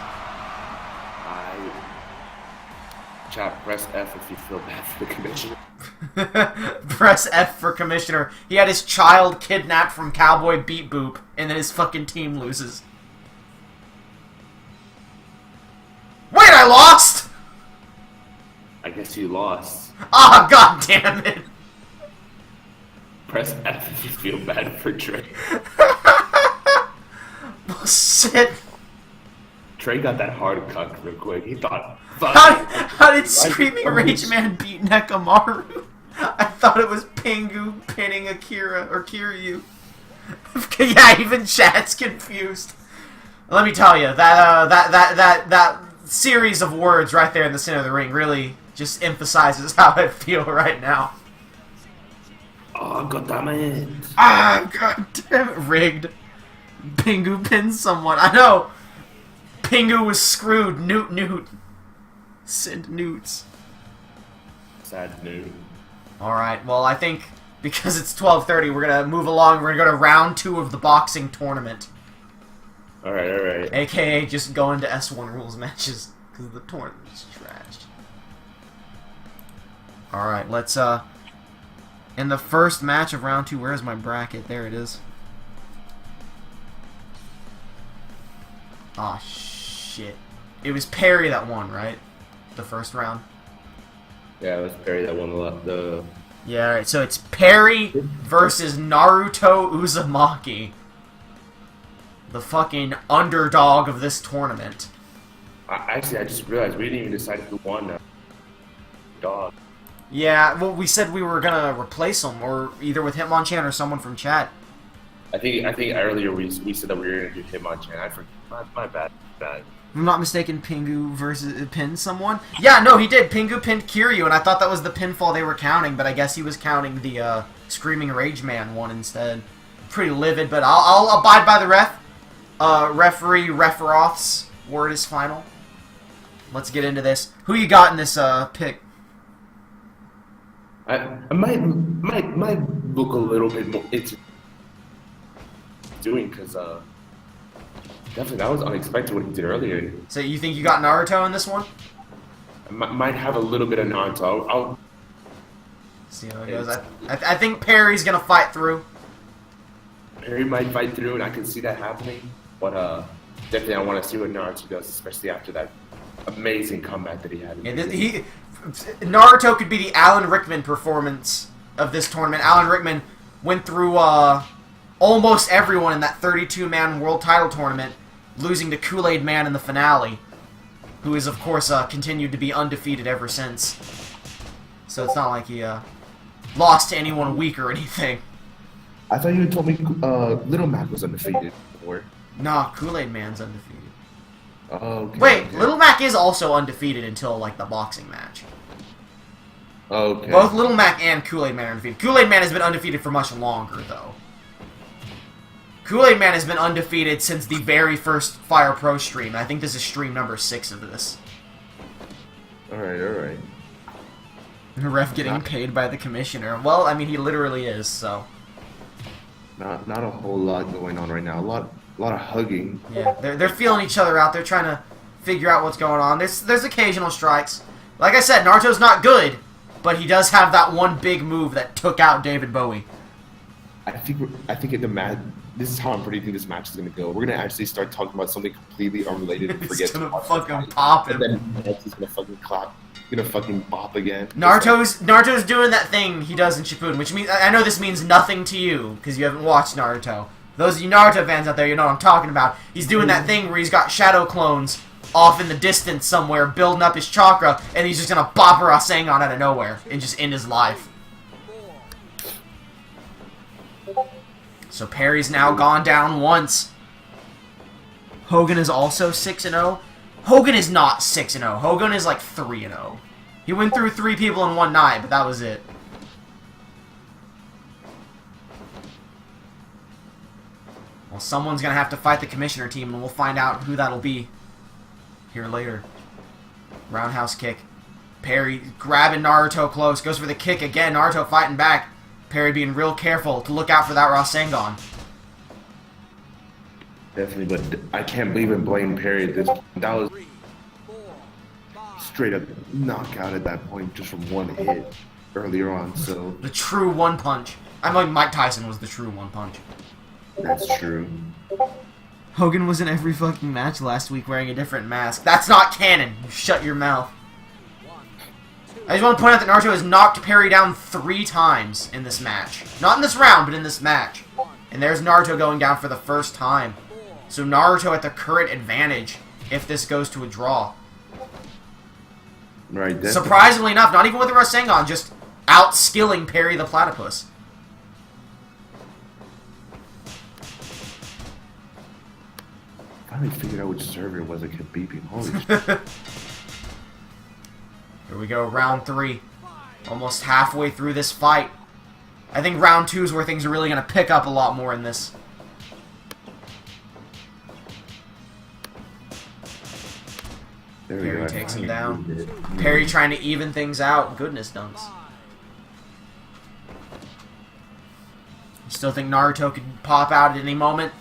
Chat, press F if you feel bad for the commissioner. Press F for commissioner. He had his child kidnapped from Cowboy Beep Boop, and then his fucking team loses. Wait, I lost! I guess you lost. Ah, oh, god damn it! Press F if you feel bad for Trey. Well, shit. Trey got that hard cuck real quick. He thought, fuck. How did Screaming Rage Man beat Nekamaru? I thought it was Pingu pinning Akira, or Kiryu. Yeah, even chat's confused. Let me tell you, that series of words right there in the center of the ring really just emphasizes how I feel right now. Oh, goddammit. Ah, goddamn it. Rigged. Pingu pinned someone. I know. Pingu was screwed. Newt. Send newts. Sad news. Alright, well, I think because it's 12:30, we're going to move along. We're going to go to round 2 of the boxing tournament. Alright. AKA just go into S1 rules matches because the tournament's trash. Alright, let's, in the first match of round 2, where's my bracket? There it is. Aw, shit. It was Perry that won, right? The first round? Yeah, it was Perry that won the... Yeah, alright, so it's Perry versus Naruto Uzumaki. The fucking underdog of this tournament. Actually, I just realized we didn't even decide who won. Dog. Yeah, well, we said we were gonna replace him, or either with Hitmonchan or someone from chat. I think earlier we said that we were gonna do Hitmonchan. I forgot. My bad. If I'm not mistaken, Pingu versus pinned someone. Yeah, no, he did. Pingu pinned Kiryu, and I thought that was the pinfall they were counting, but I guess he was counting the Screaming Rage Man one instead. Pretty livid, but I'll abide by the ref. Referee Referoth's word is final. Let's get into this. Who you got in this pick? I might look a little bit more into doing because definitely that was unexpected what he did earlier. So you think you got Naruto in this one? I might have a little bit of Naruto. I'll see how it goes. I think Perry's gonna fight through. Perry might fight through, and I can see that happening. But definitely I want to see what Naruto does, especially after that amazing comeback that he had. Yeah, Naruto could be the Alan Rickman performance of this tournament. Alan Rickman went through almost everyone in that 32-man world title tournament, losing to Kool-Aid Man in the finale, who is, of course, continued to be undefeated ever since. So it's not like he lost to anyone weak or anything. I thought you told me Little Mac was undefeated before. Nah, Kool-Aid Man's undefeated. Oh, okay. Wait, okay. Little Mac is also undefeated until, like, the boxing match. Okay. Both Little Mac and Kool-Aid Man are undefeated. Kool-Aid Man has been undefeated for much longer, though. Kool-Aid Man has been undefeated since the very first Fire Pro stream. I think this is stream number 6 of this. Alright. The ref getting paid by the commissioner. Well, I mean, he literally is, so... Not a whole lot going on right now. A lot of hugging. Yeah, they're feeling each other out. They're trying to figure out what's going on. There's occasional strikes. Like I said, Naruto's not good, but he does have that one big move that took out David Bowie. I think in the match, this is how I'm predicting this match is gonna go. We're gonna actually start talking about something completely unrelated and forget. It's gonna fucking pop him. And then he's gonna fucking clap. Gonna fucking bop again. Naruto's doing that thing he does in Shippuden, which means I know this means nothing to you because you haven't watched Naruto. Those of you Naruto fans out there, you know what I'm talking about. He's doing that thing where he's got shadow clones off in the distance somewhere, building up his chakra, and he's just gonna bop a Rasengan out of nowhere and just end his life. So Perry's now gone down once. Hogan is also 6-0. Hogan is not 6-0. Hogan is like 3-0. He went through 3 people in one night, but that was it. Well, someone's gonna have to fight the commissioner team, and we'll find out who that'll be here later. Roundhouse kick. Perry grabbing Naruto close. Goes for the kick again. Naruto fighting back. Perry being real careful to look out for that Rasengan. Definitely, but I can't believe and blame Perry at this point. That was 3, 4, 5, straight up knockout at that point just from one hit earlier on, so The true one punch. I mean, Mike Tyson was the true one punch. that's true. Hogan was in every fucking match last week wearing a different mask. That's not canon. You shut your mouth. 1, 2, I just want to point out that Naruto has knocked Perry down 3 times in this match. Not in this round, but in this match. And there's Naruto going down for the first time. So Naruto at the current advantage if this goes to a draw. Right, definitely. Surprisingly enough, not even with the Rasengan, just outskilling Perry the Platypus. Finally figured out which server it was that kept beeping. Holy shit. Here we go, round 3. Almost halfway through this fight. I think round 2 is where things are really going to pick up a lot more in this. There we Perry go. takes him I down. finally did it. Perry trying to even things out. Goodness dunks. You still think Naruto could pop out at any moment?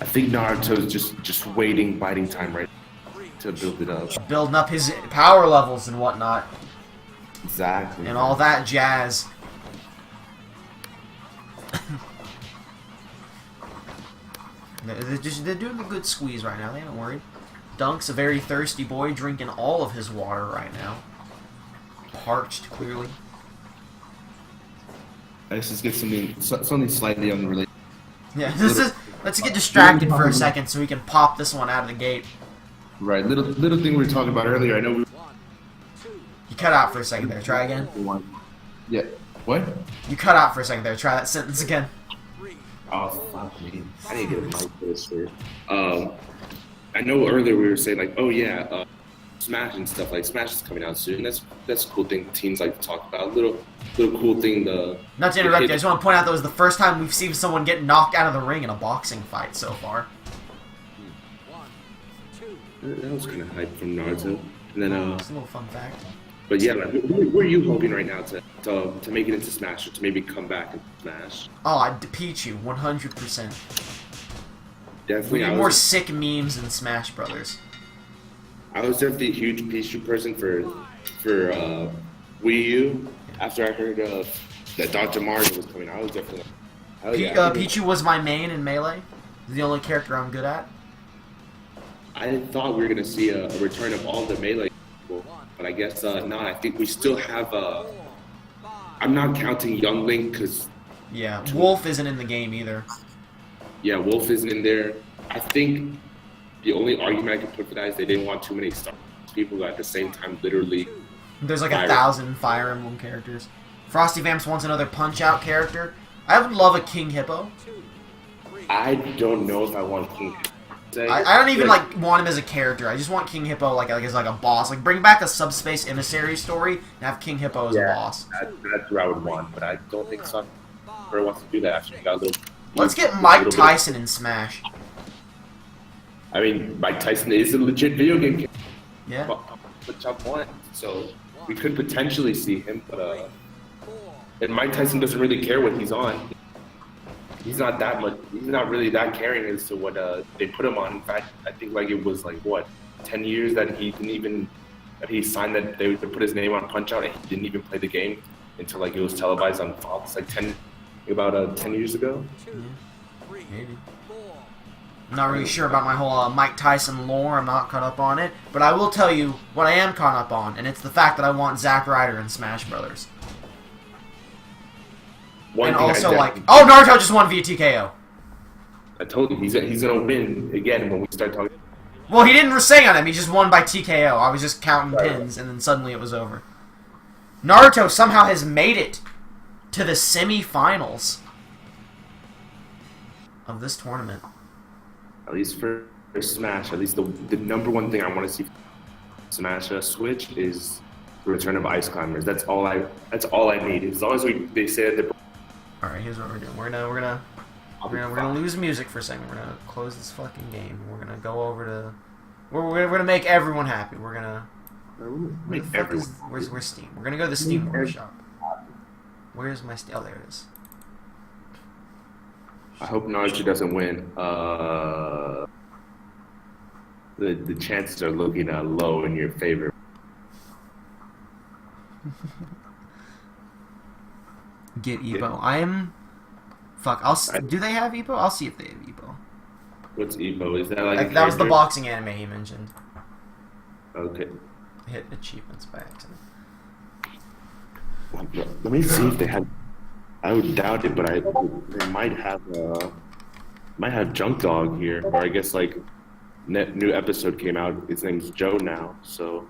I think Naruto's just waiting, biding time right to build it up. Building up his power levels and whatnot. Exactly. And all that jazz. They're doing a good squeeze right now. They ain't worried. Dunk's a very thirsty boy, drinking all of his water right now. Parched, clearly. Let's just get something slightly unrelated. Yeah, let's get distracted for a second so we can pop this one out of the gate. Right, little thing we were talking about earlier. I know we. 1, 2, You cut out for a second there. Try again. Yeah. What? You cut out for a second there. Try that sentence again. 3, Oh fuck me! I need to get a mic for this shit. I know earlier we were saying like, oh yeah, Smash and stuff like Smash is coming out soon. That's a cool thing teens like to talk about. Little cool thing. Not to interrupt you, I just want to point out that was the first time we've seen someone get knocked out of the ring in a boxing fight so far. 1, 2, That was kind of hype from Naruto. And then Just a little fun fact. but yeah, like, who are you hoping right now to make it into Smash or to maybe come back and Smash? Oh, I'd Pichu, 100%. We Definitely. need I more was sick memes in Smash Brothers. definitely a huge Pichu person for Wii U. After I heard that Dr. Mario was coming out, I was definitely like, hell yeah. Pichu was my main in Melee. He's the only character I'm good at. I thought we were gonna see a return of all the Melee people, but I guess not. I think we still have. I'm not counting Young Link because Yeah, Wolf isn't in the game either. yeah, Wolf isn't in there. I think the only argument I can put for that is they didn't want too many Star Wars people who at the same time literally. There's like Fire. 1,000 Fire Emblem characters. Frosty Vamps wants another Punch-Out character. I would love a King Hippo. 2, 3, I don't know if I want King. I don't even like want him as a character. I just want King Hippo like as like a boss. Like bring back a Subspace Emissary story and have King Hippo as a boss. That's what I would want, but I don't think Sakura wants to do that. Actually, got a little. Let's get a Mike little bit- Tyson in Smash. I mean, Mike Tyson is a legit video game character. Yeah. Which I want, so we could potentially see him, but 4, and Mike Tyson doesn't really care what he's on. He's not that much. He's not really that caring as to what they put him on. In fact, I think like it was like what 10 years that he didn't even that he signed that they would put his name on Punch Out, and he didn't even play the game until like it was televised on Fox like 10 years ago. 2, 3, Maybe. 4, I'm not really sure about my whole Mike Tyson lore. I'm not caught up on it. But I will tell you what I am caught up on, and it's the fact that I want Zack Ryder in Smash Brothers. One And thing I also, like... definitely- Oh, Naruto just won via TKO. I told you he's gonna win again when we start talking. Well, he didn't say on him. He just won by TKO. I was just counting pins, and then suddenly it was over. Naruto somehow has made it to the semi-finals of this tournament. At least for Smash, at least the number one thing I want to see Smash Switch is the return of Ice Climbers. That's all I need. As long as they say that they're. All right, here's what we're doing. We're gonna lose music for a second. We're gonna close this fucking game. We're gonna go over to. We're gonna make everyone happy. We're gonna. Make everyone. Where's Steam? We're gonna go to the Steam Workshop. Where's my Steam? Oh, there it is. I hope Naruto doesn't win. The chances are looking low in your favor. Get Epo. Fuck. Do they have Epo? I'll see if they have Epo. What's Epo? Is that like That was the boxing anime he mentioned. Okay. Hit achievements by accident. Let me see if they have. I would doubt it, but they might have Junk Dog here, or I guess like new episode came out. His name's Joe now, so.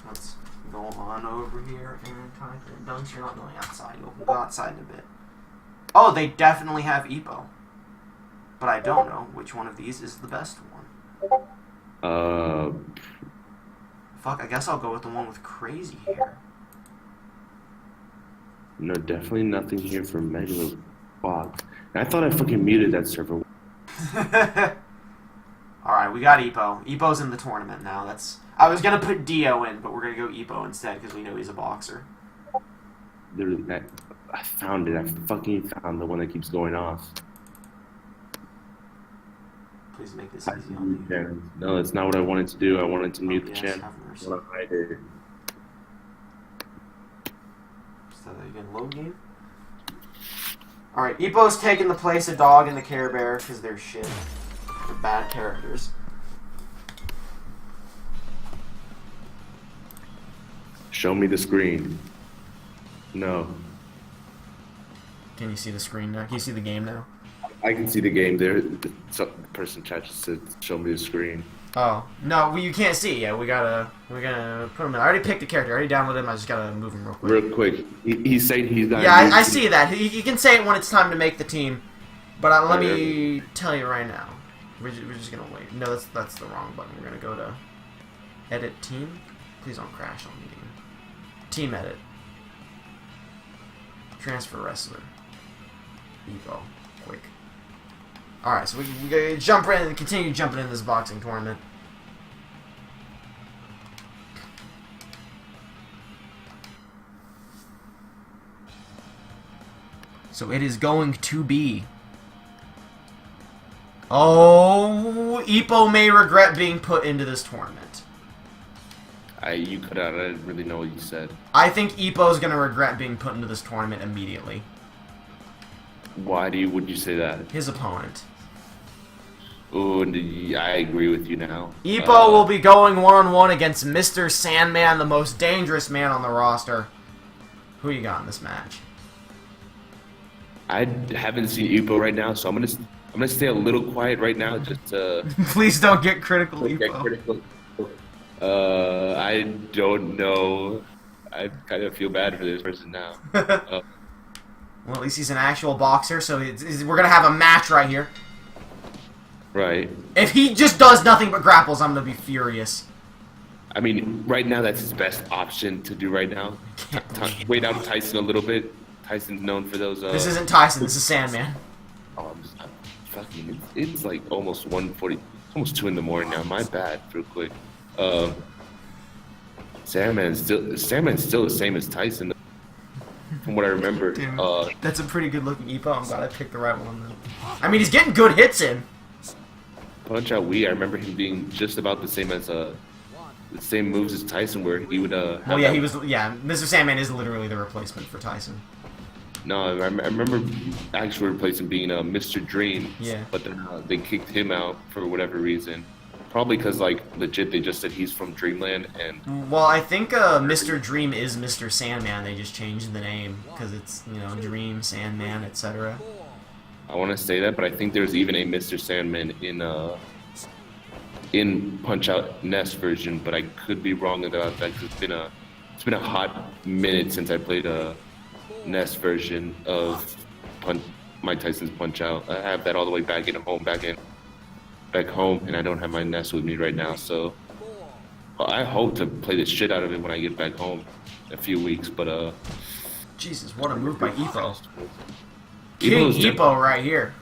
Let's go on over here and type in. Dunks, you're not going outside. You'll go outside in a bit. Oh, they definitely have Epo, but I don't know which one of these is the best one. Fuck, I guess I'll go with the one with crazy hair. No, definitely nothing here for Megalo Box. I thought I fucking muted that server. Alright, we got Epo. Epo's in the tournament now. I was gonna put Dio in, but we're gonna go Epo instead because we know he's a boxer. I found it. I fucking found the one that keeps going off. Please make this easy on me. No, that's not what I wanted to do. I wanted to mute the Yes, channel. have mercy. I want to hide it. So you can load game. Alright, Epo's taking the place of Dog and the Care Bear because they're shit. They're bad characters. Show me the screen. No. Can you see the screen now? Can you see the game now? I can see the game there. The person chat just said, show me the screen. Oh. No, you can't see yet. We're gonna put him in. I already picked a character. I already downloaded him. I just gotta move him real quick. Real quick. He's saying he's not. Yeah, I see that. You can say it when it's time to make the team. But let me tell you right now. We're just gonna wait. No, that's the wrong button. We're gonna go to edit team. Please don't crash on me. Team edit. Transfer wrestler. Evo. Quick. Alright, so we gotta jump right in and continue jumping in this boxing tournament. So it is going to be... Oh, Ippo may regret being put into this tournament. You cut out. I didn't really know what you said. I think Ippo's gonna regret being put into this tournament immediately. Why would you say that? His opponent. Oh, I agree with you now. Ippo will be going one-on-one against Mr. Sandman, the most dangerous man on the roster. Who you got in this match? I haven't seen Ippo right now, so I'm gonna stay a little quiet right now. Just Please don't get critical, get Ippo. critical. I don't know. I kind of feel bad for this person now. Well, at least he's an actual boxer, so we're gonna have a match right here. Right. If he just does nothing but grapples, I'm gonna be furious. I mean, right now that's his best option to do right now. Wait out Tyson a little bit. Tyson's known for those. This isn't Tyson. This is Sandman. Oh, I'm fucking. It's like almost 1:40. It's almost 2 in the morning now. My bad. Real quick. Sandman's still the same as Tyson, from what I remember. Dude, that's a pretty good looking Ippo. I'm glad I picked the right one though. I mean, he's getting good hits in. Punch Out Wii, I remember him being just about the same as the same moves as Tyson, where he would. Oh yeah, he was. Yeah, Mr. Sandman is literally the replacement for Tyson. No, I remember actually replacing being Mr. Dream. Yeah. But then they kicked him out for whatever reason. Probably because, like, legit, they just said he's from Dreamland, and... Well, I think Mr. Dream is Mr. Sandman. They just changed the name because it's, you know, Dream, Sandman, etc. I want to say that, but I think there's even a Mr. Sandman in Punch Out Nest version, but I could be wrong about that. 'Cause it's been a hot minute since I played a Nest version of Mike Tyson's Punch Out. I have that all the way back home, and I don't have my Nest with me right now. So I hope to play the shit out of it when I get back home in a few weeks. But Jesus, what a move by Epo. Epo's King Epo right here.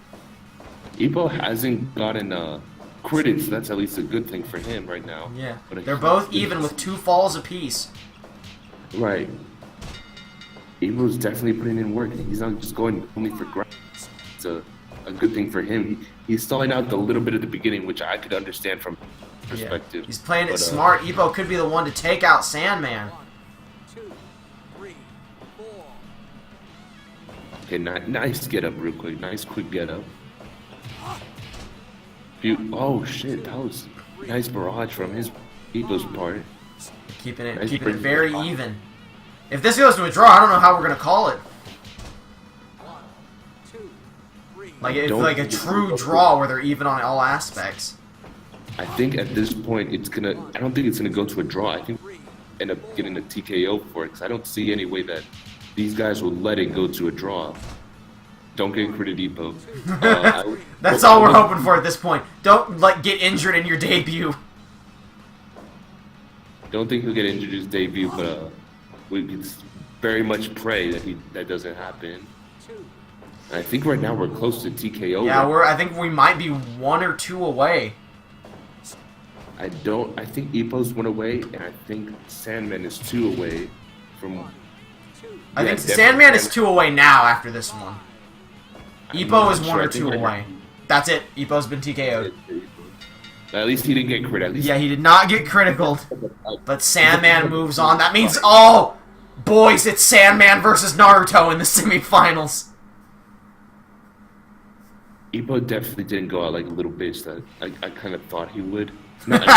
Epo hasn't gotten credits, so that's at least a good thing for him right now. Yeah, But they're both even with 2 falls apiece. Right. Epo's definitely putting in work. He's not just going only for grind. It's a good thing for him. He's stalling out the little bit at the beginning, which I could understand from perspective. Yeah. He's playing it But, smart. Epo could be the one to take out Sandman. 1, 2, 3, 4. Okay, nice get up real quick. Nice quick get up. Oh shit, that was nice barrage from Epo's part. Keeping it Nice keeping it break. very even. If this goes to a draw, I don't know how we're gonna call it. 1, 2, 3. Like it's Don't- like a true draw where they're even on all aspects. I think at this point I don't think it's gonna go to a draw. I think we'll end up getting a TKO for it because I don't see any way that these guys will let it go to a draw. Don't get credit, Epo. That's all we're hoping for at this point. Don't get injured in your debut. Don't think he'll get injured his debut, but we could very much pray that that doesn't happen. 2. And I think right now we're close to TKO. Yeah, I think we might be 1 or 2 away. I think Epo's 1 away, and I think Sandman is 2 away from. 1, 2. I Yeah, think definitely. Sandman is 2 away now after this one. I'm Epo not is 1 sure. or I think 2 right away. now- That's it. Epo's been TKO'd. At least he didn't get crit. At least Yeah, he did not get criticaled. But Sandman moves on. That means, oh, boys, it's Sandman versus Naruto in the semifinals. Epo definitely didn't go out like a little bitch that I kind of thought he would. Not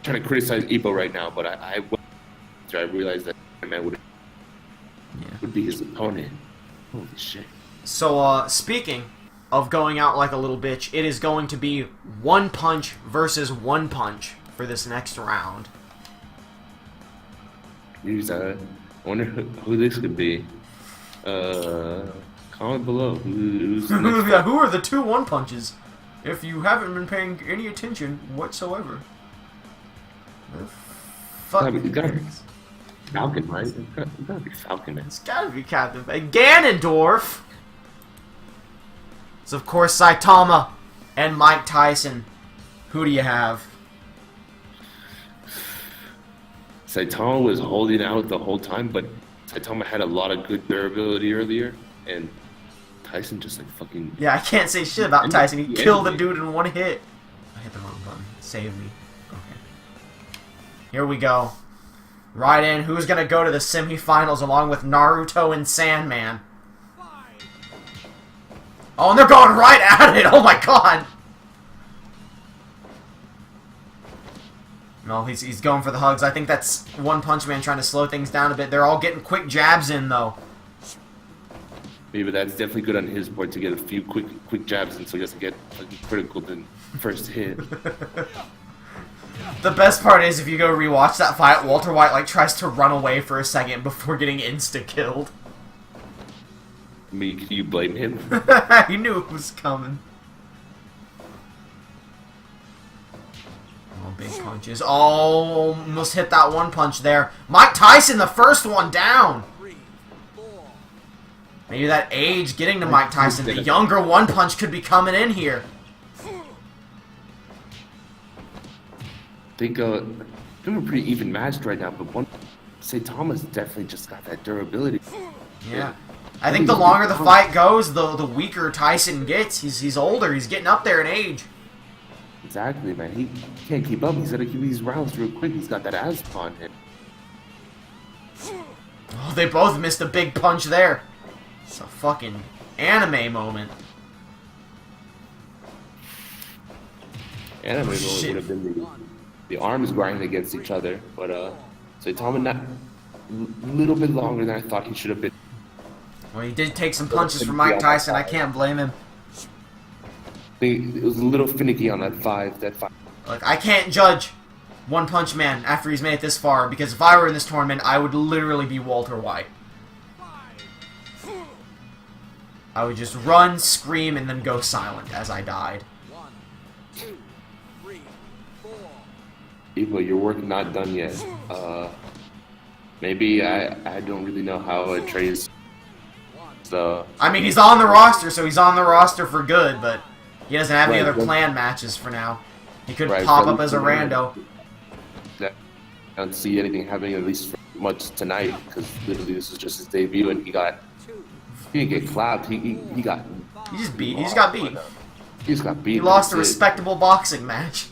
trying to criticize Epo right now, but I realized that Sandman would be his opponent. Holy shit. So, speaking of going out like a little bitch, it is going to be 1 punch versus 1 punch for this next round. I wonder who this could be. Comment below. Who's the next Yeah, who are the 2 1 punches? If you haven't been paying any attention whatsoever. Fuck. It's gotta be Falcon, right? It's gotta be Falcon, man. It's gotta be Captain Ganondorf. It's of course Saitama and Mike Tyson. Who do you have? Saitama was holding out the whole time, but Saitama had a lot of good durability earlier, and Tyson just like fucking. Yeah, I can't say shit about And Tyson. He he killed the ended dude in 1 hit. I hit the wrong button. Save me. Okay. Here we go. Right in. Who's gonna go to the semifinals along with Naruto and Sandman? 5. Oh, and they're going right at it! Oh my god! No, he's going for the hugs. I think that's One Punch Man trying to slow things down a bit. They're all getting quick jabs in, though. Maybe that's definitely good on his part to get a few quick jabs in, so he doesn't get fucking critical than first hit. The best part is if you go rewatch that fight, Walter White tries to run away for a second before getting insta-killed. Can you blame him? He knew it was coming. Oh, big punches. Oh, almost hit that 1 punch there. Mike Tyson, the first one down. 3, 4. Maybe that age getting to Mike Tyson. The younger 1 punch could be coming in here. I think we're pretty even matched right now, but Saitama's definitely just got that durability. Yeah. I think the longer the fight goes, the weaker Tyson gets. He's older. He's getting up there in age. Exactly, man. He can't keep up. He's got to keep these rounds real quick. He's got that asthma on him. Oh, they both missed a big punch there. It's a fucking anime moment. Anime would shit. have been the arms grinding against each other, but Saitama not a little bit longer than I thought he should have been. Well, he did take some punches from Mike Tyson. I can't blame him. It was a little finicky on that 5. Look, I can't judge One Punch Man after he's made it this far, because if I were in this tournament, I would literally be Walter White. I would just run, scream, and then go silent as I died. 1, 2, 3, 4. Evo, your work not done yet. Maybe I don't really know how Trey's. So I mean, he's on the roster, so he's on the roster for good, but he doesn't have any Right, other but- planned matches for now. He could Right, pop but- up as a rando. I don't see anything happening at least for much tonight, because literally this is just his debut, and he didn't get clapped. He got. He just beat. He just got beat. He just got beat. He lost a That's it. respectable boxing match.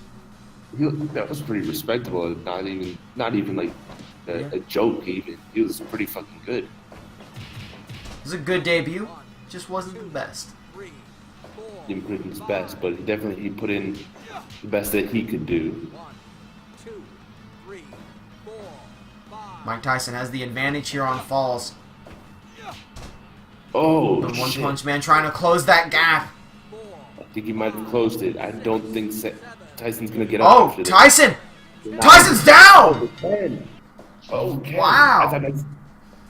That was pretty respectable. Not even like a joke. Even he was pretty fucking good. It was a good debut. Just wasn't the best. 3, 4. He didn't put in his best, but he put in the best that he could do. 1, 2, 3, 4, 5. Mike Tyson has the advantage here on falls. Oh The One shit! Punch Man trying to close that gap. 4, I think he might have closed it. I don't think Tyson's gonna get up. Oh, after this. Tyson! Tyson's down! Okay. Wow.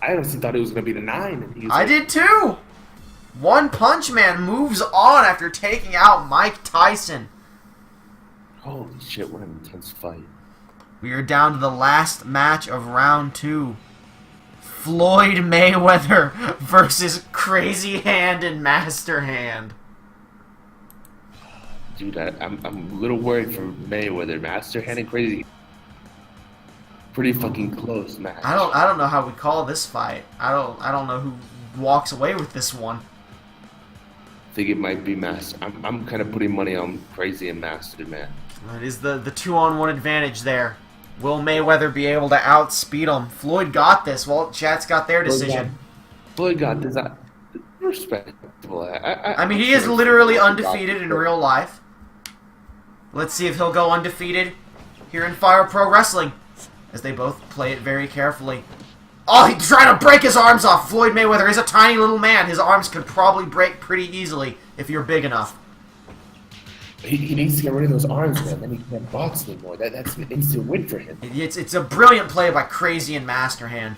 I honestly thought it was gonna be the 9. And he was I like, did too! One Punch Man moves on after taking out Mike Tyson. Holy shit! What an intense fight. We are down to the last match of round 2. Floyd Mayweather versus Crazy Hand and Master Hand. Dude, I'm a little worried for Mayweather. Master Hand and Crazy. Pretty fucking close match. I don't know how we call this fight. I don't know who walks away with this one. I think it might be Master. I'm kind of putting money on Crazy and Master, man. It is the 2-on-1 advantage there. Will Mayweather be able to outspeed him? Floyd got this. Well, chat's got their decision. Floyd got this. Respectable. I mean, he is literally undefeated in real life. Let's see if he'll go undefeated here in Fire Pro Wrestling, as they both play it very carefully. Oh, he's trying to break his arms off. Floyd Mayweather is a tiny little man. His arms could probably break pretty easily if you're big enough. He needs to get rid of those arms, man. Then he can't box anymore. That's an instant win for him. It's a brilliant play by Crazy and Master Hand.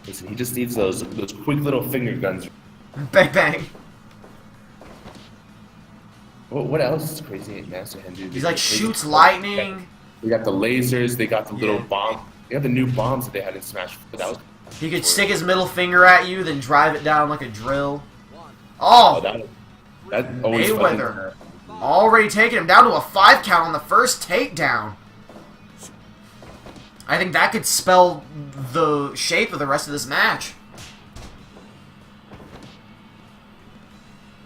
Listen, he just needs those quick little finger guns. Bang bang. What else is Crazy and Master Hand do? He's like shoots lightning. They got the lasers. They got the little bomb. They got the new bombs that they had in Smash. That was. He could stick his middle finger at you, then drive it down like a drill. Oh, Oh, that always Mayweather already taking him down to a 5 count on the first takedown. I think that could spell the shape of the rest of this match.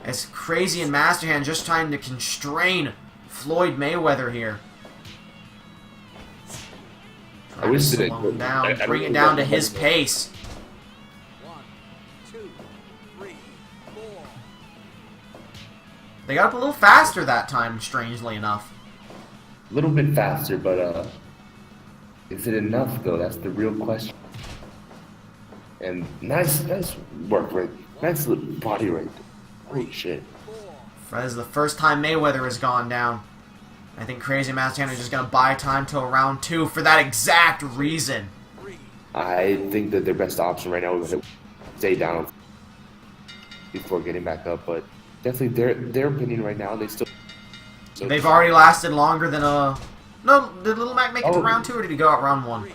As Crazy and Masterhand just trying to constrain Floyd Mayweather here. I wish Trying to that slow him down, I bring don't it know down to what- his pace. 1, 2, 3, 4. They got up a little faster that time, strangely enough. A little bit faster, but is it enough though? That's the real question. And nice work rate. Nice little body rate. Holy shit. That is the first time Mayweather has gone down. I think Crazy Master is just going to buy time till round 2 for that exact reason. I think that their best option right now is to stay down before getting back up, but definitely their opinion right now, they still... They've already lasted longer than No, did Little Mac make it to round 2 or did he go out round 1?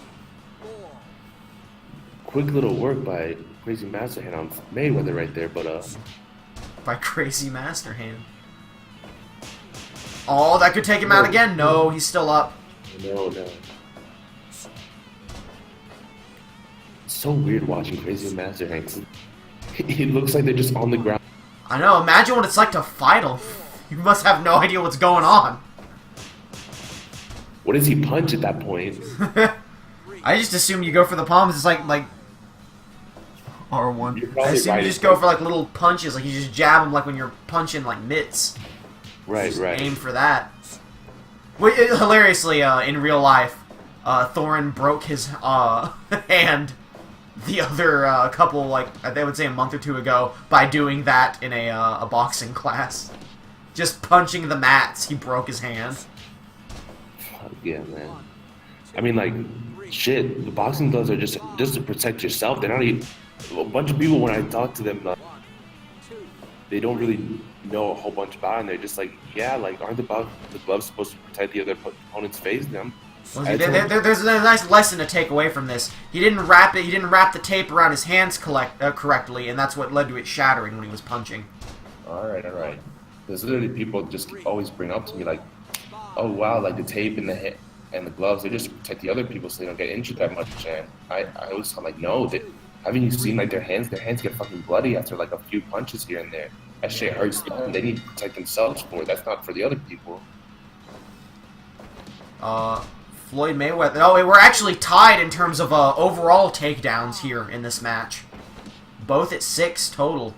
Quick little work by Crazy Master Hand on Mayweather right there, but By Crazy Master Hand. Oh, that could take him out again. No, he's still up. no. It's so weird watching Crazy Master Hand. 'Cause it looks like they're just on the ground. I know, imagine what it's like to fight him. You must have no idea what's going on. What does he punch at that point? I just assume you go for the palms. It's like R1. You're I probably assume right. you just go for like little punches, like you just jab them like when you're punching like mitts. Right. Aim for that. Hilariously, in real life, Thorin broke his hand the other couple, like they would say a month or two ago, by doing that in a boxing class. Just punching the mats, he broke his hand. Fuck yeah, man. I mean, like, shit, the boxing gloves are just to protect yourself. They're not even... A bunch of people, when I talk to them, they don't really know a whole bunch about it, and they're just like, yeah, like, aren't the gloves supposed to protect the other opponent's face? Well, there's a nice lesson to take away from this. He didn't wrap it. He didn't wrap the tape around his hands correctly, and that's what led to it shattering when he was punching. All right. There's literally people just always bring up to me like, oh wow, like the tape and the gloves, they just protect the other people so they don't get injured that much. And I always I'm like, no, haven't you seen like their hands? Their hands get fucking bloody after like a few punches here and there. That shit hurts them. They need to protect themselves for it. That's not for the other people. Floyd Mayweather. Oh, we're actually tied in terms of overall takedowns here in this match. Both at 6 total.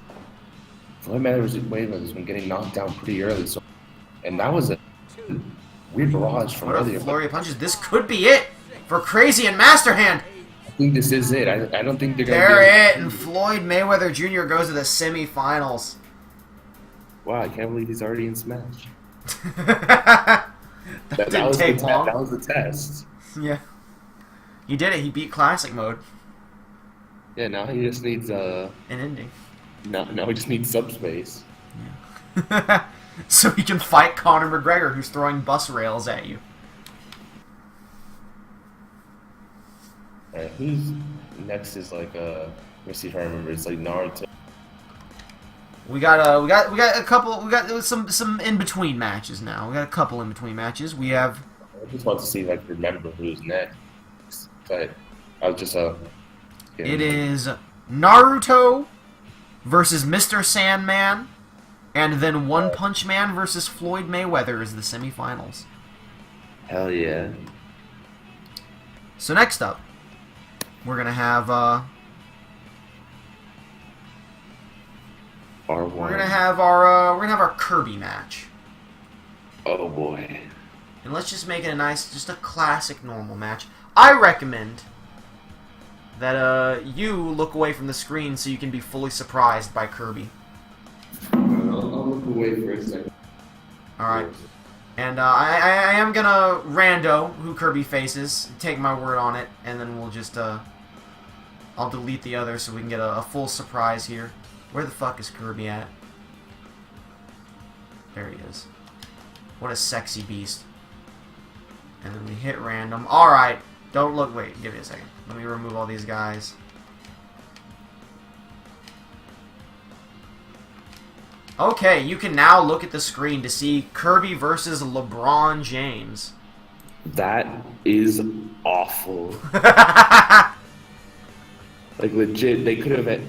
Floyd Mayweather's been getting knocked down pretty early, and that was a weird barrage from earlier. What a flurry of punches. This could be it for Crazy and Masterhand. I think this is it. I don't think they're going to They're it, and Floyd Mayweather Jr. goes to the semifinals. Wow, I can't believe he's already in Smash. that was the test. Yeah. He did it. He beat Classic Mode. Yeah, now he just needs an ending. No, he just needs subspace. Yeah. So he can fight Conor McGregor, who's throwing bus rails at you. Alright, who's next is like let me see if I remember. It's like Naruto. We got a couple. We got some in between matches now. We got a couple in between matches. We have. I just want to see if I can remember who's next. But I was just It is Naruto versus Mr. Sandman, and then One Punch Man versus Floyd Mayweather is the semifinals. Hell yeah. So next up, we're gonna have we're gonna have our Kirby match. Oh boy. And let's just make it just a classic normal match. I recommend that you look away from the screen so you can be fully surprised by Kirby. I'll look away for a second. Alright. And I am gonna rando who Kirby faces, take my word on it, and then we'll just I'll delete the others so we can get a full surprise here. Where the fuck is Kirby at? There he is. What a sexy beast. And then we hit random. Alright. Don't look. Wait, give me a second. Let me remove all these guys. Okay, you can now look at the screen to see Kirby versus LeBron James. That is awful. Like legit, they could have.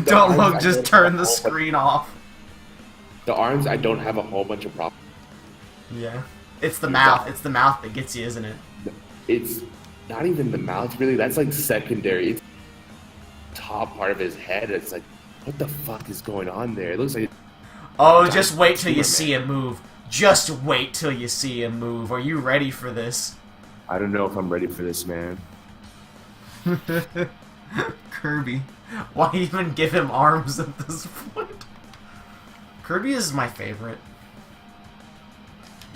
Don't look. Just turn the screen off. The arms, I don't have a whole bunch of problems. Yeah, it's the mouth. It's the mouth that gets you, isn't it? It's not even the mouth, really. That's like secondary. It's the top part of his head. It's like, what the fuck is going on there? It looks like. Oh, just wait till you see him move. Just wait till you see him move. Are you ready for this? I don't know if I'm ready for this, man. Kirby. Why even give him arms at this point? Kirby is my favorite.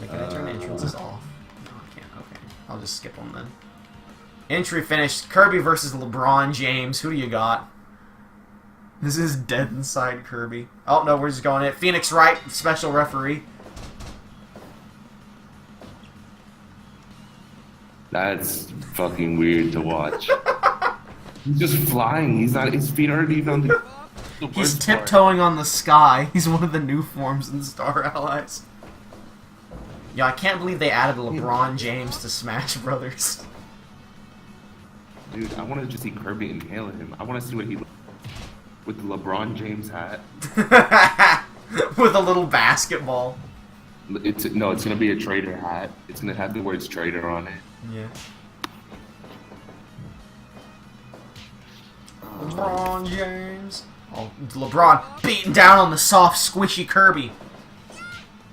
Can I turn entrances off? No, I can't. Okay. I'll just skip them then. Entry finished. Kirby versus LeBron James. Who do you got? This is dead inside Kirby. Oh, no, we're just going it. Phoenix Wright, special referee. That's fucking weird to watch. He's just flying. He's not. His feet aren't even on the. He's tiptoeing on the sky. He's one of the new forms in Star Allies. Yeah, I can't believe they added LeBron James to Smash Brothers. Dude, I want to just see Kirby inhale him. I want to see what he looks with the LeBron James hat. With a little basketball. It's gonna be a trader hat. It's gonna have the words trader on it. Yeah. LeBron James. Oh, LeBron beating down on the soft, squishy Kirby.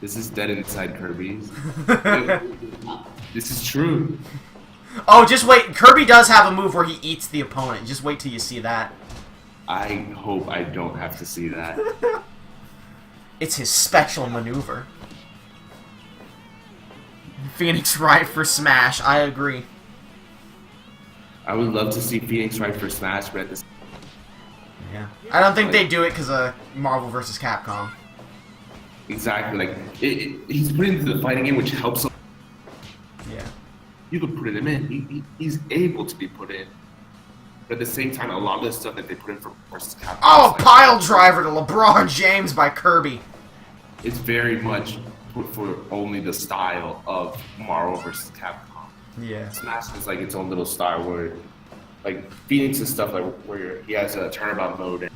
This is dead inside Kirby's. This is true. Oh, just wait. Kirby does have a move where he eats the opponent. Just wait till you see that. I hope I don't have to see that. It's his special maneuver. Phoenix Wright for Smash. I agree. I would love to see Phoenix Wright for Smash, but at this. Yeah. I don't think they do it because of Marvel vs. Capcom. Exactly. Like he's put into the fighting game, which helps him. Yeah. You could put him in. He's able to be put in. But at the same time, a lot of the stuff that they put in for versus Capcom. Oh, pile driver to LeBron James by Kirby. It's very much put for only the style of Marvel vs. Capcom. Yeah. Smash is like its own little style where, like Phoenix and stuff like where he has a turnabout mode, and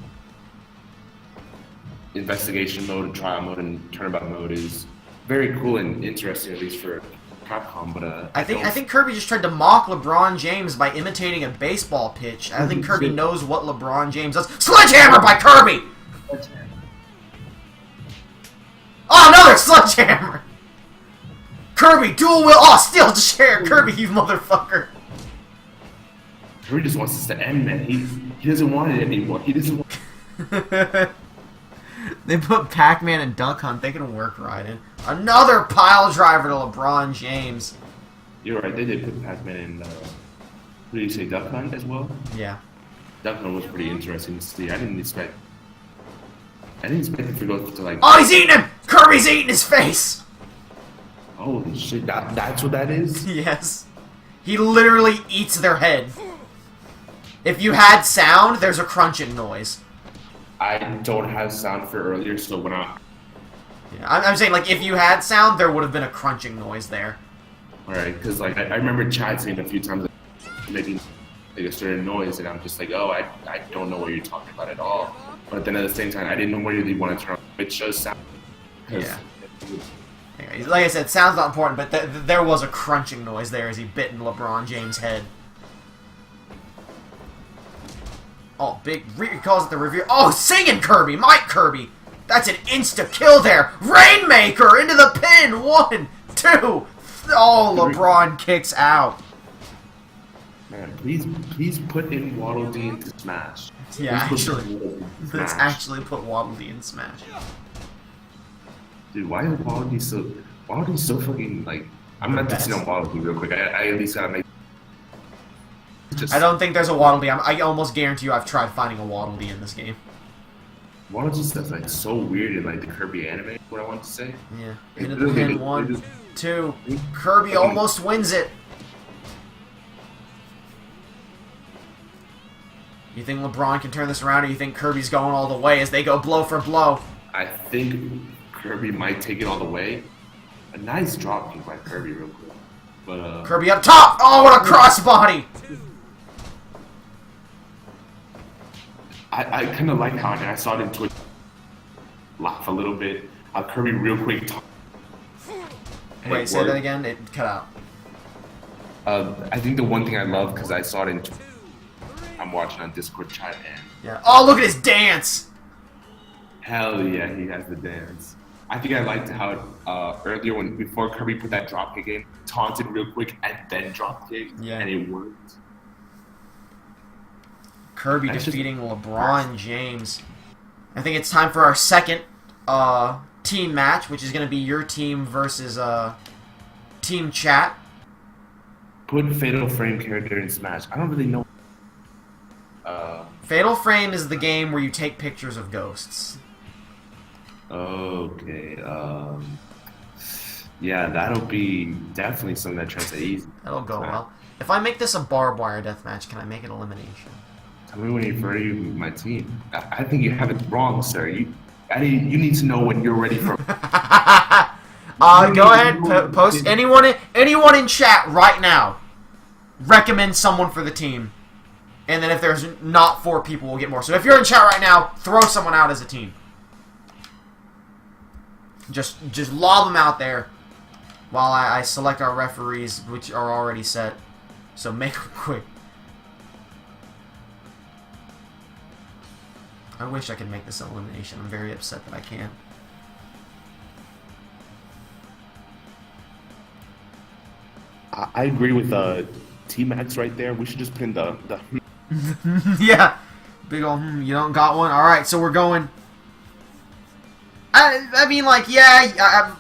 investigation mode, and trial mode, and turnabout mode is very cool and interesting, at least for Capcom. But I think Kirby just tried to mock LeBron James by imitating a baseball pitch. I think Kirby knows what LeBron James does. Sledgehammer by Kirby. Oh, another sledgehammer! Kirby, dual wheel! Oh, steal the chair! Kirby, you motherfucker! Kirby just wants this to end, man. He doesn't want it anymore. He doesn't want... They put Pac-Man and Duck Hunt. They can work right in. Another pile driver to LeBron James. You're right. They did put Pac-Man in, what did you say, Duck Hunt as well? Yeah. Duck Hunt was pretty interesting to see. I didn't expect him to go to like... Oh, he's eating him! Kirby's eating his face! Holy shit, that's what that is? Yes. He literally eats their head. If you had sound, there's a crunching noise. I don't have sound for earlier, so when I... Yeah, I'm saying, like, if you had sound, there would have been a crunching noise there. Alright, because, like, I remember Chad saying a few times, making like a certain noise, and I'm just like, oh, I don't know what you're talking about at all. But then at the same time, I didn't know where you want to turn on. It shows sound. Yeah. Anyway, like I said, sound's not important, but there was a crunching noise there as he bit in LeBron James' head. Oh, big, he calls it the review. Oh, singing Kirby, Mike Kirby. That's an insta-kill there. Rainmaker into the pin. 1, 2. Oh, LeBron kicks out. Man, please put in Waddle Dee into Smash. Yeah, Please put actually, Smash. let's actually put Waddle Dee in Smash. Dude, why is Waddle Dee so fucking, like... I'm not dissing on Waddle Dee real quick. I at least gotta make... I don't think there's a Waddle Dee. I almost guarantee you I've tried finding a Waddle Dee in this game. Waddle Dee stuff's like so weird in like the Kirby anime, what I want to say. Yeah. Into the pin. 1, 2. Kirby almost wins it. You think LeBron can turn this around, or you think Kirby's going all the way as they go blow for blow? I think Kirby might take it all the way. A nice drop kick by Kirby real quick. But Kirby up top! Oh, what a crossbody! I kind of like how, and I saw it in Twitch, laugh a little bit, how Kirby real quick Wait, say that again? It cut out. I think the one thing I love, because I saw it in I'm watching on Discord chat, and Yeah. Oh, look at his dance! hell yeah, he has the dance. I think I liked how earlier before Kirby put that drop kick in, taunted real quick and then drop kick, Yeah. and it worked. Kirby That's defeating LeBron James. I think it's time for our second team match, which is going to be your team versus Team Chat. Put Fatal Frame character in Smash. I don't really know. Fatal Frame is the game where you take pictures of ghosts. Okay. Yeah, that'll be definitely something that translates easy. That'll go well. If I make this a barbed wire deathmatch, can I make it elimination? Tell me when you're ready with my team. I think you have it wrong, sir. You need to know when you're ready for. Go ahead, post anyone in chat right now. Recommend someone for the team, and then if there's not 4 people, we'll get more. So if you're in chat right now, throw someone out as a team. Just lob them out there, while I select our referees, which are already set. So make them quick. I wish I could make this elimination. I'm very upset that I can't. I agree with T-Max right there. We should just put in the Yeah. Big ol' you don't got one? Alright, so we're going... I mean, like, yeah,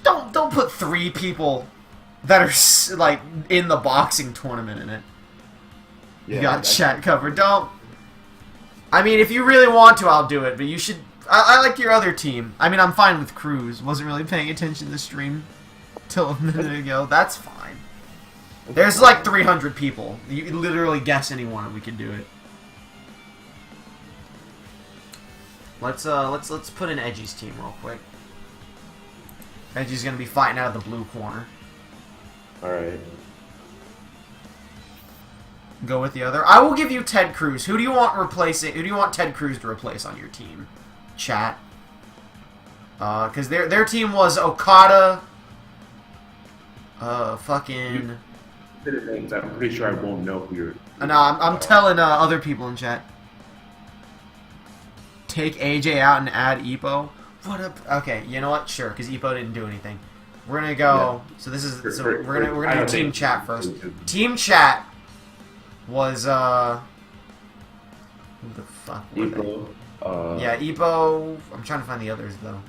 don't put 3 people that are, like, in the boxing tournament in it. Yeah, You got chat covered. Don't... I mean, if you really want to, I'll do it, but you should... I like your other team. I mean, I'm fine with Cruz. Wasn't really paying attention to the stream till a minute ago. That's fine. There's like 300 people. You can literally guess anyone and we can do it. Let's put in Edgey's team real quick. Edgey's gonna be fighting out of the blue corner. Alright. Go with the other. I will give you Ted Cruz. Who do you want replacing? Who do you want Ted Cruz to replace on your team? Chat. Because their team was Okada. Fucking. I'm pretty sure I won't know who you're. No, I'm telling other people in chat. Take AJ out and add Ippo. What up? Okay, you know what? Sure, because Ippo didn't do anything. We're gonna go. Yeah. So this is. So we're gonna do team chat first. Team chat was who the fuck were Ippo. they? Yeah, Ippo. I'm trying to find the others though.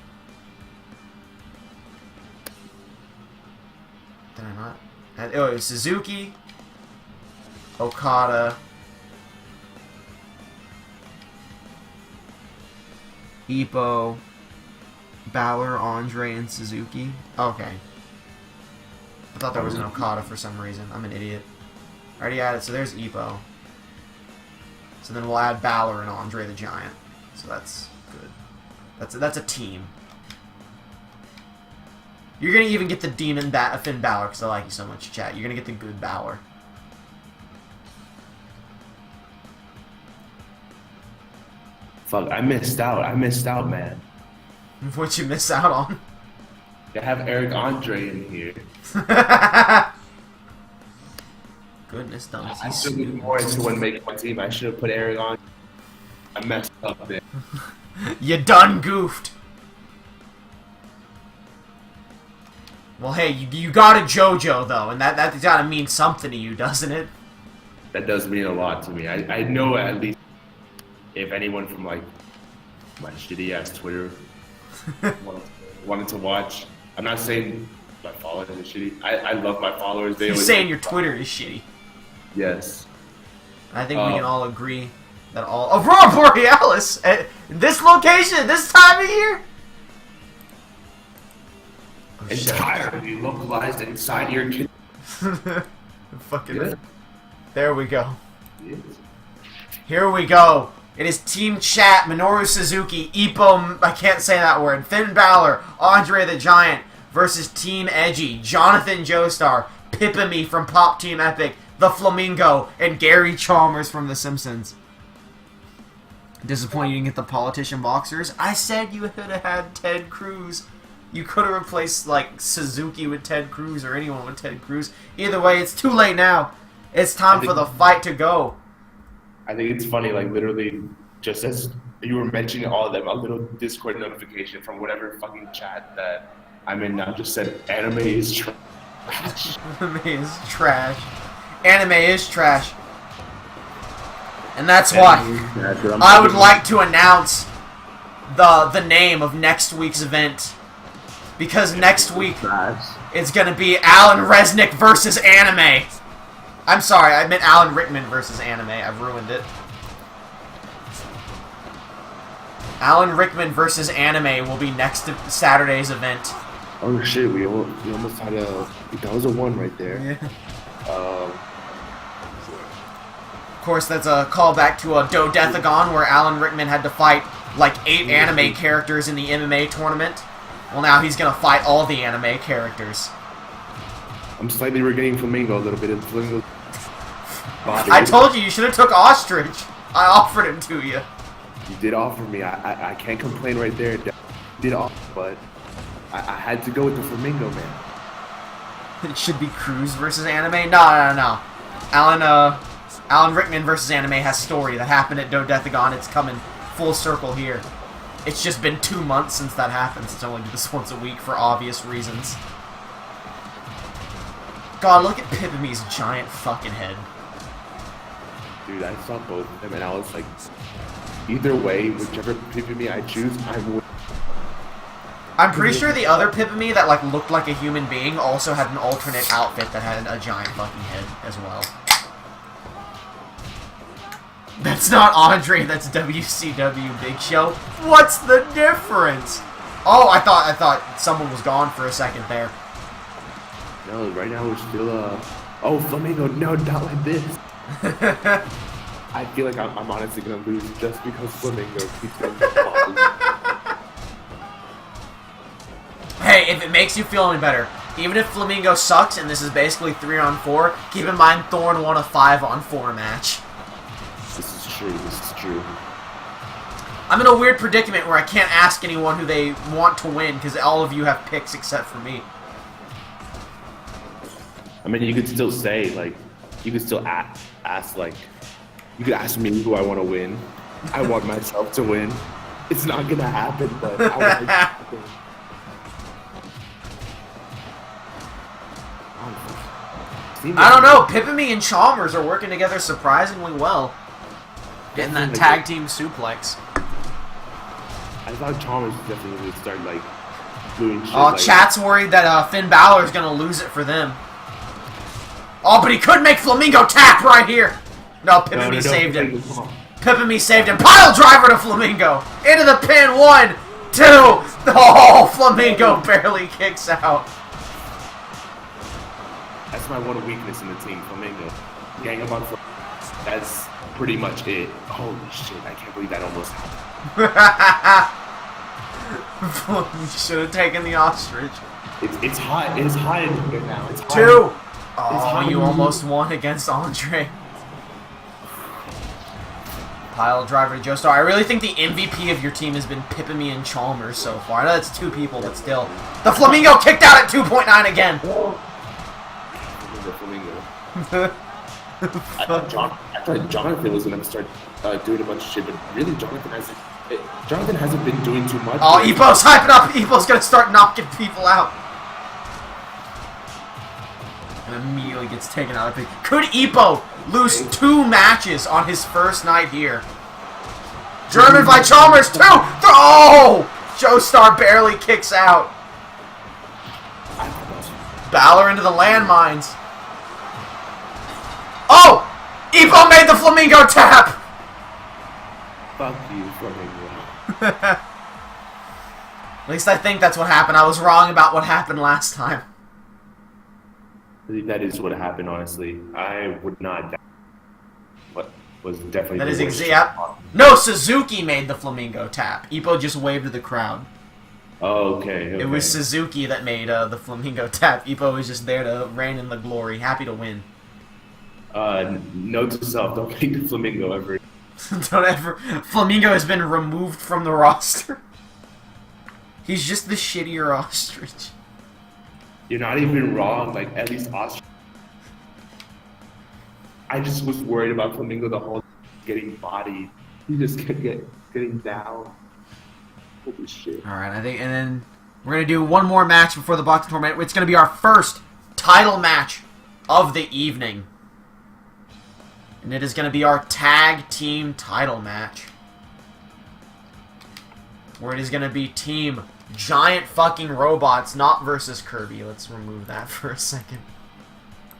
Did I not? Oh, it was Suzuki, Okada, Ippo, Balor, Andre, and Suzuki. Okay. I thought there was an Okada for some reason. I'm an idiot. I already added, so there's Ippo. So then we'll add Balor and Andre the Giant. So that's good. That's a team. You're gonna even get the Demon Finn Balor because I like you so much, chat. You're gonna get the good Balor. Fuck, I missed out, man. What'd you miss out on? I have Eric Andre in here. Goodness, dummies. I should be more into when making my team. I should have put Eric on. I messed up there. You done goofed. Well, hey, you got a JoJo though, and that's gotta mean something to you, doesn't it? That does mean a lot to me. I know at least if anyone from like my shitty ass Twitter wanted to watch. I'm not saying my followers are shitty. I love my followers. You're saying your Twitter is shitty. Yes. I think we can all agree that all Aurora Borealis at this location, this time of year. Oh, entirely localized inside your kid. Fucking. Yeah. There we go. Yes. Here we go. It is Team Chat, Minoru Suzuki, Ippo, I can't say that word, Finn Balor, Andre the Giant, versus Team Edgey, Jonathan Joestar, Pippamy from Pop Team Epic, The Flamingo, and Gary Chalmers from The Simpsons. Disappointed you didn't get the politician boxers. I said you could have had Ted Cruz. You could have replaced, like, Suzuki with Ted Cruz or anyone with Ted Cruz. Either way, it's too late now. It's time for the fight to go. I think it's funny, like, literally, just as you were mentioning all of them, a little Discord notification from whatever fucking chat that I'm in now just said, anime is trash. Anime is trash. Anime is trash. And that's why I would like to announce the name of next week's event. Because next week, it's going to be Alan Resnick versus anime. I'm sorry, I meant Alan Rickman versus anime. I've ruined it. Alan Rickman versus anime will be next to Saturday's event. Oh shit, we almost had that was a 1 right there. Yeah. Of course, that's a callback to a Dodecagon where Alan Rickman had to fight like 8 anime characters in the MMA tournament. Well, now he's gonna fight all the anime characters. I'm slightly regaining Flamingo a little bit. Flamingo body. I told you should have took Ostrich. I offered him to you. You did offer me. I can't complain right there. Did offer, but I had to go with the Flamingo, man. It should be Cruz versus anime. No. Alan Rickman versus anime has story that happened at Dodecagon. It's coming full circle here. It's just been 2 months since that happened. It's only this once a week for obvious reasons. God, look at Pipami's giant fucking head. Dude, I saw both of them and I was like, either way, whichever Pipami I choose, I would. I'm pretty sure the other Pipami that like looked like a human being also had an alternate outfit that had a giant fucking head as well. That's not Andre, that's WCW Big Show. What's the difference? Oh, I thought someone was gone for a second there. No, right now we're still, oh, Flamingo, no, not like this. I feel like I'm honestly gonna lose just because Flamingo keeps getting balls. Hey, if it makes you feel any better, even if Flamingo sucks and this is basically 3-on-4, keep in mind Thorn won a 5-on-4 match. This is true, this is true. I'm in a weird predicament where I can't ask anyone who they want to win because all of you have picks except for me. I mean, you could still say, like, you could still ask, like, you could ask me who I want to win. I want myself to win. It's not gonna happen, but I want it to happen. I don't know, Pipami and Chalmers are working together surprisingly well. Getting that tag team suplex. I thought Chalmers definitely would start, like, doing shit. Oh, like, chat's worried that Finn Balor's gonna lose it for them. Oh, but he could make Flamingo tap right here. No, Pipami saved him. Pipami saved him. Pile driver to Flamingo. Into the pin. 1, 2. Oh, Flamingo barely kicks out. That's my one weakness in the team, Flamingo. Gang up on Flamingo. That's pretty much it. Holy shit, I can't believe that almost happened. You should have taken the ostrich. It's hot. It's hot in here now. It's hot. 2. Oh, you almost won against Andre. Pile driver to Joestar. I really think the MVP of your team has been Pipami and Chalmers so far. I know that's 2 people, but still. The Flamingo kicked out at 2.9 again. I thought Jonathan was gonna start doing a bunch of shit, but really Jonathan hasn't been doing too much. Oh, Epo's hyping up. Epo's gonna start knocking people out. And immediately gets taken out of it. Could Epo lose 2 matches on his first night here? German by Chalmers, 2! Oh! Joestar barely kicks out. Balor into the landmines. Oh! Epo made the Flamingo tap! Fuck you, Flamingo. At least I think that's what happened. I was wrong about what happened last time. That is what happened, honestly. I would not doubt what was definitely That the is worst. exact. No, Suzuki made the Flamingo tap. Epo just waved to the crowd. Oh, okay. It was Suzuki that made the Flamingo tap. Epo was just there to reign in the glory, happy to win. Note to self, don't make the Flamingo ever. Don't ever. Flamingo has been removed from the roster. He's just the shittier ostrich. You're not even wrong, like, at least Austria. I just was worried about Flamingo the whole getting bodied. He just kept getting down. Holy shit. Alright, I think, and then we're going to do one more match before the boxing tournament. It's going to be our first title match of the evening. And it is going to be our tag team title match. Where it is going to be team giant fucking robots, not versus Kirby. Let's remove that for a second.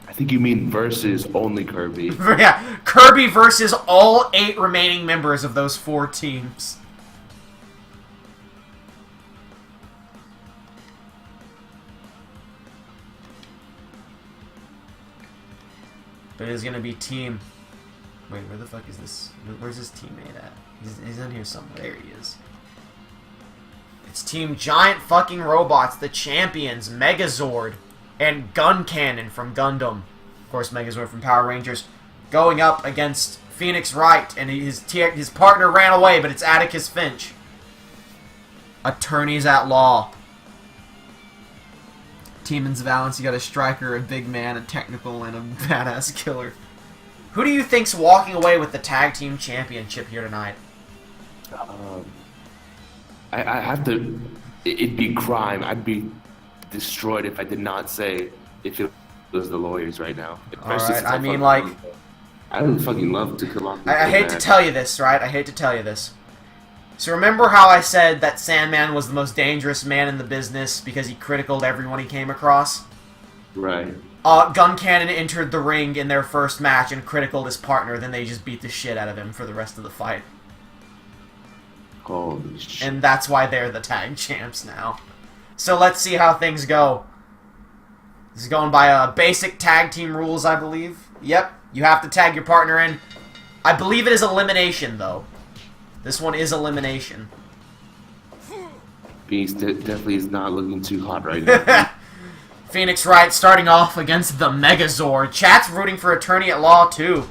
I think you mean versus only Kirby. Yeah, Kirby versus all 8 remaining members of those 4 teams. But it is going to be team... Wait, where the fuck is this? Where's his teammate at? He's in here somewhere. There he is. It's Team Giant fucking Robots, the champions, Megazord, and Gun Cannon from Gundam. Of course, Megazord from Power Rangers. Going up against Phoenix Wright, and his partner ran away, but it's Atticus Finch. Attorneys at Law. Team's Valance, you got a striker, a big man, a technical, and a badass killer. Who do you think's walking away with the tag team championship here tonight? I have to. It'd be crime. I'd be destroyed if I did not say it feels as the lawyers right now. Alright, I mean, like... I would fucking love to come up with I hate to tell you this, right? I hate to tell you this. So remember how I said that Sandman was the most dangerous man in the business because he criticaled everyone he came across? Right. Gun Cannon entered the ring in their first match and criticaled his partner, then they just beat the shit out of him for the rest of the fight. Holy shit. And that's why they're the tag champs now. So let's see how things go. This is going by basic tag team rules, I believe. Yep, you have to tag your partner in. I believe it is elimination, though. This one is elimination. Beast definitely is not looking too hot right now. Phoenix Wright starting off against the Megazord. Chat's rooting for Attorney at Law, too.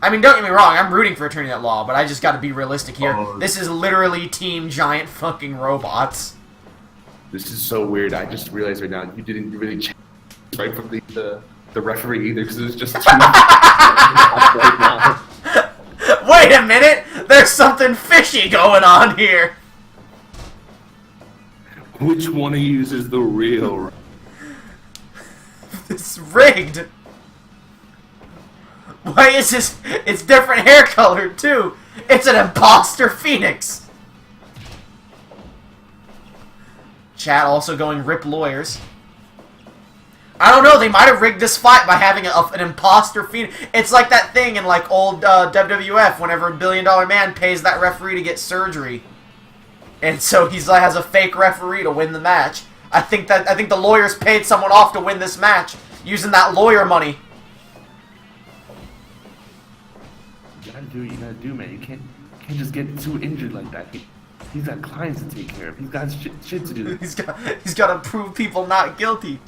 I mean, don't get me wrong, I'm rooting for Attorney at Law, but I just gotta be realistic here. Oh. This is literally Team Giant fucking robots. This is so weird. I just realized right now you didn't really check right from the referee either, because it was just too right now. Wait a minute! There's something fishy going on here! Which one of you is the real? It's rigged! Why is this? It's different hair color, too! It's an imposter Phoenix! Chat also going rip lawyers. I don't know, they might have rigged this fight by having an imposter Phoenix. It's like that thing in like old WWF whenever a $1 billion man pays that referee to get surgery. And so he's like has a fake referee to win the match. I think the lawyers paid someone off to win this match using that lawyer money. You gotta do what you gotta do, man. You can't just get too injured like that. He's got clients to take care of. He's got shit to do. He's got to prove people not guilty.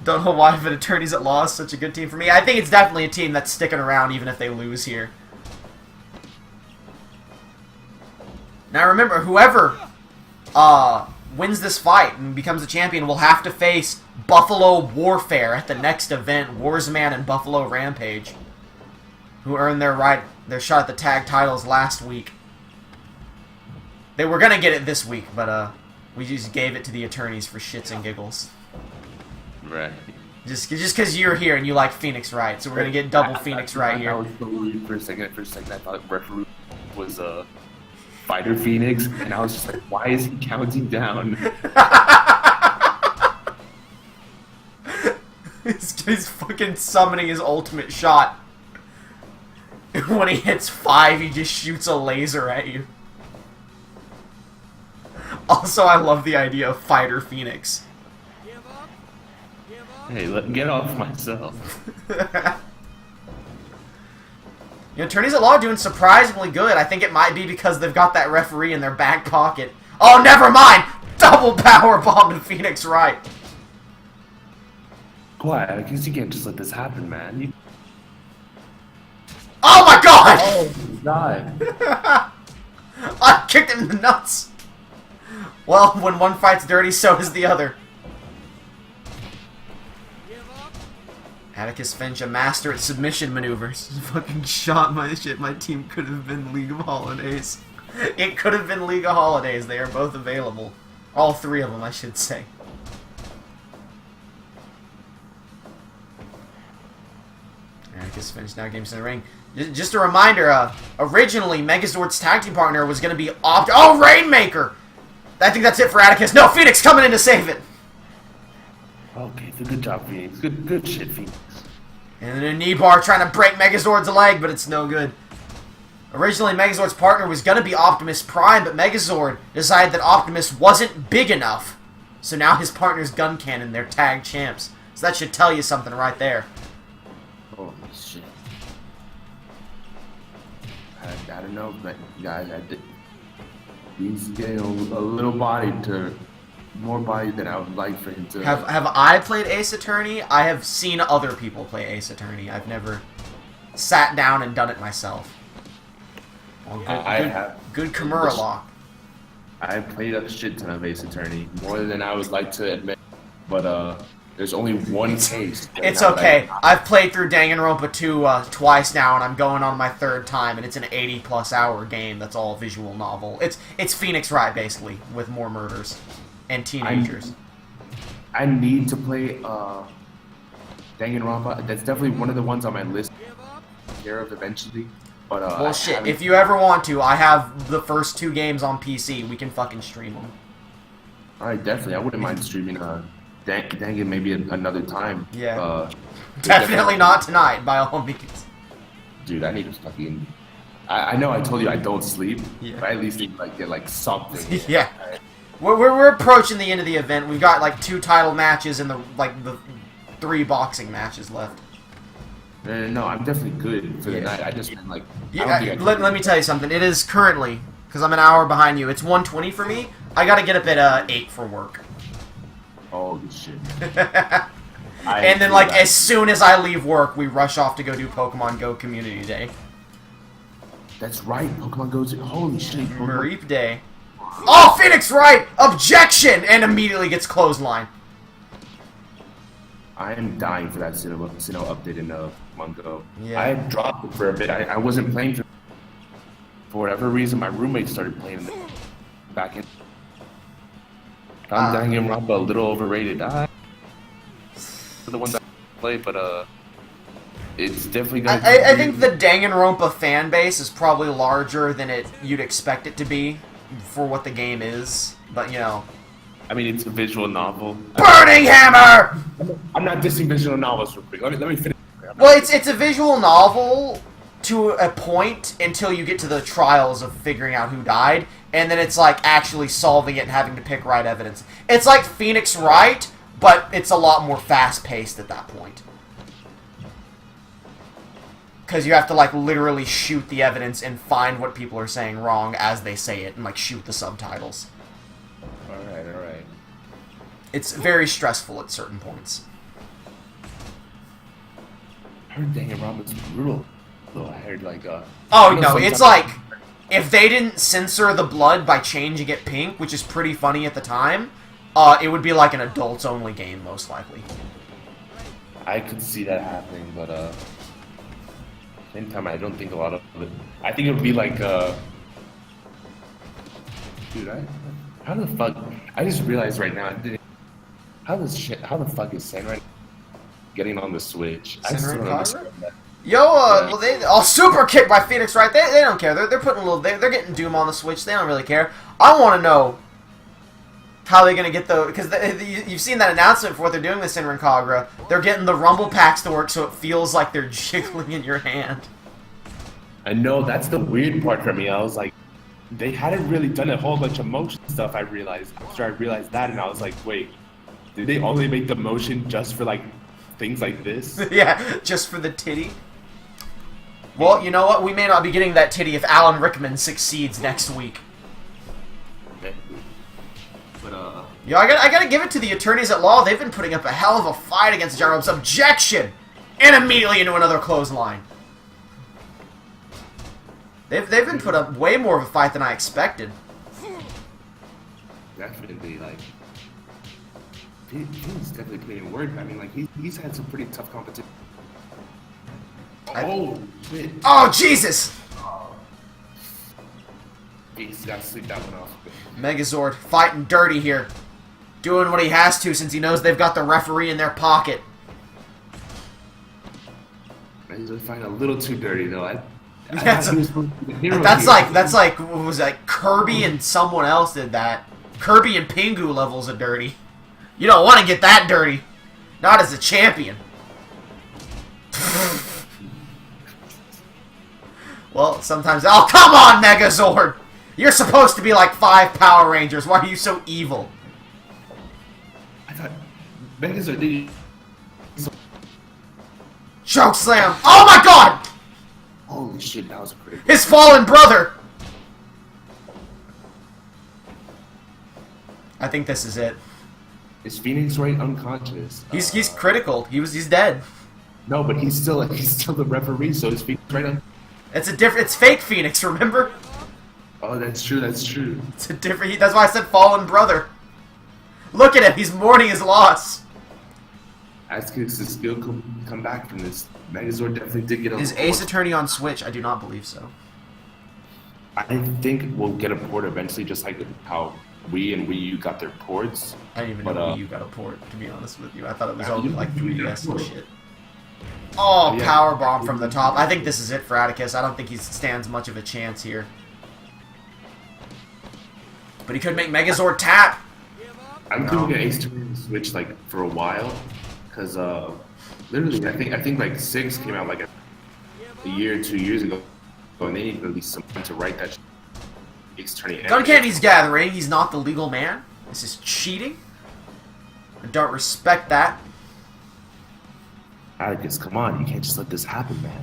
Don't know why if an Attorneys at Law is such a good team for me. I think it's definitely a team that's sticking around even if they lose here. Now remember, whoever wins this fight and becomes a champion will have to face Buffalo Warfare at the next event, Warsman and Buffalo Rampage, who earned their shot at the tag titles last week. They were gonna get it this week, but we just gave it to the attorneys for shits and giggles. Right. Just because you're here and you like Phoenix Wright, so we're gonna get double Phoenix Wright here. I was so weird for a second. I thought referee was Fighter Phoenix, and I was just like, why is he counting down? He's fucking summoning his ultimate shot. When he hits 5, he just shoots a laser at you. Also, I love the idea of Fighter Phoenix. Give up. Give up. Hey, get off myself. You know, Attorneys at Law are doing surprisingly good. I think it might be because they've got that referee in their back pocket. Oh, never mind! Double power bomb to Phoenix Wright. Quiet, I guess you can't just let this happen, man. Oh my god! Oh, God. I kicked him in the nuts. Well, when one fight's dirty, so is the other. Give up. Atticus Finch, a master at submission maneuvers. Fucking shot my shit. My team could have been League of Holidays. It could have been League of Holidays. They are both available. All three of them, I should say. Atticus Finch now games in the ring. Just a reminder, originally Megazord's tag team partner was going to be Oh, Rainmaker! I think that's it for Atticus. No, Phoenix coming in to save it! Okay, good job, Phoenix. Good shit, Phoenix. And then a knee bar trying to break Megazord's leg, but it's no good. Originally, Megazord's partner was going to be Optimus Prime, but Megazord decided that Optimus wasn't big enough. So now his partner's Gun Cannon, they're tag champs. So that should tell you something right there. Holy shit. I don't know, but guys, he's getting a little body more body than I would like for him to. Have I played Ace Attorney? I have seen other people play Ace Attorney. I've never sat down and done it myself. Well, I have. Good Kimura lock. I played a shit ton of Ace Attorney, more than I would like to admit, but there's only one case. It's okay. I've played through Danganronpa 2 twice now, and I'm going on my third time, and it's an 80-plus hour game that's all visual novel. It's Phoenix Wright, basically, with more murders and teenagers. I need to play Danganronpa. That's definitely one of the ones on my list to take care of eventually. But Well, shit, if you ever want to, I have the first 2 games on PC. We can fucking stream them. Alright, definitely. I wouldn't mind streaming Dangan maybe another time. Yeah. Definitely not tonight, by all means. Dude, I need to fucking... I know I told you I don't sleep, Yeah. but I at least need to like get like something. Yeah. We're approaching the end of the event. We've got like 2 title matches and the 3 boxing matches left. No, I'm definitely good for the night. I just meant like... Yeah, let me tell you something. It is currently, because I'm an hour behind you, it's 1:20 for me. I gotta get up at 8 for work. Holy shit. And then like as soon as I leave work, we rush off to go do Pokemon Go Community Day. That's right, Pokemon Go to... Holy shit. Mareep Day. Oh, Phoenix Wright! Objection! And immediately gets clothesline. I am dying for that Sinnoh update in Pokemon Go. Yeah. I dropped it for a bit. I wasn't playing for whatever reason. My roommate started playing back in. I'm Danganronpa a little overrated. For the ones that play, but it's definitely gonna. I think the Danganronpa fan base is probably larger than you'd expect it to be for what the game is. But you know. I mean, it's a visual novel. Burning Hammer! I'm not dissing visual novels real quick. Let me finish. Well, it's a visual novel to a point until you get to the trials of figuring out who died, and then it's like actually solving it and having to pick right evidence. It's like Phoenix Wright, but it's a lot more fast-paced at that point. Because you have to like literally shoot the evidence and find what people are saying wrong as they say it, and like shoot the subtitles. Alright. It's very stressful at certain points. I heard Danganronpa's brutal. Though I heard like Oh no, it's like if they didn't censor the blood by changing it pink, which is pretty funny at the time, it would be like an adults-only game most likely. I could see that happening, but same time I don't think a lot of it. I think it would be like dude, how the fuck? I just realized right now. How the fuck is Senran getting on the Switch? I still don't understand that. Yo, well, they all super kicked by Phoenix, right? They don't care. They're putting a little. They're getting Doom on the Switch. They don't really care. I want to know how they're gonna get the because you've seen that announcement for what they're doing with Senran Kagura. They're getting the rumble packs to work so it feels like they're jiggling in your hand. I know that's the weird part for me. I was like, they hadn't really done a whole bunch of motion stuff. I realized after I realized that, and I was like, wait. Did they only make the motion just for, like, things like this? Yeah, just for the titty. Well, you know what? We may not be getting that titty if Alan Rickman succeeds next week. Okay. But, Yo, I gotta give it to the attorneys at law. They've been putting up a hell of a fight against John Rob's objection! And immediately into another clothesline. They've been put up way more of a fight than I expected. Definitely, like... He's definitely putting in work. I mean, like, he's had some pretty tough competition. Oh, shit. Oh, Jesus! He's got to sleep that one off. Megazord fighting dirty here. Doing what he has to since he knows they've got the referee in their pocket. Megazord fighting a little too dirty, though. That's like, what was that? Kirby and someone else did that. Kirby and Pingu levels of dirty. You don't want to get that dirty. Not as a champion. Well, sometimes... Oh, come on, Megazord! You're supposed to be like 5 Power Rangers. Why are you so evil? I thought... Megazord did... Choke slam! Oh my god! Holy shit, that was a pretty... His fallen brother! I think this is it. Is Phoenix Wright unconscious? He's critical. He's dead. No, but he's still the referee, so is Phoenix Wright unconscious? It's fake Phoenix, remember? Oh, that's true, that's true. It's a different... That's why I said fallen brother. Look at him, he's mourning his loss. Ask if his skill come back from this. Megazord definitely did get a... Is Ace Attorney on Switch? I do not believe so. I think we'll get a port eventually, just like how Wii and Wii U got their ports. I didn't even know Wii U got a port, to be honest with you. I thought it was only like 3DS and shit. Oh, Yeah. power bomb from the top. I think this is it for Atticus. I don't think he stands much of a chance here. But he could make Megazord tap. I'm doing an Ace Attorney Switch like for a while, cause literally I think like 6 came out like a year, 2 years ago, and they need at least someone to write that Ace Attorney. Gun Candy's gathering. He's not the legal man. This is cheating. I don't respect that. Atticus, come on, you can't just let this happen, man.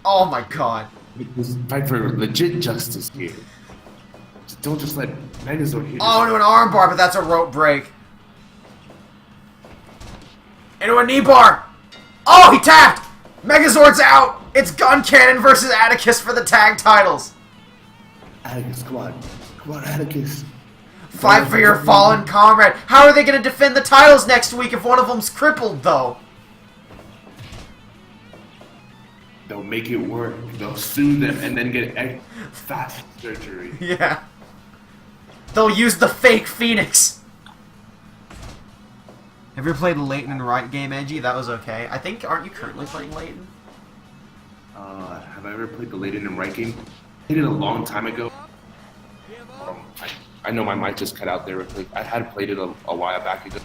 Oh my god. Let's fight for legit justice here. Don't just let Megazord hit. Oh, into an arm bar, but that's a rope break. Into a knee bar. Oh, he tapped. Megazord's out. It's Gun Cannon versus Atticus for the tag titles. Atticus, come on. Come on, Atticus. Fight for your fallen comrade. How are they going to defend the titles next week if one of them's crippled, though? They'll make it work. They'll sue them and then get fast surgery. Yeah. They'll use the fake Phoenix. Have you ever played Leighton and Right game, Edgey? That was okay. I think, aren't you currently playing Leighton? Have I ever played the Leighton and Right game? I played it a long time ago. I know my mic just cut out there. I had played it a while back ago.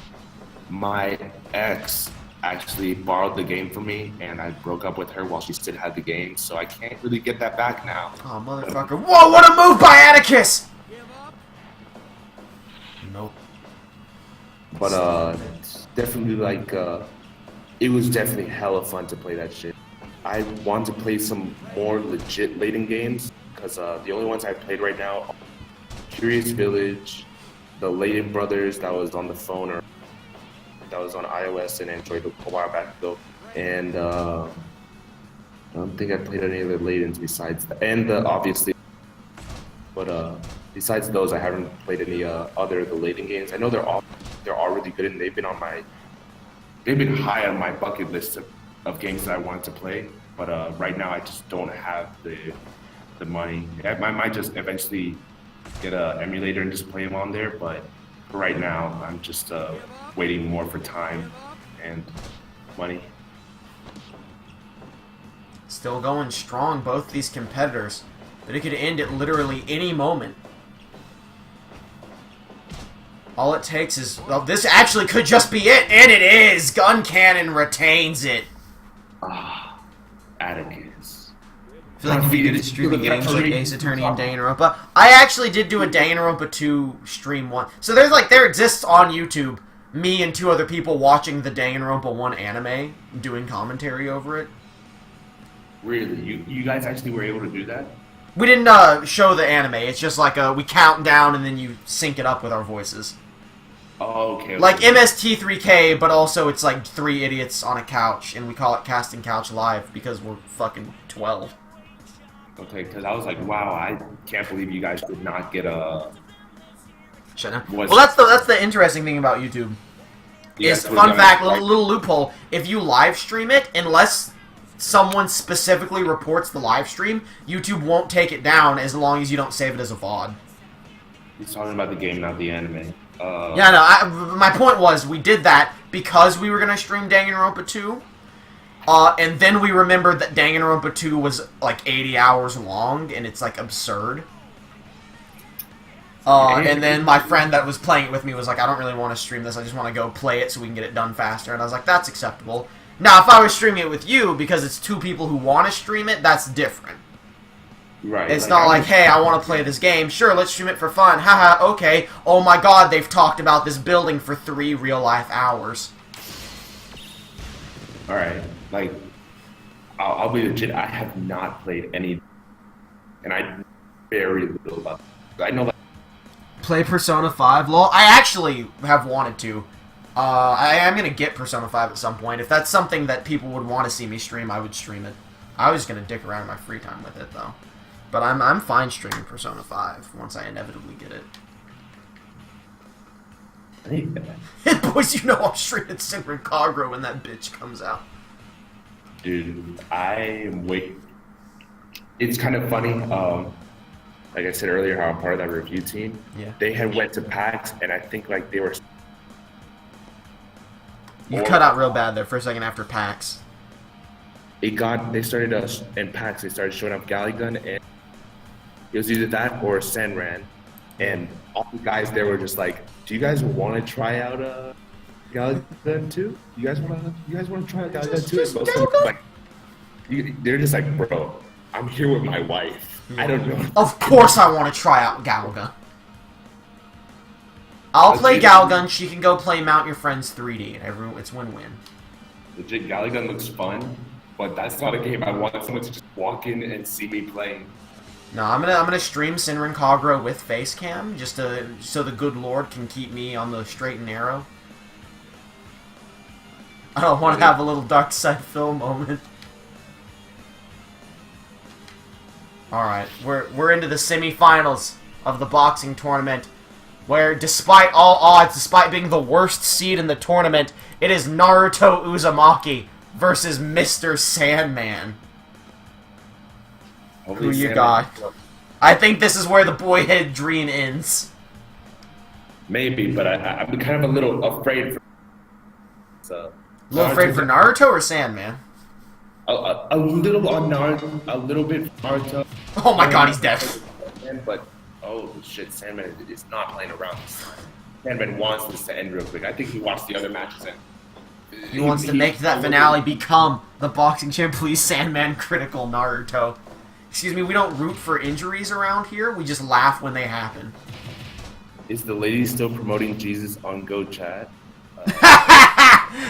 My ex actually borrowed the game from me, and I broke up with her while she still had the game, so I can't really get that back now. Oh, motherfucker. Whoa, what a move by Atticus! Nope. But, it's definitely like, it was definitely hella fun to play that shit. I want to play some more legit Leighton games, because the only ones I've played right now are Curious Village, the Leighton Brothers that was on the phone, or that was on iOS and Android a while back ago, and I don't think I played any other Leightons besides that, and obviously, but besides those, I haven't played any other of the Leighton games. I know they're all really good, and they've been high on my bucket list of games that I want to play, but right now I just don't have the money. I might just eventually get an emulator and just play them on there, but for right now, I'm just waiting more for time and money. Still going strong, both these competitors. But it could end at literally any moment. All it takes is... Well, this actually could just be it, and it is! Gun Cannon retains it. Atticus. I feel like if we did streaming games like Ace Attorney and Danganronpa. I actually did do a Danganronpa 2 stream one. So there exists on YouTube me and 2 other people watching the Danganronpa 1 anime, doing commentary over it. Really? You guys actually were able to do that? We didn't show the anime. It's just like we count down and then you sync it up with our voices. Oh, okay. Like MST3K, but also it's like 3 idiots on a couch, and we call it Casting Couch Live because we're fucking 12. Okay, because I was like, wow, I can't believe you guys did not get a... Shut up. Well, that's the interesting thing about YouTube. Yeah, Is fun fact, little loophole. If you live stream it, unless someone specifically reports the live stream, YouTube won't take it down as long as you don't save it as a VOD. He's talking about the game, not the anime. Yeah, no, my point was, we did that because we were going to stream Danganronpa 2, and then we remembered that Danganronpa 2 was like 80 hours long, and it's like absurd. And then my friend that was playing it with me was like, I don't really want to stream this, I just want to go play it so we can get it done faster, and I was like, that's acceptable. Now, if I was streaming it with you, because it's 2 people who want to stream it, that's different. Right. It's not like, hey, I want to play this game. Sure, let's stream it for fun. Haha, okay. Oh my god, they've talked about this building for 3 real-life hours. Alright, like, I'll be legit, I have not played any, and I know very little about it. I know, like... Play Persona 5? Lol, I actually have wanted to. I am going to get Persona 5 at some point. If that's something that people would want to see me stream, I would stream it. I was going to dick around in my free time with it, though. But I'm fine streaming Persona 5 once I inevitably get it. Boys, you know I'm streaming Senran Kagura when that bitch comes out. Dude, I am waiting. It's kind of funny. like I said earlier, how I'm part of that review team. Yeah. They had went to PAX, and I think like they were. You cut out real bad there for a second after PAX. They started in PAX. They started showing up Galley Gun, and it was either that or Sanran, and all the guys there were just like, "Do you guys want to try out Galley Gun too? You guys want to try out Galley Gun too?" And most of them were like, they're just like, "Bro, I'm here with my wife. I don't know." Of course I want to try out Galgun. I'll play Galgun, she can go play Mount Your Friends 3D. It's win-win. Legit, Galley Gun looks fun, but that's not a game I want someone to just walk in and see me playing. No, I'm gonna stream Sinrin Kagura with Facecam, just so the good Lord can keep me on the straight and narrow. I don't want to have a little Dark Side Phil moment. Alright, we're into the semifinals of the boxing tournament, where despite all odds, despite being the worst seed in the tournament, it is Naruto Uzumaki versus Mr. Sandman. Hopefully Who you Sandman- got? I think this is where the boyhood dream ends. Maybe, but I'm kind of a little afraid. So, A little afraid for Naruto or Sandman? a little on Naruto, a little bit Naruto. Oh my god, he's deaf. But oh shit, Sandman is not playing around this time. Sandman wants this to end real quick. I think he watched the other matches and He wants to make that finale become the boxing champ. Please, Sandman critical Naruto. Excuse me, we don't root for injuries around here. We just laugh when they happen. Is the lady still promoting Jesus on Go Chat?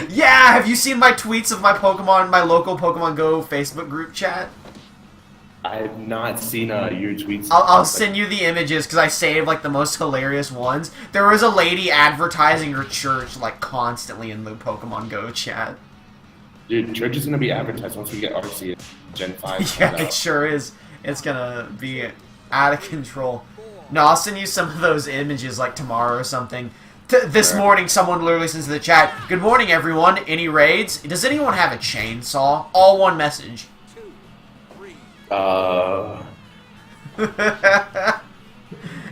Yeah, have you seen my tweets of my local Pokemon Go Facebook group chat? I have not seen your tweets. I'll send you the images because I saved like the most hilarious ones. There was a lady advertising her church like constantly in the Pokemon Go chat. Dude, church is gonna be advertised once we get RC Gen 5. Yeah, it sure is. It's gonna be out of control. No, I'll send you some of those images like tomorrow or something. This morning, someone literally sends to the chat, "Good morning, everyone. Any raids? Does anyone have a chainsaw?" All one message.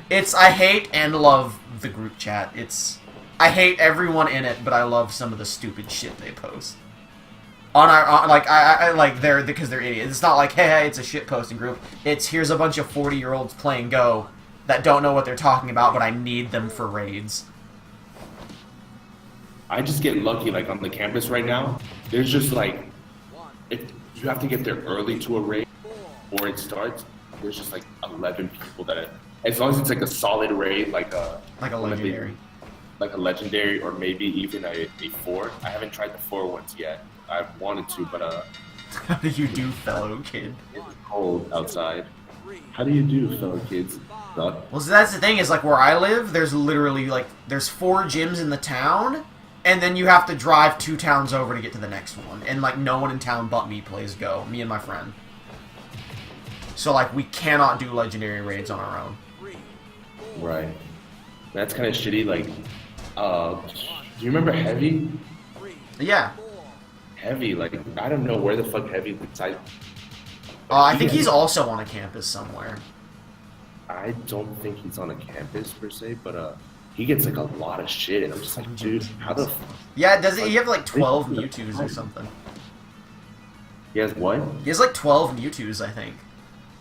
It's I hate and love the group chat. I hate everyone in it, but I love some of the stupid shit they post. Because they're idiots. It's not like, hey, it's a shit posting group. It's here's a bunch of 40-year-olds playing Go that don't know what they're talking about, but I need them for raids. I just get lucky, like on the campus right now. There's just like, if you have to get there early to a raid before it starts. There's just like 11 people as long as it's like a solid raid, like a legendary, or maybe even a 4. I haven't tried the 4 ones yet. I wanted to, but How do you do, fellow kid? it's cold outside. How do you do, fellow kids? Well, so that's the thing is like where I live, there's literally like there's 4 gyms in the town. And then you have to drive 2 towns over to get to the next one. And, like, no one in town but me plays Go. Me and my friend. So, like, we cannot do legendary raids on our own. Right. That's kind of shitty. Like, do you remember Heavy? Yeah. Heavy, like, I don't know where the fuck Heavy besides. I think he's also on a campus somewhere. I don't think he's on a campus, per se, but, he gets like a lot of shit, and I'm just like, dude, how the fuck? Yeah, does he have like 12 Mewtwo's or something? He has what? He has like 12 Mewtwo's, I think.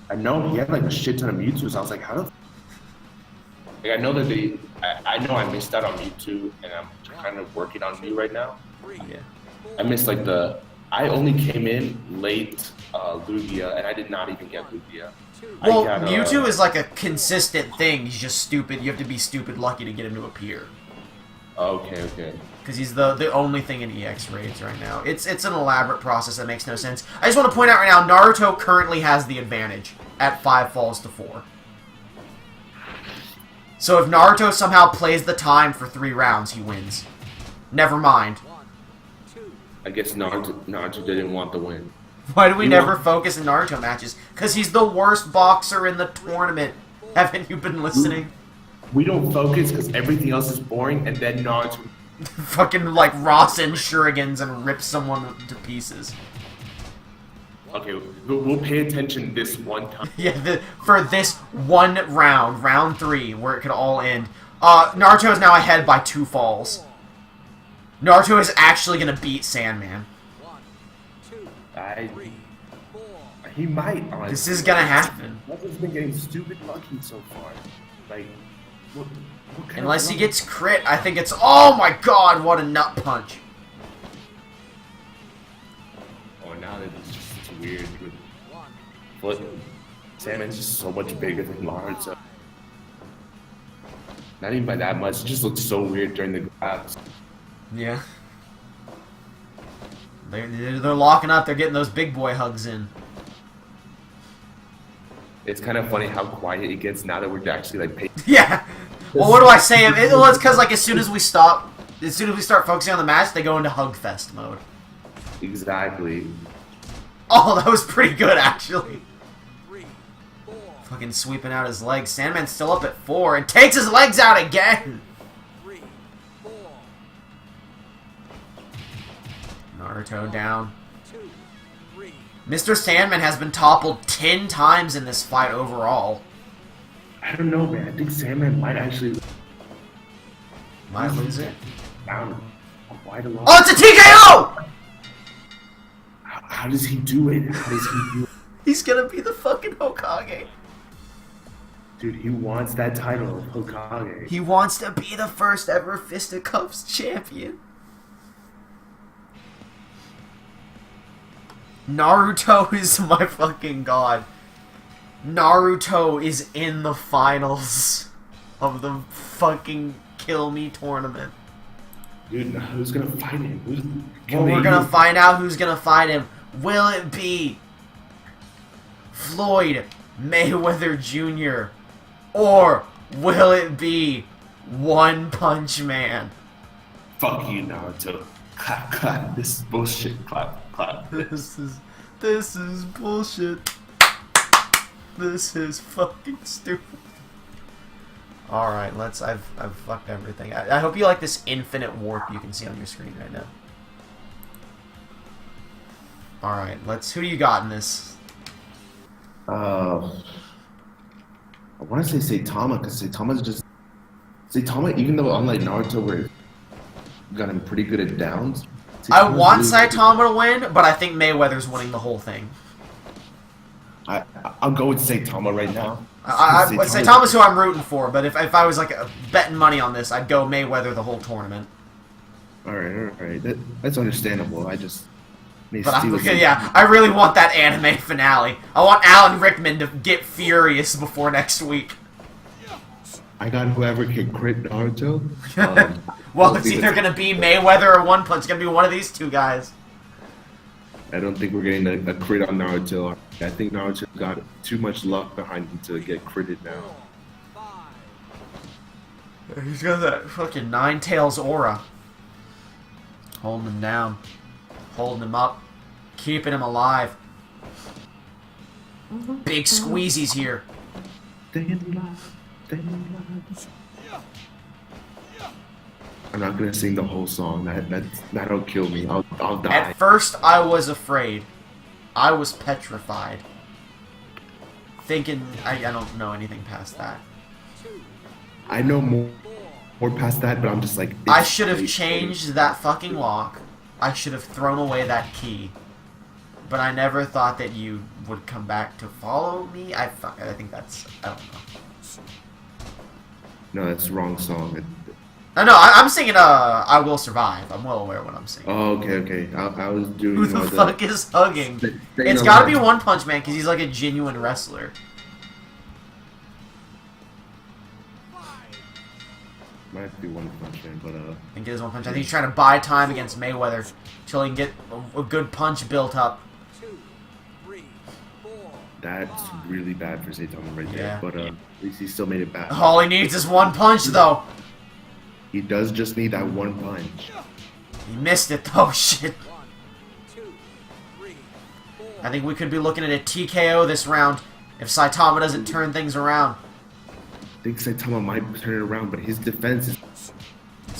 I know he had like a shit ton of Mewtwo's. I was like, how the? Like, I know that I know I missed out on Mewtwo, and I'm kind of working on Mew right now. Yeah. I missed like I only came in late Lugia, and I did not even get Lugia. Well, Mewtwo is like a consistent thing. He's just stupid. You have to be stupid lucky to get him to appear. Okay. Because he's the only thing in EX raids right now. It's an elaborate process that makes no sense. I just want to point out right now, Naruto currently has the advantage at 5 falls to 4. So if Naruto somehow plays the time for 3 rounds, he wins. Never mind. I guess Naruto didn't want the win. Why do we never focus in Naruto matches? Because he's the worst boxer in the tournament. Haven't you been listening? We don't focus because everything else is boring, and then Naruto... Fucking, like, Rasen Shurigans and rips someone to pieces. Okay, we'll pay attention this one time. Yeah, for this one round, round 3, where it could all end. Naruto is now ahead by 2 falls. Naruto is actually gonna beat Sandman. 1, 2, 3, 4. He might. Honestly. This is gonna happen. Naruto's been getting stupid lucky so far. Like, what kind Unless of he gets crit, I think it's... Oh my god, what a nut punch. Oh, now that it's just it's weird. 1, But Sandman's just so much bigger than Naruto. Not even by that much. It just looks so weird during the grabs. Yeah. They're locking up. They're getting those big boy hugs in. It's kind of funny how quiet it gets now that we're actually like paying. Yeah. Well, what do I say? Well, it's because like as soon as we start focusing on the match, they go into hug fest mode. Exactly. Oh, that was pretty good actually. 3, 4. Fucking sweeping out his legs. Sandman's still up at 4 and takes his legs out again. 3, 4. Naruto down. 2, 3. Mr. Sandman has been toppled 10 times in this fight overall. I don't know, man. I think Sandman might actually Might lose it. down quite a lot. Oh, it's a TKO! How does he do it? How does he do it? He's gonna be the fucking Hokage. Dude, he wants that title of Hokage. He wants to be the first ever Fisticuffs champion. Naruto is my fucking god. Naruto is in the finals of the fucking Kill Me tournament. Dude, who's gonna fight him? Well, we're gonna find out who's gonna fight him. Will it be Floyd Mayweather Jr. or will it be One Punch Man? Fuck you, Naruto. Clap, clap. This is bullshit. Clap, clap. This is bullshit. This is fucking stupid. Alright, I've fucked everything. I hope you like this infinite warp you can see on your screen right now. Alright, who do you got in this? I want to say Saitama, because Saitama, even though unlike Naruto, where got him pretty good at downs. I want Saitama to win, but I think Mayweather's winning the whole thing. I'll go with Saitama right now. Saitama's who I'm rooting for, but if I was like betting money on this, I'd go Mayweather the whole tournament. Alright. That's understandable. I just... But I really want that anime finale. I want Alan Rickman to get furious before next week. I got whoever can crit Naruto. Well, it's either going to be Mayweather or One Punch. It's going to be one of these two guys. I don't think we're getting a crit on Naruto. I think Naruto got too much luck behind him to get critted now. 5. He's got that fucking Nine Tails aura. Holding him down. Holding him up. Keeping him alive. Big squeezies here. I'm not gonna sing the whole song. That'll kill me. I'll die. At first, I was afraid. I was petrified. Thinking I don't know anything past that. I know more past that, but I'm just like... I should have changed that fucking lock. I should have thrown away that key. But I never thought that you would come back to follow me. I think that's... I don't know. No, that's the wrong song. No, I'm singing I Will Survive. I'm well aware of what I'm singing. Oh, okay. I was doing... Who the fuck is hugging? It's gotta be One Punch Man, because he's like a genuine wrestler. Might be One Punch Man, but I think it is One Punch. I think he's trying to buy time against Mayweather until he can get a good punch built up. 2, 3, 4. that's really bad for Saitama right there. Yeah. But at least he still made it back. All he needs is one punch, though. He does just need that one punch. He missed it, though. Shit. 1, 2, 3, 4. I think we could be looking at a TKO this round if Saitama doesn't turn things around. I think Saitama might turn it around, but his defense is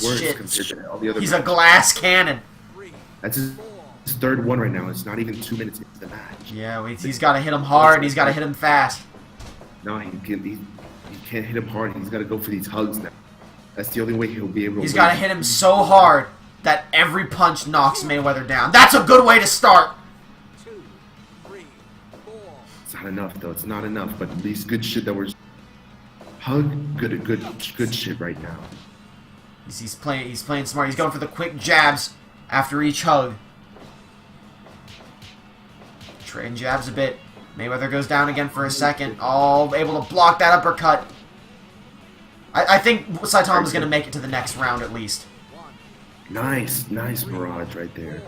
worse Shit. compared to all the other He's a matches. glass cannon. 3, That's his third one right now. It's not even 2 minutes into the match. Yeah, he's got to hit him hard, and he's got to hit him fast. No, he can't hit him hard. He's got to go for these hugs now. That's the only way he'll be able to He's got to hit him so hard that every punch knocks Mayweather down. That's a good way to start. 2, 3, 4. It's not enough, though. It's not enough. But at least good shit that we're... Hug, good shit right now. He's playing smart. He's going for the quick jabs after each hug. Trey jabs a bit. Mayweather goes down again for a second. Oh, able to block that uppercut. I think Saitama's going to make it to the next round at least. Nice barrage right there.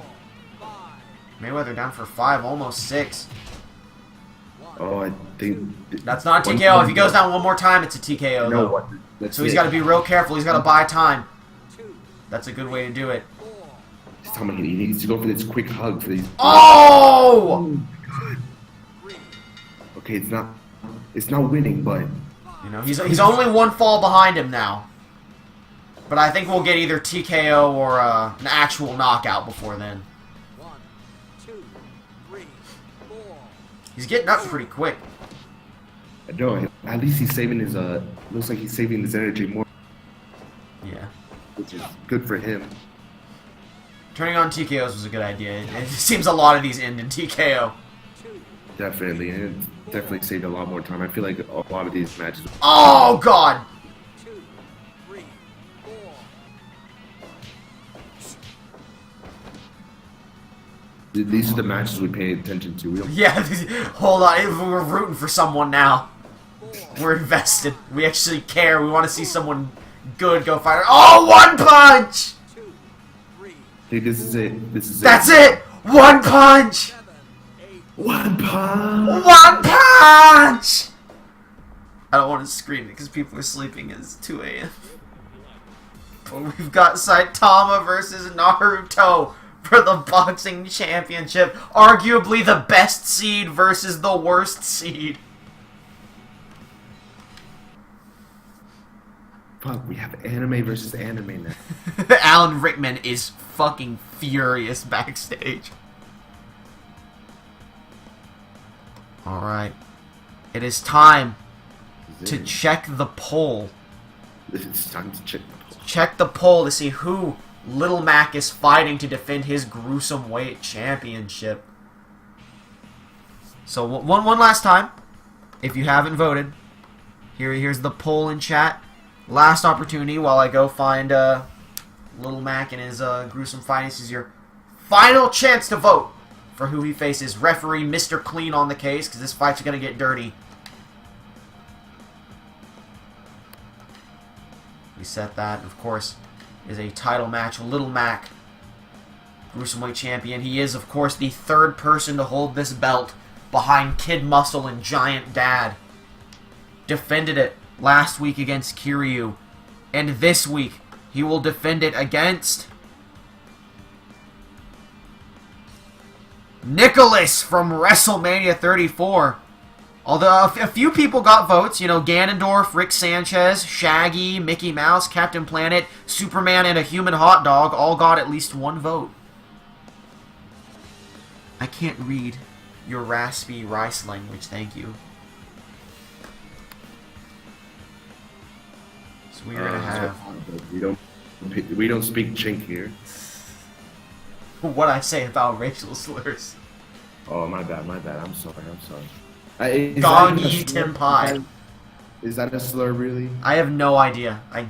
Mayweather down for 5, almost 6. Oh, I think... That's not a TKO. If he goes down one more time, it's a TKO, though. So he's got to be real careful. He's got to buy time. That's a good way to do it. He's telling me he needs to go for this quick hug for these... Oh! Okay, it's not winning, but... You know, he's only one fall behind him now. But I think we'll get either TKO or an actual knockout before then. 1, 2, 3, 4. He's getting up pretty quick. No, at least he's saving his, looks like he's saving his energy more, Yeah. which is good for him. Turning on TKOs was a good idea. It seems a lot of these end in TKO. Definitely, and it definitely saved a lot more time. I feel like a lot of these matches... Oh, God! 2, 3, 4. These are the matches we pay attention to. We don't... Yeah, hold on. We're rooting for someone now. We're invested. We actually care. We want to see someone good go fight. Oh, one punch! 2, 3, Hey, this is it. This is That's it! One punch! 7, 8. One punch! One punch! I don't want to scream it because people are sleeping. It's 2 a.m. But we've got Saitama versus Naruto for the boxing championship. Arguably the best seed versus the worst seed. Fuck, we have anime versus anime now. Alan Rickman is fucking furious backstage. Alright. It is time to check the poll. It's time to check the poll. Check the poll to see who Little Mac is fighting to defend his gruesome weight championship. So one last time, if you haven't voted, here's the poll in chat. Last opportunity while I go find Little Mac and his gruesome fight. This is your final chance to vote for who he faces. Referee Mr. Clean on the case because this fight's gonna get dirty. We set that, of course, is a title match. Little Mac, gruesome weight champion. He is, of course, the third person to hold this belt behind Kid Muscle and Giant Dad. Defended it last week against Kiryu, and this week he will defend it against Nicholas from WrestleMania 34. Although a few people got votes, you know, Ganondorf, Rick Sanchez, Shaggy, Mickey Mouse, Captain Planet, Superman, and a human hot dog all got at least one vote. I can't read your raspy rice language, thank you. So we're gonna have... We don't speak chink here. what I say about racial slurs. Oh, my bad. I'm sorry. Gongi Tenpai. Is that a slur, really? I have no idea. I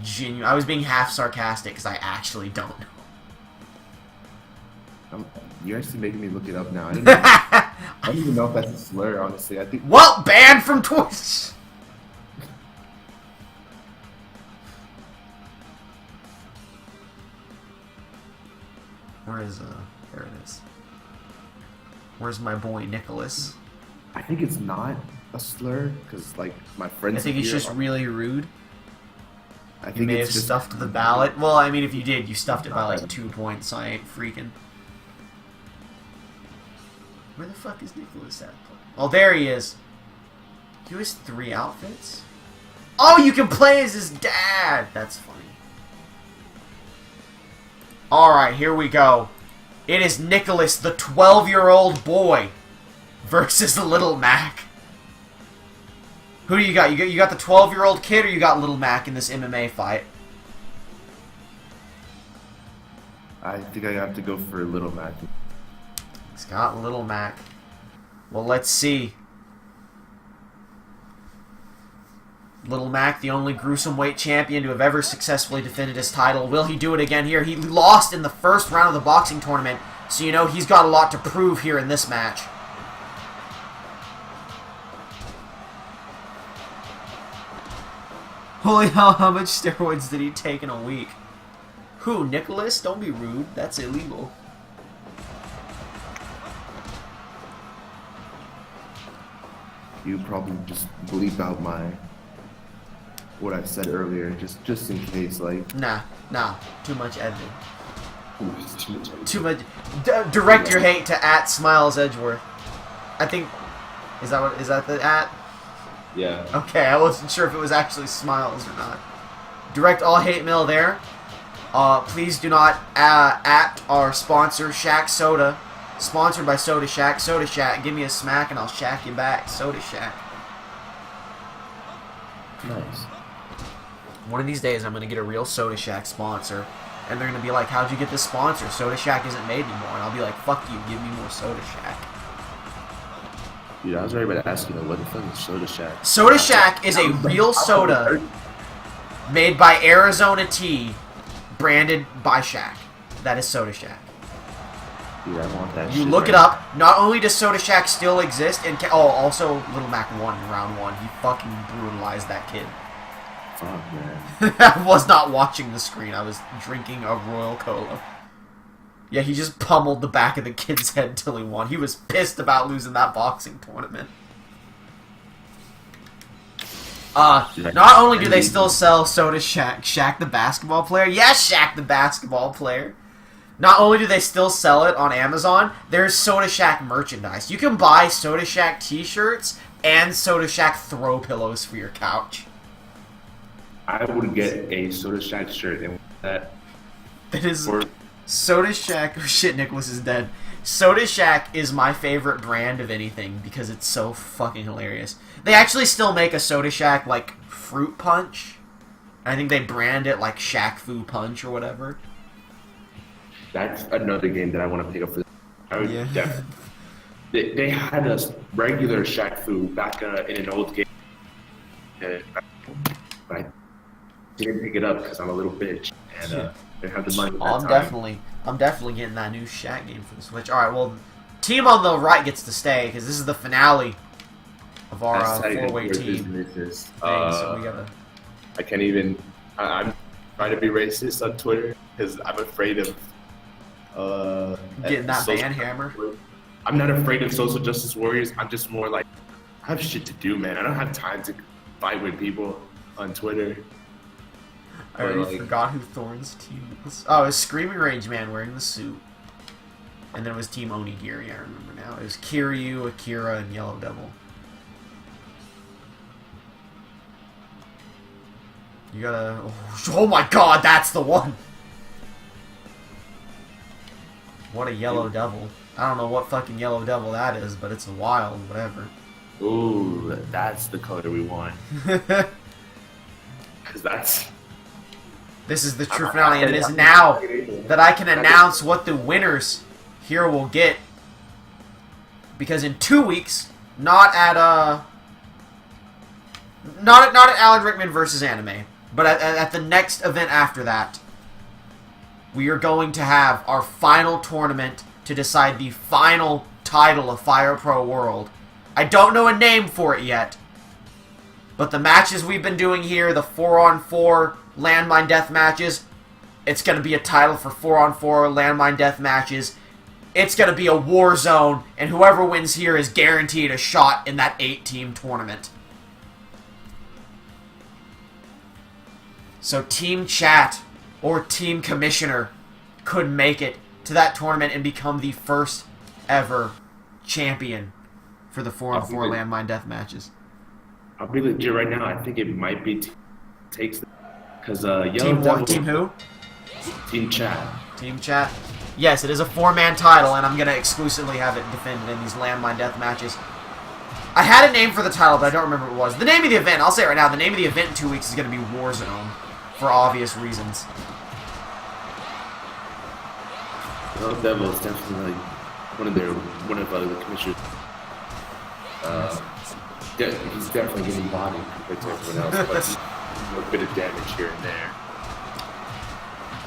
was being half sarcastic because I actually don't know. You're actually making me look it up now. I don't even know if that's a slur, honestly. I think. Well, banned from Twitch. Where is there it is. Where's my boy Nicholas? I think it's not a slur because, like, my friends. I think it's just really rude. I think You may it's have just stuffed the ballot. Well, I mean, if you did, you stuffed it by like 2 points, so I ain't freaking. Where the fuck is Nicholas at? Oh, there he is. He has 3 outfits? Oh, you can play as his dad! That's funny. Alright, here we go. It is Nicholas, the 12-year-old boy, versus Little Mac. Who do you got? You got the 12-year-old kid, or you got Little Mac in this MMA fight? I think I have to go for Little Mac. He's got Little Mac. Well, let's see. Little Mac, the only gruesome weight champion to have ever successfully defended his title. Will he do it again here? He lost in the first round of the boxing tournament, so you know he's got a lot to prove here in this match. Holy hell, how much steroids did he take in a week? Who, Nicholas? Don't be rude. That's illegal. You probably just bleep out what I said earlier, just in case, like. Nah, too much editing. Ooh, too much. Too much. Direct your hate to @Smiles Edgeworth. I think. Is that the @? Yeah. Okay, I wasn't sure if it was actually Smiles or not. Direct all hate mail there. Please do not our sponsor, Shack Soda. Sponsored by Soda Shack. Soda Shack, give me a smack and I'll shack you back. Soda Shack. Nice. One of these days I'm going to get a real Soda Shack sponsor. And they're going to be like, how'd you get this sponsor? Soda Shack isn't made anymore. And I'll be like, fuck you, give me more Soda Shack. Dude, I was already about to ask you, what the fuck is Soda Shack? Soda Shack is a real soda made by Arizona Tea, branded by Shack. That is Soda Shack. Dude, I want that You shit look right it up. Not only does Soda Shack still exist, and also Little Mac won in round 1. He fucking brutalized that kid. Fuck, man. I was not watching the screen. I was drinking a Royal Cola. Yeah, he just pummeled the back of the kid's head till he won. He was pissed about losing that boxing tournament. Not only do they still sell Soda Shack, Shaq the basketball player. Yes, Shaq the basketball player. Not only do they still sell it on Amazon, there's Soda Shack merchandise. You can buy Soda Shack t-shirts and Soda Shack throw pillows for your couch. I would get a Soda Shack shirt and that. That is Soda Shack. Oh shit, Nicholas is dead. Soda Shack is my favorite brand of anything because it's so fucking hilarious. They actually still make a Soda Shack like fruit punch. I think they brand it like Shack Fu Punch or whatever. That's another game that I want to pick up for. I would definitely. They had a regular Shaq Fu back in an old game, but I didn't pick it up because I'm a little bitch and didn't have the money. I'm definitely getting that new Shaq game for the Switch. All right, well, team on the right gets to stay because this is the finale of our four-way team. So we gotta. I can't even. I'm trying to be racist on Twitter because I'm afraid of. Getting that ban hammer. I'm not afraid of social justice warriors. I'm just more like, I have shit to do, man. I don't have time to fight with people on Twitter. I already forgot who Thorn's team was. Oh, it was Screaming Rage Man wearing the suit. And then it was Team Onigiri, I remember now. It was Kiryu, Akira, and Yellow Devil. You gotta... Oh my god, that's the one! What a Yellow Devil. I don't know what fucking Yellow Devil that is, but it's a wild, whatever. Ooh, that's the color we want. Because that's... This is the true finale, and it is now that I can announce what the winners here will get. Because in 2 weeks, not at Alan Rickman versus Anime, but at the next event after that, we are going to have our final tournament to decide the final title of Fire Pro World. I don't know a name for it yet, but the matches we've been doing here, the 4-on-4 landmine death matches, it's going to be a title for 4-on-4 landmine death matches. It's going to be a war zone, and whoever wins here is guaranteed a shot in that 8-team tournament. So Team Chat or Team Commissioner could make it to that tournament and become the first ever champion for the 4-on-4 landmine death matches. I'll be legit right now. I think it might be takes because Yellow Devil. Team who? Team Chat. Team Chat. Yes, it is a 4-man title, and I'm going to exclusively have it defended in these landmine death matches. I had a name for the title, but I don't remember what it was. The name of the event, I'll say it right now, the name of the event in 2 weeks is going to be Warzone, for obvious reasons. Well, Devil is definitely like one of the commissioners. He's definitely getting body compared to everyone else, but a bit of damage here and there.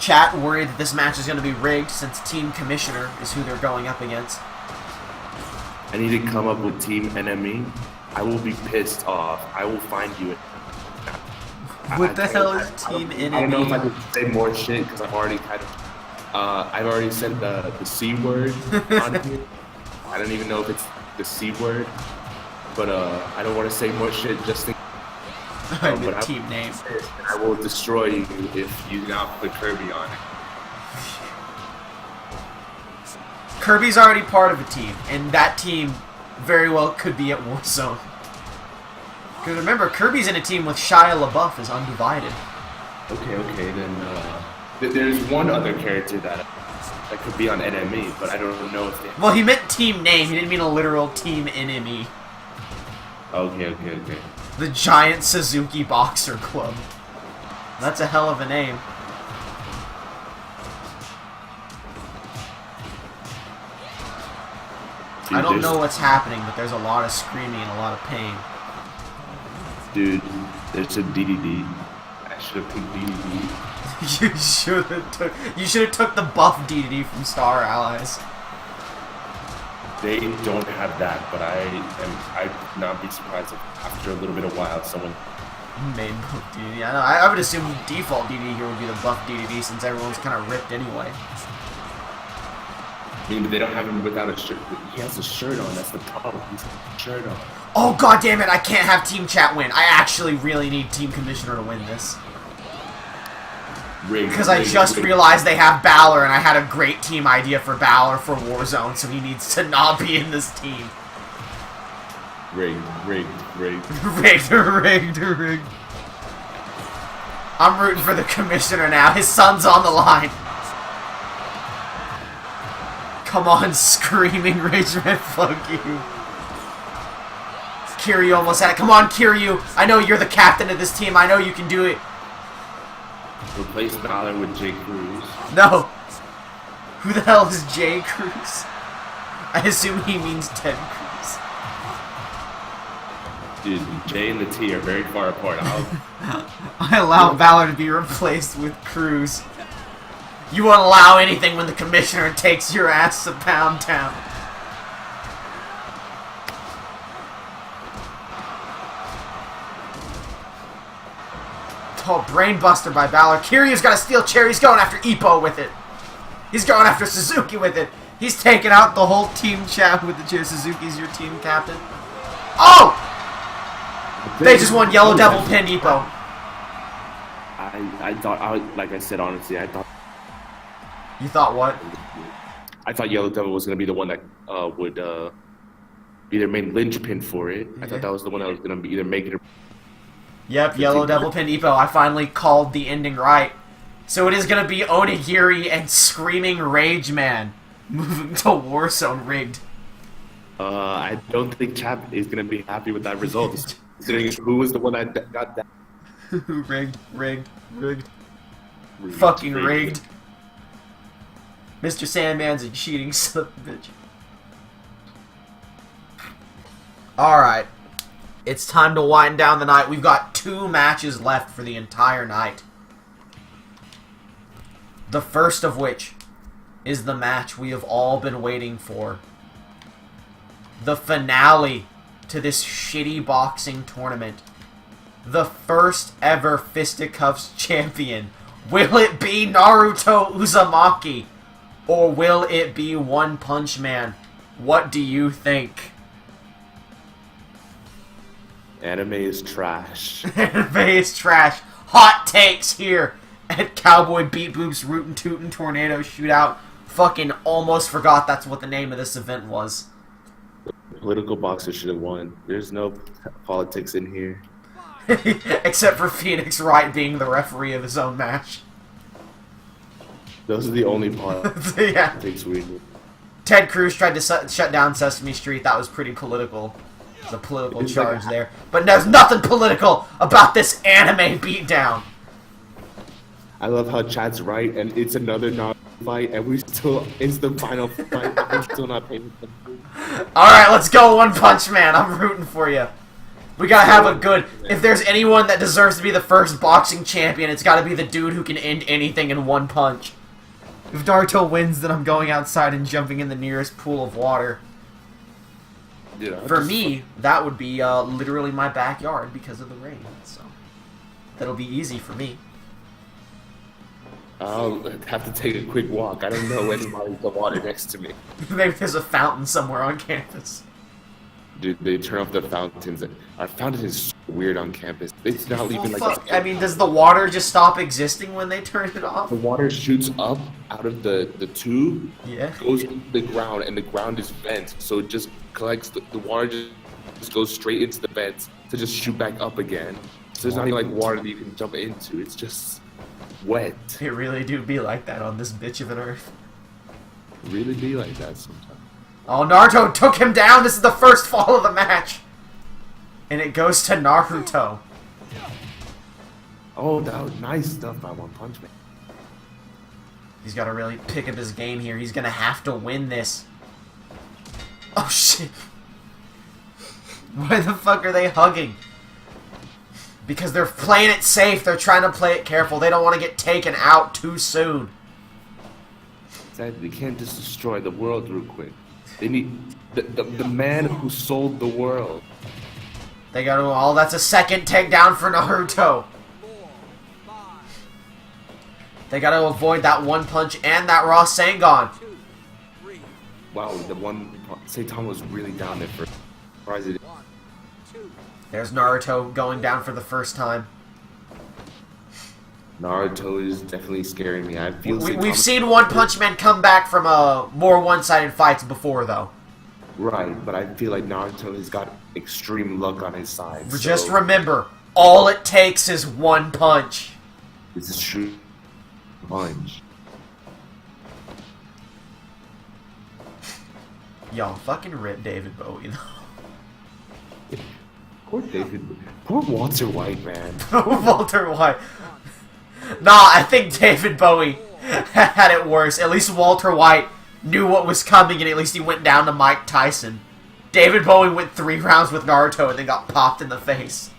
Chat worried that this match is going to be rigged since Team Commissioner is who they're going up against. I need to come up with Team Enemy. I will be pissed off. I will find you. What the hell is Team Enemy? I don't know if I could say more shit because I'm already kind of. I've already said the C word on here. I don't even know if it's the C word, but I don't want to say more shit just in But team name. I will destroy you if you not put Kirby on it. Kirby's already part of a team, and that team very well could be at Warzone. Because remember, Kirby's in a team with Shia LaBeouf as Undivided. Okay, then there's one other character that could be on NME, but I don't know if they... Well, he meant team name, he didn't mean a literal team enemy. Okay. The Giant Suzuki Boxer Club. That's a hell of a name. Dude, I don't know what's happening, but there's a lot of screaming and a lot of pain. Dude, there's a DDD. I should have picked DDD. You should have took the buff DDD from Star Allies. They don't have that, but I'd not be surprised if after a little bit of while someone made buff DDD. I know. I would assume the default DDD here would be the buff DDD since everyone's kind of ripped anyway. I mean, but they don't have him without a shirt. He has a shirt on. That's the problem. He's got a shirt on. Oh god damn it! I can't have Team Chat win. I actually really need Team Commissioner to win this. Because I just realized they have Balor, and I had a great team idea for Balor for Warzone, so he needs to not be in this team. Rigged. Rigged. I'm rooting for the Commissioner now. His son's on the line. Come on, screaming Rageman, fuck you. Kiryu almost had it. Come on, Kiryu. I know you're the captain of this team. I know you can do it. Replace Balor with Jay Cruz. No. Who the hell is Jay Cruz? I assume he means Ted Cruz. Dude, Jay and the T are very far apart. I allow Balor to be replaced with Cruz. You won't allow anything when the Commissioner takes your ass to Pound Town. Oh, Brainbuster by Balor. Kiryu's got a steel chair. He's going after Ippo with it. He's going after Suzuki with it. He's taking out the whole Team Chat with the chair. Suzuki's your team captain. Oh! They just won Yellow Devil pinned Ippo. I thought, like I said, honestly, I thought... You thought what? I thought Yellow Devil was going to be the one that would be their main linchpin for it. I thought that was the one that was going to be either make it or... Yep, Yellow Devil pinned Ippo. I finally called the ending right. So it is going to be Onigiri and Screaming Rage Man moving to Warzone rigged. I don't think Chap is going to be happy with that result, considering who was the one that got that. rigged. Fucking rigged. Mr. Sandman's a cheating son of a bitch. Alright. It's time to wind down the night. We've got 2 matches left for the entire night. The first of which is the match we have all been waiting for. The finale to this shitty boxing tournament. The first ever Fisticuffs champion. Will it be Naruto Uzumaki? Or will it be One Punch Man? What do you think? Anime is trash. Anime is trash. Hot takes here at Cowboy BEEPBOOP'S Rootin' Tootin' Tornado Shootout. Fucking almost forgot that's what the name of this event was. The political boxer should have won. There's no politics in here. Except for Phoenix Wright being the referee of his own match. Those are the only parts Yeah. that takes weird. Ted Cruz tried to shut down Sesame Street. That was pretty political. There's a political It's charge like- there. But there's nothing political about this anime beatdown. I love how Chad's right, and it's another fight, and it's the final fight, and we're still not paying attention. Alright, let's go, One Punch Man. I'm rooting for you. We gotta have a good... If there's anyone that deserves to be the first boxing champion, it's gotta be the dude who can end anything in one punch. If Naruto wins, then I'm going outside and jumping in the nearest pool of water. Dude, For me, that would be literally my backyard because of the rain. So that'll be easy for me. I'll have to take a quick walk. I don't know anybody with the water next to me. Maybe there's a fountain somewhere on campus. Dude, they turn off the fountains. Our fountain is so weird on campus. It's not even like Fuck. I mean, does the water just stop existing when they turn it off? the water shoots up out of the tube, Yeah. goes into the ground, and the ground is vent, so it just collects the water just goes straight into the vents to just shoot back up again. So there's not even like water that you can jump into. It's just wet. It really do be like that on this bitch of an earth. Really be like that sometimes. Oh, Naruto took him down. This is the first fall of the match. And it goes to Naruto. Oh, that was nice stuff by One Punch Man. He's got to really pick up his game here. He's going to have to win this. Oh, shit. Why the fuck are they hugging? Because they're playing it safe. They're trying to play it careful. They don't want to get taken out too soon. Exactly. They can't just destroy the world real quick. They need the man who sold the world. They got to... Oh, that's a second takedown for Naruto. 4, 5, They got to avoid that one punch and that raw Sengon. 2, 3, Wow, the one Seitan was really down there for. Surprised it. 1, 2. There's Naruto going down for the first time. Naruto is definitely scaring me. I feel We've seen One Punch Man come back from more one-sided fights before, though. right, but I feel like Naruto has got extreme luck on his side. Just so remember, all it takes is one punch. this is true. Punch. Yo, fucking rip David Bowie, though. Poor David. Poor Walter White, man. Walter White. Nah, I think David Bowie had it worse. At least Walter White knew what was coming, and at least he went down to Mike Tyson. David Bowie went 3 rounds with Naruto and then got popped in the face.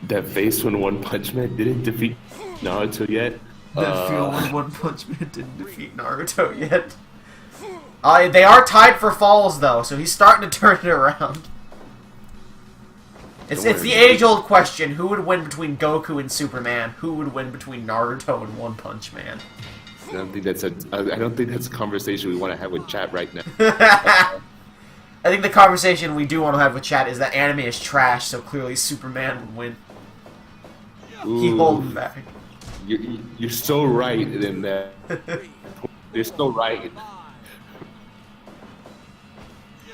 That face when One Punch Man didn't defeat Naruto yet. That feel when One Punch Man didn't defeat Naruto yet. They are tied for falls, though, so he's starting to turn it around. It's the age-old question, who would win between Goku and Superman? Who would win between Naruto and One Punch Man? I don't think that's a conversation we want to have with chat right now. I think the conversation we do want to have with chat is that anime is trash, so clearly Superman would win. He Ooh, holding back. you're so right in that. You're so right.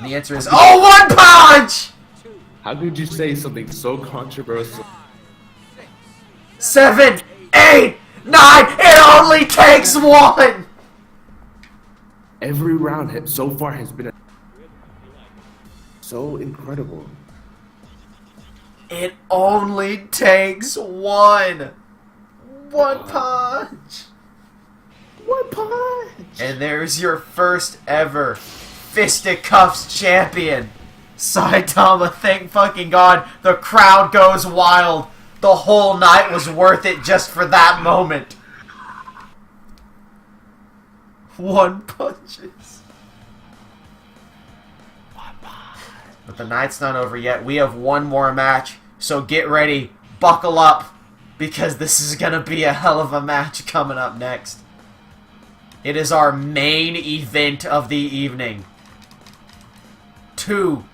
The answer is, oh, One Punch! How could you say something so controversial? 7, 8, 9, it only takes one! Every round so far has been so incredible. It only takes one. One punch. One punch. And there's your first ever Fisticuffs champion. Saitama, thank fucking God. The crowd goes wild. The whole night was worth it just for that moment. One punches. But the night's not over yet. We have one more match. So get ready. Buckle up. Because this is going to be a hell of a match coming up next. It is our main event of the evening. 2.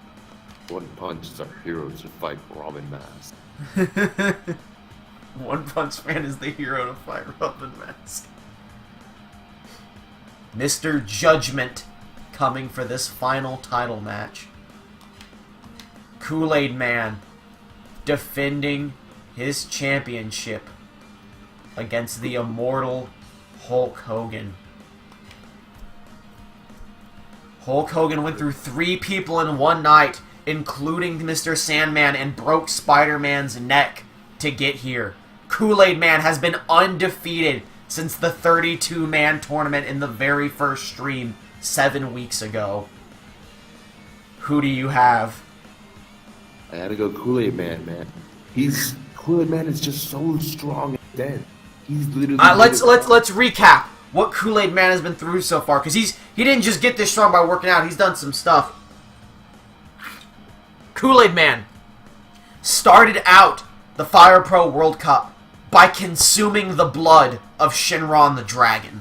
One Punch is our hero to fight Robin Mask. One Punch Man is the hero to fight Robin Mask. Mr. Judgment coming for this final title match. Kool-Aid Man defending his championship against the immortal Hulk Hogan. Hulk Hogan went through 3 people in one night, including Mr. Sandman, and broke Spider-Man's neck to get here. Kool-Aid Man has been undefeated since the 32-man tournament in the very first stream 7 weeks ago. Who do you have? I gotta go Kool-Aid Man, man. Kool-Aid Man is just so strong and dead. He's literally. Let's recap what Kool-Aid Man has been through so far, because he didn't just get this strong by working out. He's done some stuff. Kool-Aid Man started out the Fire Pro World Cup by consuming the blood of Shinron the Dragon.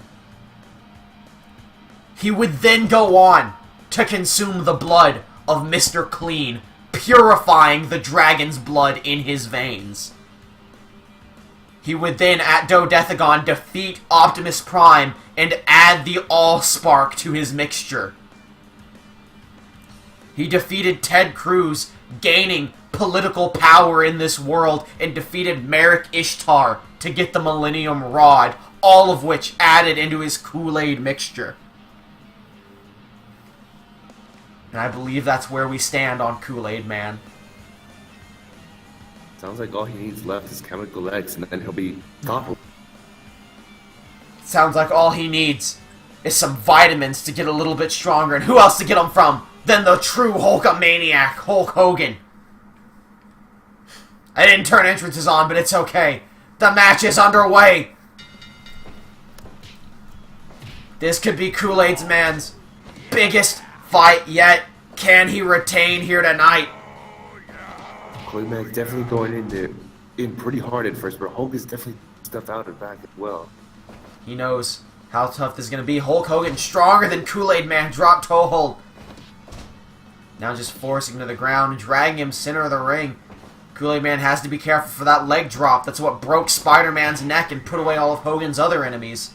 He would then go on to consume the blood of Mr. Clean, purifying the dragon's blood in his veins. He would then, at Dodecagon, defeat Optimus Prime and add the Allspark to his mixture. He defeated Ted Cruz, gaining political power in this world, and defeated Merrick Ishtar to get the Millennium Rod, all of which added into his Kool-Aid mixture. And I believe that's where we stand on Kool-Aid Man. Sounds like all he needs left is chemical X, and then he'll be top. Sounds like all he needs is some vitamins to get a little bit stronger. And who else to get them from than the true Hulkamaniac, Hulk Hogan? I didn't turn entrances on, but it's okay. The match is underway. This could be Kool-Aid Man's biggest fight yet. Can he retain here tonight? Kool-Aid Man's definitely going in pretty hard at first, but Hulk is definitely stuff out and back as well. He knows how tough this is going to be. Hulk Hogan stronger than Kool-Aid Man. Drop toe hold. Now just forcing him to the ground and dragging him center of the ring. Kool-Aid Man has to be careful for that leg drop. That's what broke Spider-Man's neck and put away all of Hogan's other enemies.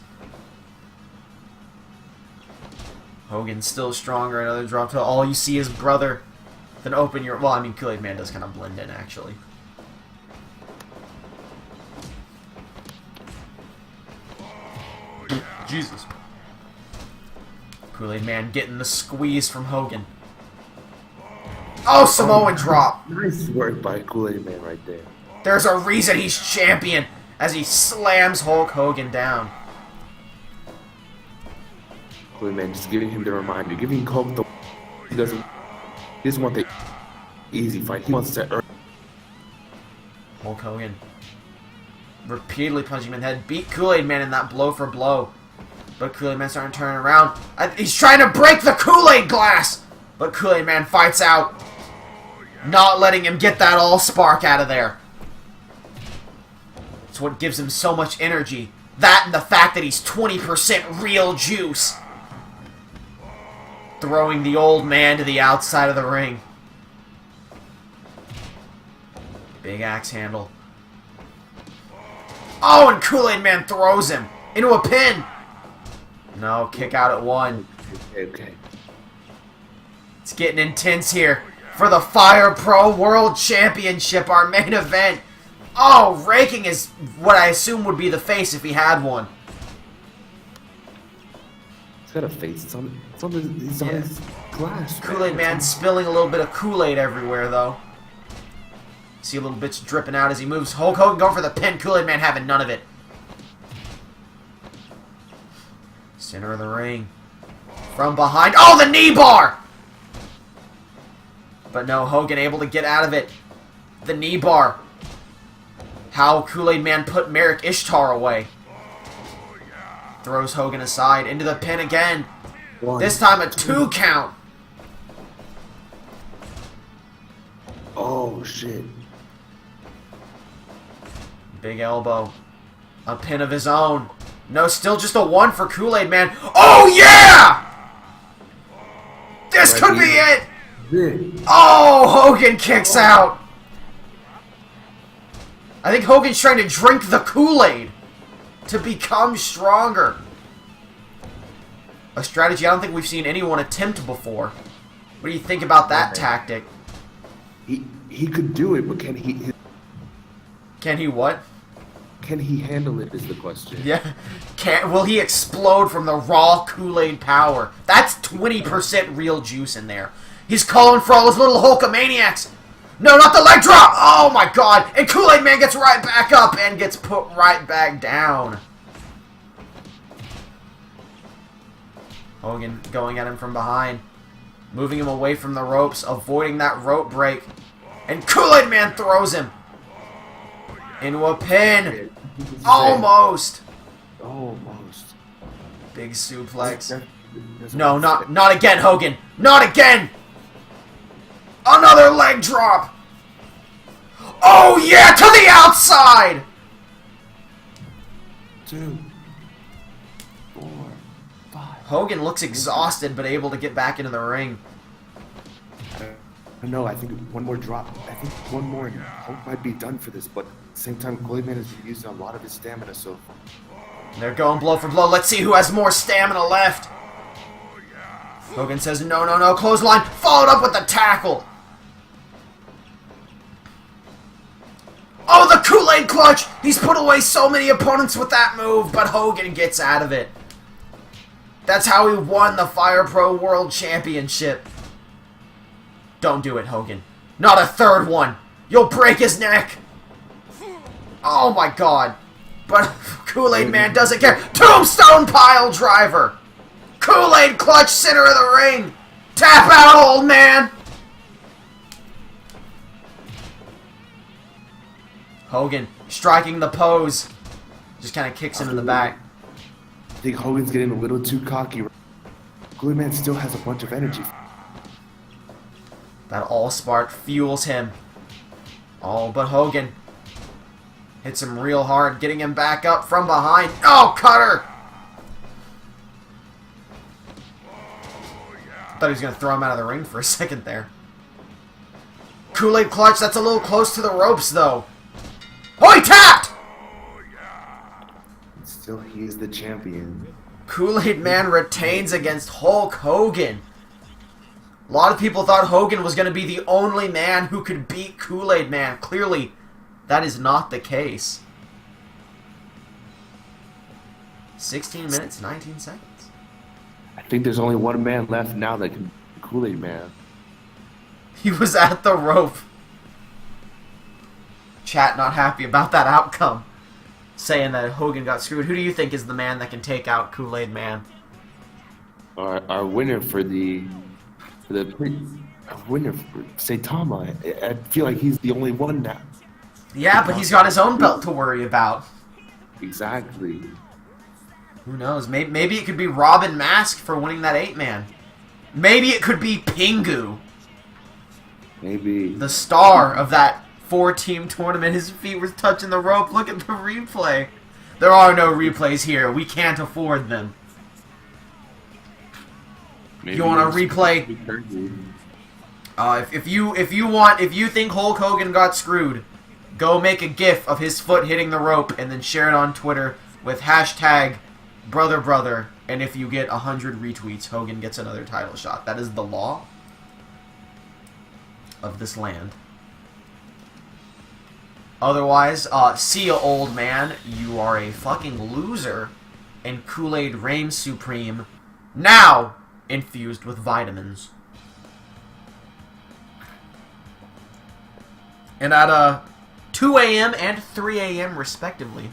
Hogan's still stronger. Another drop toe. All you see is brother. Then open your... Well, I mean, Kool-Aid Man does kind of blend in, actually. Jesus. Kool-Aid Man getting the squeeze from Hogan. Oh, Samoan drop. Nice work by Kool-Aid Man right there. There's a reason he's champion as he slams Hulk Hogan down. Kool-Aid Man just giving him the reminder, giving Hulk the... He doesn't want the easy fight. He wants to earn. Hulk Hogan repeatedly punching him in the head. Beat Kool-Aid Man in that blow for blow. But Kool-Aid Man starting to turn around. He's trying to break the Kool-Aid glass. But Kool-Aid Man fights out. Not letting him get that Allspark out of there. It's what gives him so much energy. That and the fact that he's 20% real juice. Throwing the old man to the outside of the ring. Big axe handle. Oh, and Kool-Aid Man throws him into a pin. No, kick out at 1. Okay. It's getting intense here for the Fire Pro World Championship, our main event. Oh, raking is what I assume would be the face if he had one. He's got a face. It's on his glass. Kool-Aid Man spilling a little bit of Kool-Aid everywhere, though. See little bits dripping out as he moves. Hulk Hogan going for the pin. Kool-Aid Man having none of it. Center of the ring. From behind. Oh, the knee bar! But no, Hogan able to get out of it. The knee bar. How Kool-Aid Man put Merrick Ishtar away. Throws Hogan aside. Into the pin again. This time a 2 count. Oh, shit. Big elbow. A pin of his own. No, still just a 1 for Kool-Aid Man. Oh, yeah! This could be it! Oh, Hogan kicks out. I think Hogan's trying to drink the Kool-Aid to become stronger. A strategy I don't think we've seen anyone attempt before. What do you think about that tactic? He could do it, but can he... Can he what? can he handle it is the question. Yeah. Will he explode from the raw Kool-Aid power? That's 20% real juice in there. He's calling for all those little Hulkamaniacs. No, not the leg drop! Oh my god! And Kool-Aid Man gets right back up and gets put right back down. Hogan going at him from behind. Moving him away from the ropes, avoiding that rope break. And Kool-Aid Man throws him into a pin. Almost. Almost. Big suplex. No, not again, Hogan. Not again. Another leg drop. Oh yeah, to the outside. 2, 4, 5. Hogan looks exhausted, but able to get back into the ring. I know, I think one more drop. I think one more and Hulk might be done for this, but at the same time, Kool-Aid Man has been using a lot of his stamina so far. They're going blow for blow. Let's see who has more stamina left. Hogan says, no, no, no. Clothesline, followed up with the tackle. Oh, the Kool-Aid clutch! He's put away so many opponents with that move, but Hogan gets out of it. That's how he won the Fire Pro World Championship. Don't do it, Hogan. Not a third one. You'll break his neck. Oh my god. But Kool-Aid Man doesn't care. Tombstone pile driver. Kool-Aid clutch, center of the ring. Tap out, old man. Hogan striking the pose. Just kind of kicks him in the back. I think Hogan's getting a little too cocky. Kool-Aid Man still has a bunch of energy. That all-spark fuels him. Oh, but Hogan hits him real hard, getting him back up from behind. Oh, cutter! Thought he was going to throw him out of the ring for a second there. Kool-Aid clutch, that's a little close to the ropes, though. Oh, he tapped! Still, he is the champion. Kool-Aid Man retains against Hulk Hogan. A lot of people thought Hogan was going to be the only man who could beat Kool-Aid Man. Clearly, that is not the case. 16 minutes, 19 seconds. I think there's only one man left now that can beat Kool-Aid Man. He was at the rope. Chat not happy about that outcome. Saying that Hogan got screwed. Who do you think is the man that can take out Kool-Aid Man? Our winner for the winner for Saitama. I feel like he's the only one now. Yeah, but he's got his own belt to worry about. Exactly. Who knows? Maybe it could be Robin Mask for winning that 8-man. Maybe it could be Pingu. Maybe. The star of that 4-team tournament. His feet were touching the rope. Look at the replay. There are no replays here. We can't afford them. Maybe you want to replay? If you think Hulk Hogan got screwed, go make a GIF of his foot hitting the rope and then share it on Twitter with hashtag #brotherbrother. And if you get 100 retweets, Hogan gets another title shot. That is the law of this land. Otherwise, see ya, old man. You are a fucking loser. And Kool-Aid reigns supreme. Now infused with vitamins. And at 2 a.m. and 3 a.m. respectively,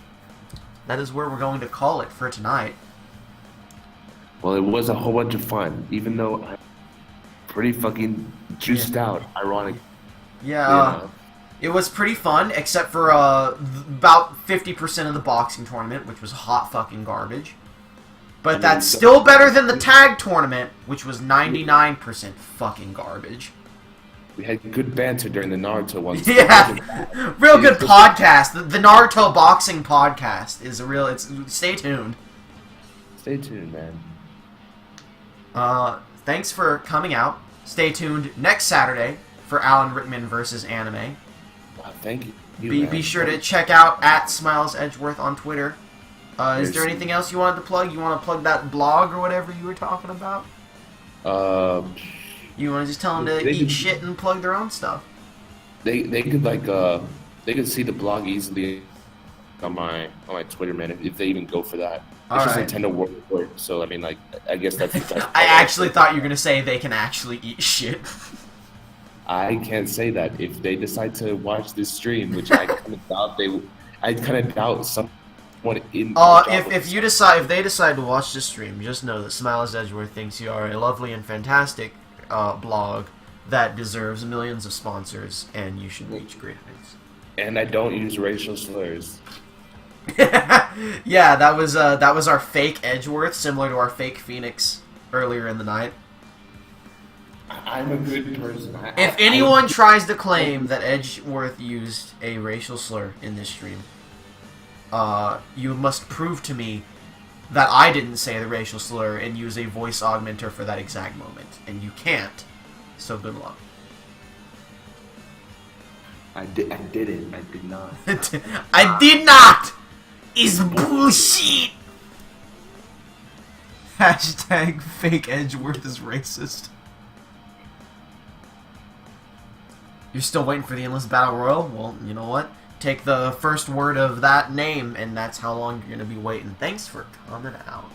that is where we're going to call it for tonight. Well, it was a whole bunch of fun, even though I'm pretty fucking juiced out, ironic. Yeah, it was pretty fun, except for about 50% of the boxing tournament, which was hot fucking garbage. But that's still better than the tag tournament, which was 99% fucking garbage. We had good banter during the Naruto one. Yeah, real good podcast. The Naruto boxing podcast is a real. Stay tuned. Stay tuned, man. Thanks for coming out. Stay tuned next Saturday for Alan Rickman versus Anime. Wow, thank you. Be sure to check out @SmilesEdgeworth on Twitter. Is there anything else you wanted to plug? You want to plug that blog or whatever you were talking about? You want to just tell them to eat shit and plug their own stuff? They could they could see the blog easily on my Twitter, man. If they even go for that, All it's just right. Nintendo World Report. So I mean, like, I guess that's the best. I actually thought you were gonna say they can actually eat shit. I can't say that if they decide to watch this stream, which I kind of doubt they. I kind of doubt someone in. If they decide to watch this stream, just know that Smiles Edgeworth thinks you are a lovely and fantastic blog that deserves millions of sponsors, and you should reach great heights. And I don't use racial slurs. Yeah, that was our fake Edgeworth, similar to our fake Phoenix earlier in the night. I'm a good person. If anyone tries to claim that Edgeworth used a racial slur in this stream, you must prove to me that I didn't say the racial slur and use a voice augmenter for that exact moment. And you can't. So good luck. I didn't. I did not. I did not! Is bullshit! Hashtag fake Edgeworth is racist. You're still waiting for the Endless Battle Royal? Well, you know what? Take the first word of that name, and that's how long you're going to be waiting. Thanks for coming out.